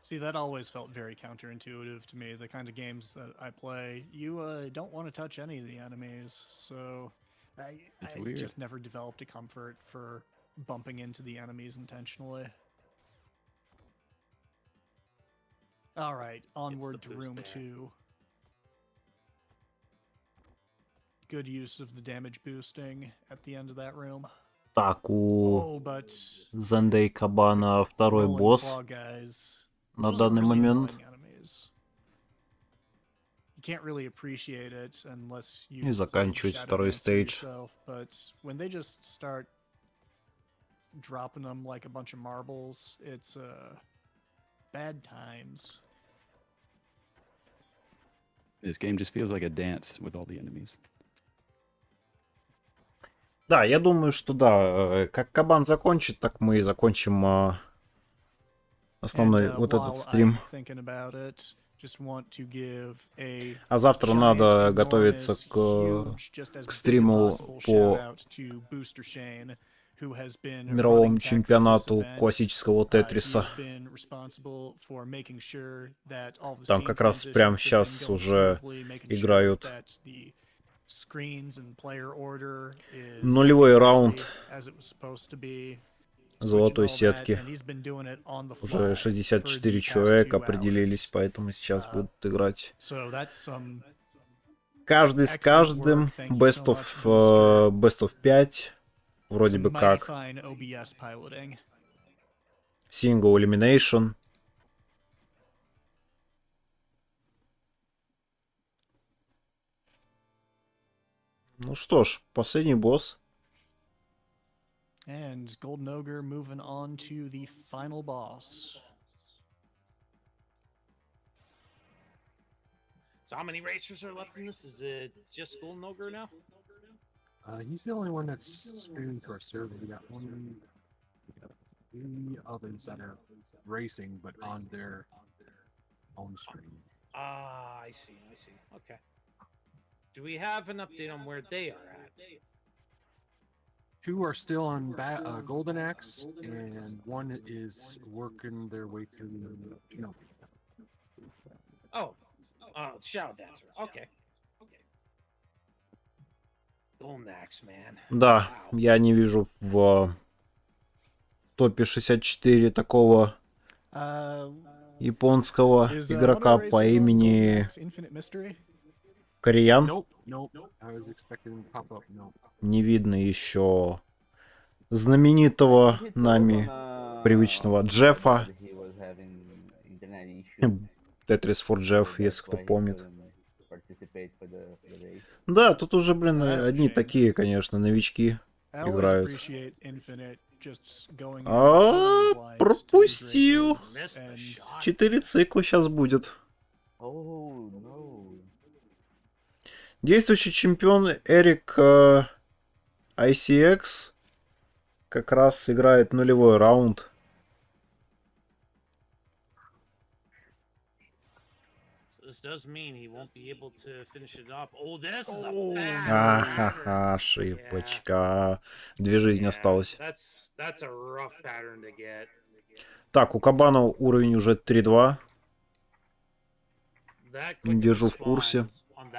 See, that always felt very counterintuitive to me. The kind of games that I play, you don't want to touch any of the enemies, so It's I weird. just never developed a comfort for bumping into the enemies intentionally. All right, onward to boost room there. 2. Good use of the damage boosting at the end of that room. Так, у Oh, but Зендей Кабана второй rolling босс claw guys. на Those are данный really момент. annoying enemies. You can't really appreciate it unless you И заканчивать Shadow второй Dancer стейдж. yourself, but when they just start dropping them like a bunch of marbles, it's bad times. This game just feels like a dance with all the enemies. Да, я думаю, что да, как Кабан закончит, так мы и закончим основной вот этот While стрим. I'm thinking about it, just want to give a А завтра giant, надо готовиться enormous, к huge, just as big as стриму possible по shout-out to Booster Shane, who has been мировому running tech for this чемпионату event. классического He Тетриса. has been responsible for making sure that all the Там scene как раз transitions прямо have been сейчас going уже smoothly, making играют sure that the screens and player order is нулевой exactly раунд as it was supposed to be. золотой Switching all that, сетки. and he's been doing it on the Уже fly 64 for the past человека 2 определились, hours. поэтому сейчас будут играть. So that's some Каждый с excellent каждым. work. Thank you so Best much, Booster. of 5. Вроде Some бы mighty как. fine OBS piloting. Single elimination. Ну что ж, последний босс. And Golden Ogre moving on to the final boss. So how many racers are left in this? Is it just Golden Ogre now? He's the only one that's streaming to our server. We got 3 others that are racing, but on their own stream. Ah, I see. Okay. Do we have an update on where they are at? 2 are still on Golden Axe, and 1 is working their way through. No. Oh, Shadow Dancer. Okay. Golden Axe, man. Да, Wow. я не вижу в топе 64 такого японского Is игрока Auto по Racers on Golden имени Axe Infinite Mystery? Кореян. Nope. I was expecting him to pop up. No. Не видно еще знаменитого He told нами on, привычного on Джеффа. that he was having internet issues, Tetris for Jeff, so если that's кто why he помнит. couldn't participate for the race. Да, тут уже, блин, That's a одни shame. такие, конечно, новички I always играют. appreciate Infinite just going in А, totally blind to these пропустил. races, Missed the and shot. 4 цикла сейчас будет. Oh no! Действующий чемпион Эрик ICX как раз играет нулевой раунд. This does mean he won't be able to finish it up. Oh, this is a fast Ахаха, ошибочка. 2 жизни осталось. That's a rough pattern to get. Так, у Кабана уровень уже 3-2. That quick Держу в respawn курсе. on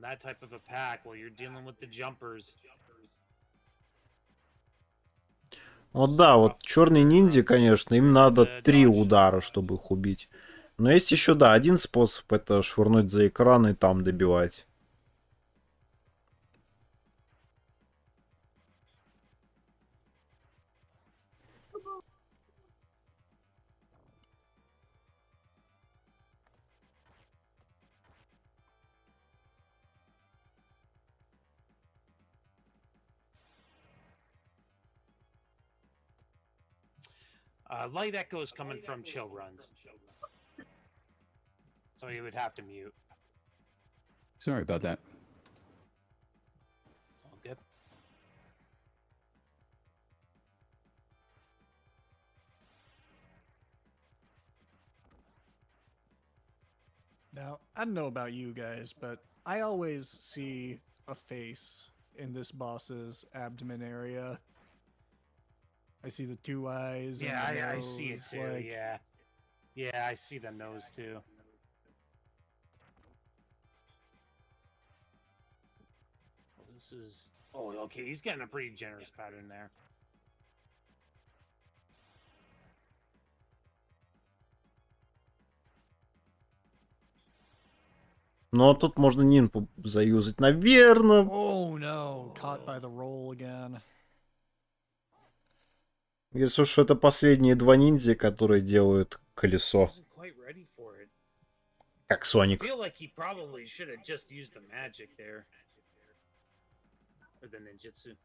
that type of a pack while you're dealing with the jumpers. Вот да, вот черный ниндзя, конечно, им надо 3 удара, чтобы их убить. Но есть еще, да, один способ, это швырнуть за экран и там добивать. Light echoes coming from chill runs. So you would have to mute. Sorry about that. All good. now I don't know about you guys, but I always see a face in this boss's abdomen area. I see the 2 eyes. Yeah, and the I see it nose, too. like, Yeah, I see the nose too. This is. Oh, okay. He's getting a pretty generous pattern there. Но тут можно нимпу заюзать, наверное. Oh no, caught by the roll again. Если уж это последние два ниндзя, которые делают колесо, Wasn't quite ready for it. как I Соник. feel like he probably should have just used the magic there. Or the ninjutsu.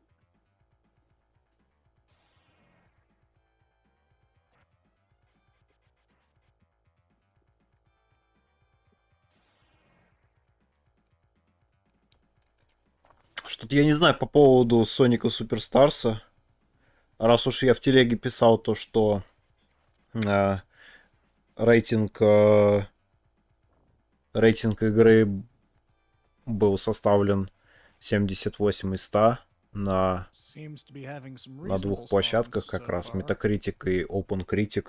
Что-то я не знаю по поводу Соника Суперстарса. Раз уж я в телеге писал то, что э, рейтинг, рейтинг игры был составлен 78 из 100 на Seems to be having some двух reasonable площадках, spawns как so раз far. Metacritic и OpenCritic.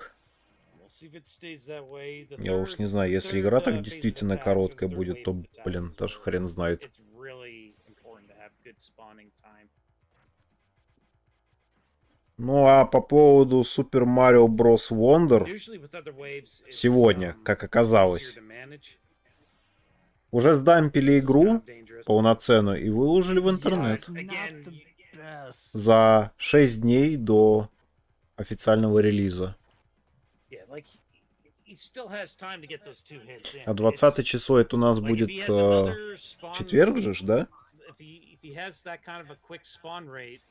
We'll see if it stays that way. The Я уж third- не знаю, the если third, игра так phase of действительно attacks or the короткая third будет, wave то, of attacks блин, is даже where хрен знает. It's really important to have good spawning time. Ну а по поводу Super Mario Bros. Wonder, Usually with other waves, it's, сегодня, как оказалось, easier to manage. уже сдампили This is kind игру of dangerous. полноценную и выложили в интернет It's not Again, the best. за 6 дней до официального релиза. Yeah, like he still has time to get those two hits in. А 20 It's- число это у нас like, if будет he has another spawn- четверг же, ж, да? if he has that kind of a quick spawn rate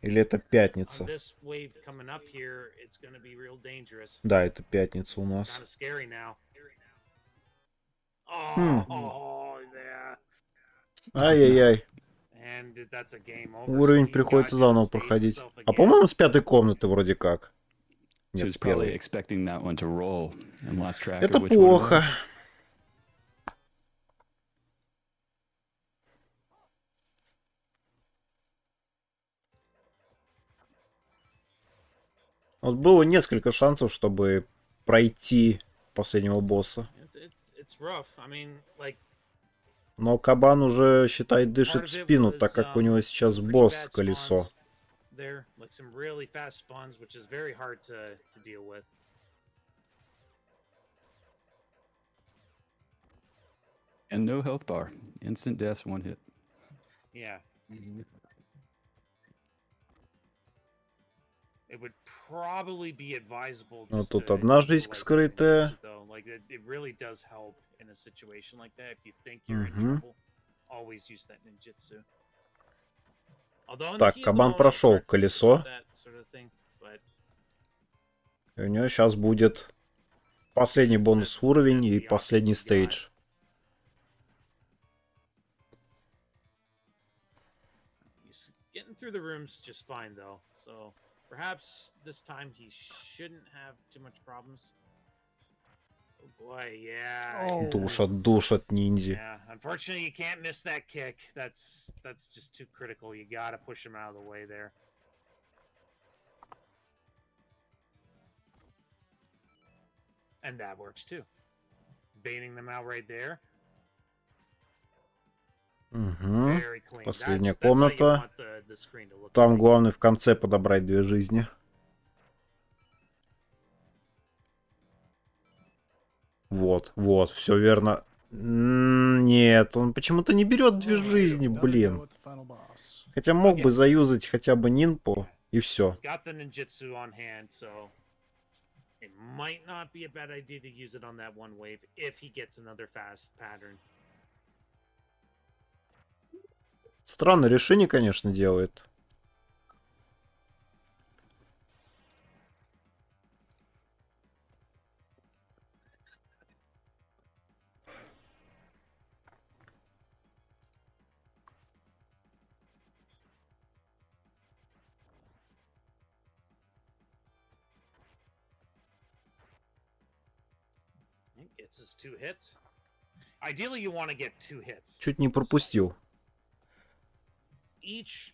Или это on пятница? this wave coming up here, it's going to be real dangerous. Да, это пятница у This is нас. kind of scary now. Hmm. Oh, yeah. Ай-яй-яй. And that's a game over. Уровень So he's приходится got to заново stage проходить. himself А again. по-моему, с пятой комнаты вроде как. So Нет, he's с probably первой. expecting that one to roll and lost track Это of which one it плохо. was. Вот было несколько шансов, чтобы пройти последнего босса. It's rough. I mean, like, Но кабан уже, считай, part дышит of в it спину, was, так как у него сейчас some pretty босс bad колесо. spawns there, like some really fast spawns, which is very hard to deal with. And no health bar. Instant death, one hit. Yeah, Mhm. it would probably be advisable Ну, just тут to одна жизнь utilize the скрытая. ninjutsu, though. Like, it really does help in a situation like that. If you think you're in Мгм. trouble, always use that ninjutsu. Although in the Так, heat кабан mode, it's прошел hard to think колесо. about that sort of thing, but И у него сейчас будет последний бонус уровень и последний стейдж. he's getting through the rooms just fine, though. So perhaps this time he shouldn't have too much problems. Oh boy, yeah. Oh. Душат ниндзя. Yeah, unfortunately, you can't miss that kick. That's just too critical. You gotta push him out of the way there. And that works too. Baiting them out right there. Угу. Very clean. Последняя That's how you комната. want the screen to look Там like. главное в конце подобрать 2 жизни. Вот, вот, все верно. Нет, он почему-то не берет 2 жизни, Gotta go блин. with the final boss. Хотя мог бы заюзать хотя бы нинпу, и все. He's got the ninjutsu on hand, so it might not be a bad idea to use it on that one wave if he gets another fast pattern. Странное решение, конечно, делает. He gets his 2 hits. Ideally, you want to get 2 hits. Чуть не пропустил. Each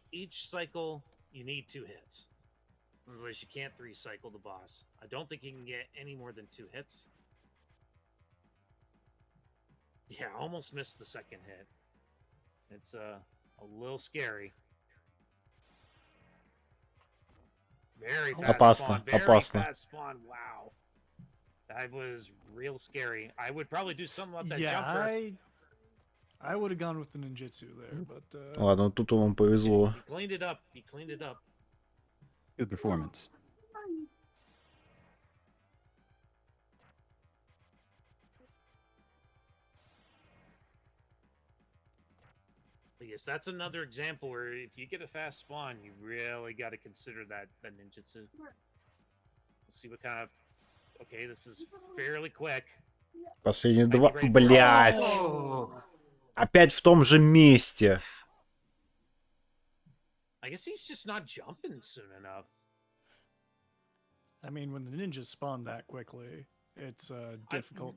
cycle, you need 2 hits. Otherwise, you can't 3 cycle the boss. I don't think you can get any more than 2 hits. Yeah, almost missed the second hit. It's a little scary. Very fast Опасно, spawn. Very опасно. fast spawn. Wow. That was real scary. I would probably do something about that Yeah, jumper. I would have gone with the ninjutsu there, but Ладно, тут вам повезло. He cleaned it up. He cleaned it up. Good performance. But yes, that's another example where if you get a fast spawn, you really got to consider that ninjutsu. Let's see what kind of. Okay, this is fairly quick. Последние два... Блять! Опять в том же месте. I guess he's just not jumping soon enough. I mean, when the ninjas spawn that quickly, it's difficult.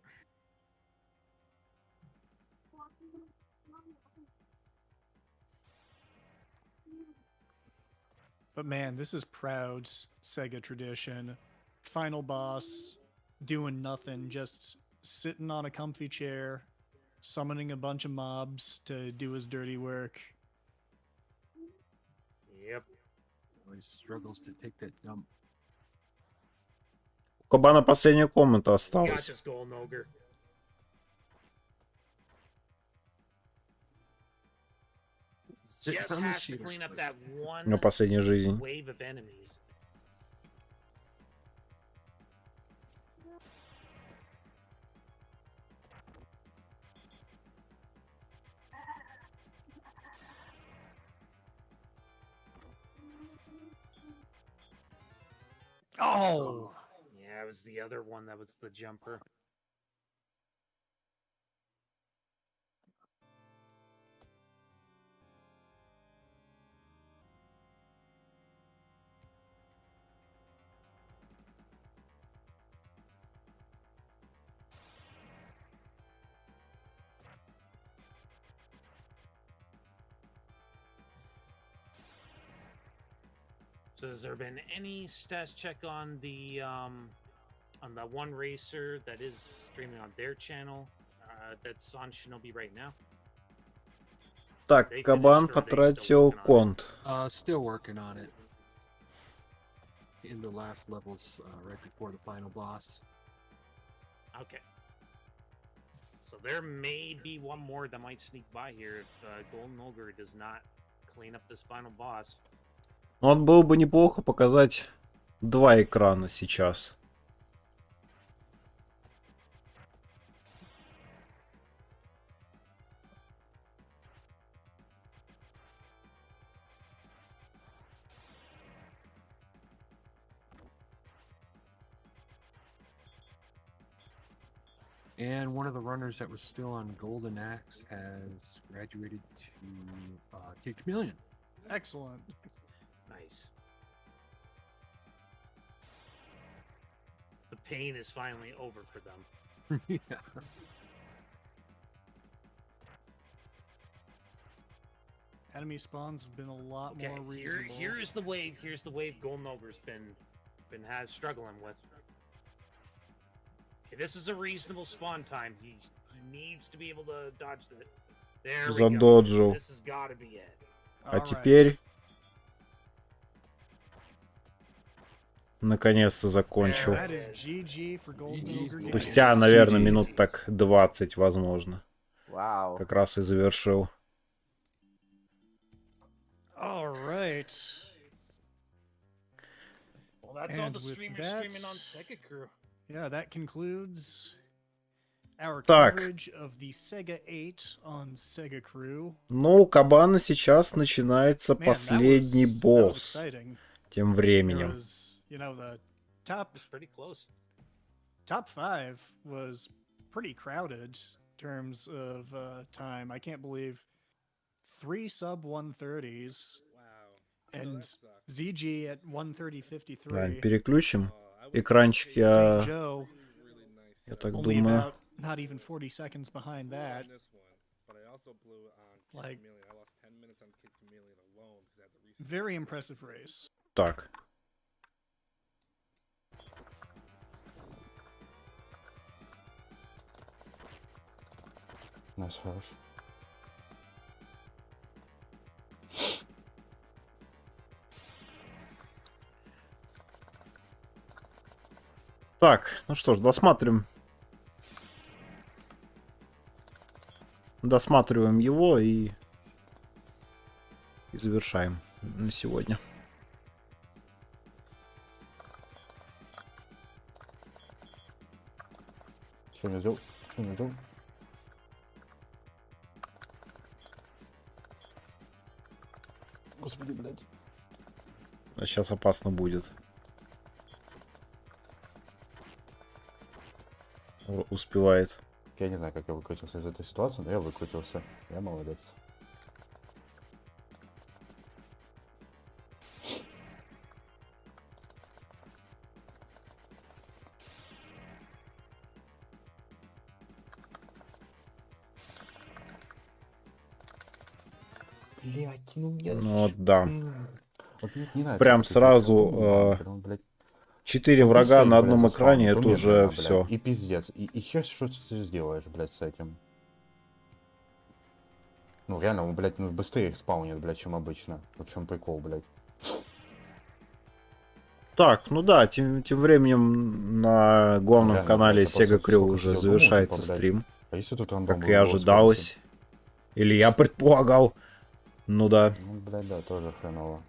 But man, this is proud Sega tradition. Final boss, doing nothing, just sitting on a comfy chair, summoning a bunch of mobs to do his dirty work. Yep. Always struggles to take that jump. У Кабана последняя комната осталась. Gotcha, Golden Ogre. Just has to clean up that one У него последняя жизнь. wave of enemies. Oh! Yeah, it was the other one that was the jumper. So has there been any stats check on the one racer that is streaming on their channel that's on Shinobi right now? Так, Кабан потратил конт. Still working on it. In the last levels, right before the final boss. Okay. So there may be one more that might sneak by here if Golden Ogre does not clean up this final boss. Вот было бы неплохо показать два экрана сейчас. And one of the runners that was still on Golden Axe has graduated to Kid Chameleon. Excellent. Nice. The pain is finally over for them. Yeah. Enemy spawns have been a lot Okay, more reasonable. here's the wave. Here's the wave Golden Ogre's been struggling with. Okay, this is a reasonable spawn time. He needs to be able to dodge it. There we go. Задоджил. This has got to be it. А теперь... Наконец-то закончил. That is GG for Golden Ogre. Спустя, наверное, минут так 20, возможно. Wow. Как раз и завершил. All right. Well, that's all And the with streamers that- streaming on Sega Crew. Yeah, that concludes our Так. coverage of the Sega 8 on Sega Crew. Ну, у Кабана сейчас начинается Man, последний that was босс. exciting. Тем There временем. was, you know, the top It's pretty close. top 5 was pretty crowded in terms of time. I can't believe 3 sub 130s and ZG at 130.53. Ладно, переключим. Экранчик я... Joe Я так only думаю. about not even 40 seconds behind that. Like, very impressive race. Так. Nice, хорош. Так, ну что ж, досматриваем. Досматриваем его и завершаем на сегодня. Что не сделал? Что не сделал? Господи, блядь. А сейчас опасно будет. Успевает. Я не знаю, как я выкрутился из этой ситуации, но я выкрутился. Я молодец. Блять, ну я... Ну вот, да. Вот мне не нравится, Прям как сразу, я думаю, когда он, блядь, 4 ну, врага писей, на блядь, одном заспаунит, экране, то это уже медленно, блядь, все. И пиздец. И хер что ты сделаешь, блядь, с этим? Ну реально, он, блядь, ну, быстрее их спаунит, блядь, чем обычно. Вот в чем прикол, блядь. Так, ну да, тем временем на главном Реально, канале блядь, я Sega просто Crew сколько уже сидел, думал, завершается типа, блядь, стрим, А если тут рандом как был и в ожидалось. Или я предполагал. Ну да, Висконсине? Ну, блядь, да, тоже хреново.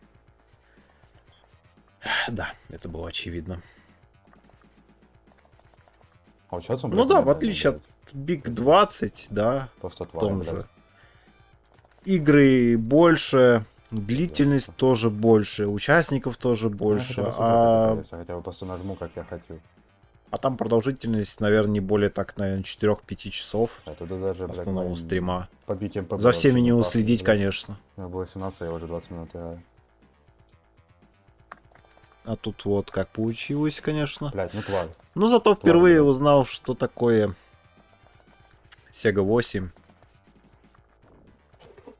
да, это было очевидно. А вот сейчас он, Ну блядь, да, в медленный, отличие от блядь. Big 20, да, Просто в тварь, том блядь. же. Игры больше, длительность тоже больше, участников тоже Ну, я больше, хотя бы сюда а приготовился, хотя бы просто нажму, как я хочу. там продолжительность, наверное, не более так, наверное, 4-5 часов А туда даже, блядь, основного моим стрима. побитием ПБ За всеми вообще не пахнет, уследить, блядь. конечно. У меня было 17, я уже 20 минут играю. А тут вот как получилось, конечно. Блядь, ну тварь. Но зато впервые блядь. узнал, что такое Sega 8.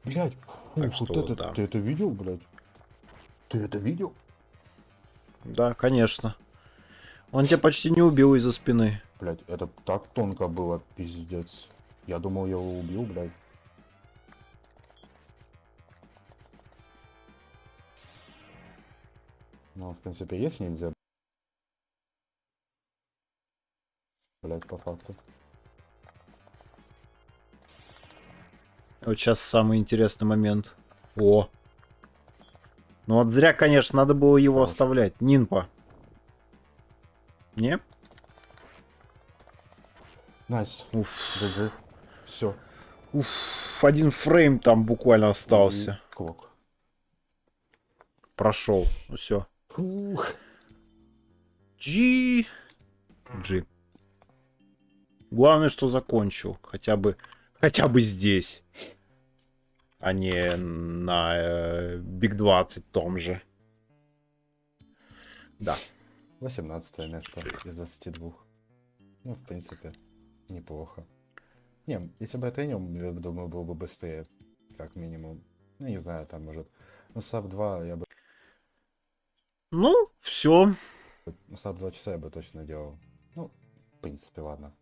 Блядь, Так фух, что вот вот это, да. ты это видел, блядь? Ты это видел? Да, конечно. Он тебя почти не убил из-за спины. Блядь, это так тонко было, пиздец. Я думал, я его убил, блядь. Ну, в принципе, есть ниндзя. Блядь, по факту. Вот сейчас самый интересный момент. О! Ну вот зря, конечно, надо было его Хорош. оставлять. Нинпа. Не? Найс. Уф. GG. Все. Уф. Один фрейм там буквально остался. Клок. Прошел. Ну все. Фух. G. Главное, что закончил. Хотя бы здесь. А не на Big 20 том же. Да. 18 место из 22. Ну, в принципе, неплохо. Не, если бы я тренил, я думаю, было бы быстрее. Как минимум. Ну, не знаю, там, может. Ну, САП 2 я бы... Ну, все. Ну, САП 2 часа я бы точно делал. Ну, в принципе, ладно.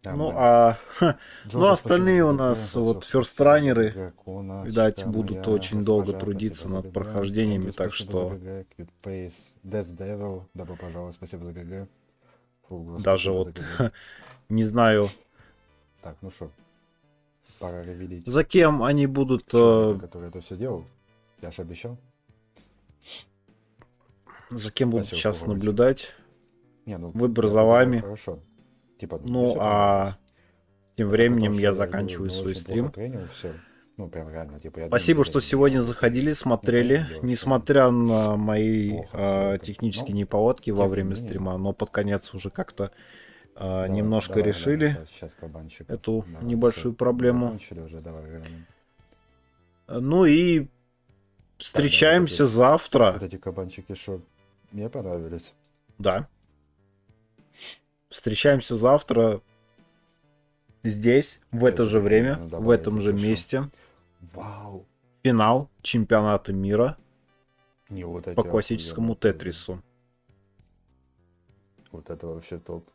Ну, Нормально. ну, Джорджи, остальные спасибо у за ГГ, нас за вот всё, ферстранеры, спасибо за ГГ, Куна, видать, Чика будут моя, очень долго госпожа, трудиться спасибо за над ГГ. прохождениями, Эндрю, так спасибо что за ГГ, Cute Pace, Death Devil, добро пожаловать, спасибо за ГГ. Фу, господи, даже спасибо вот за ГГ. не знаю, Так, ну что, пора ревелить. за кем они будут... Человека, который это все делал, я же обещал. за кем будут Спасибо, сейчас Пугович. наблюдать. Не, ну, Выбор я за понимаю, вами. Хорошо. Типа, мне Ну, всё а понравилось. тем Это временем потому, я что, говорю, заканчиваю ну, свой очень стрим. плохо тренил, всё. Ну, прям реально, типа, я Спасибо, думаю, что я сегодня не заходили, делал, смотрели. что Несмотря на мои плохо всё это. технические Ну, неполадки во тем не время менее. стрима, но под конец уже как-то Давай, немножко давай решили глянем сейчас кабанчика. эту Давай, небольшую всё, проблему. закончили уже, давай глянем. Ну и встречаемся вот эти- завтра. Вот эти кабанчики, что мне понравились. Да. Встречаемся завтра здесь, в Я это же тебе время, надо в добавить, этом же если что. месте. Вау! Финал чемпионата мира Не, вот эти по классическому охуенно. Тетрису. Вот это вообще топ.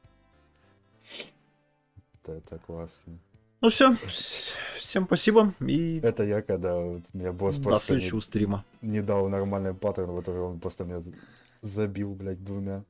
Это классно. Ну все, всем спасибо и Это я, когда вот меня босс до просто следующего стрима. не дал нормальный паттерн, который он просто меня забил, блядь, двумя.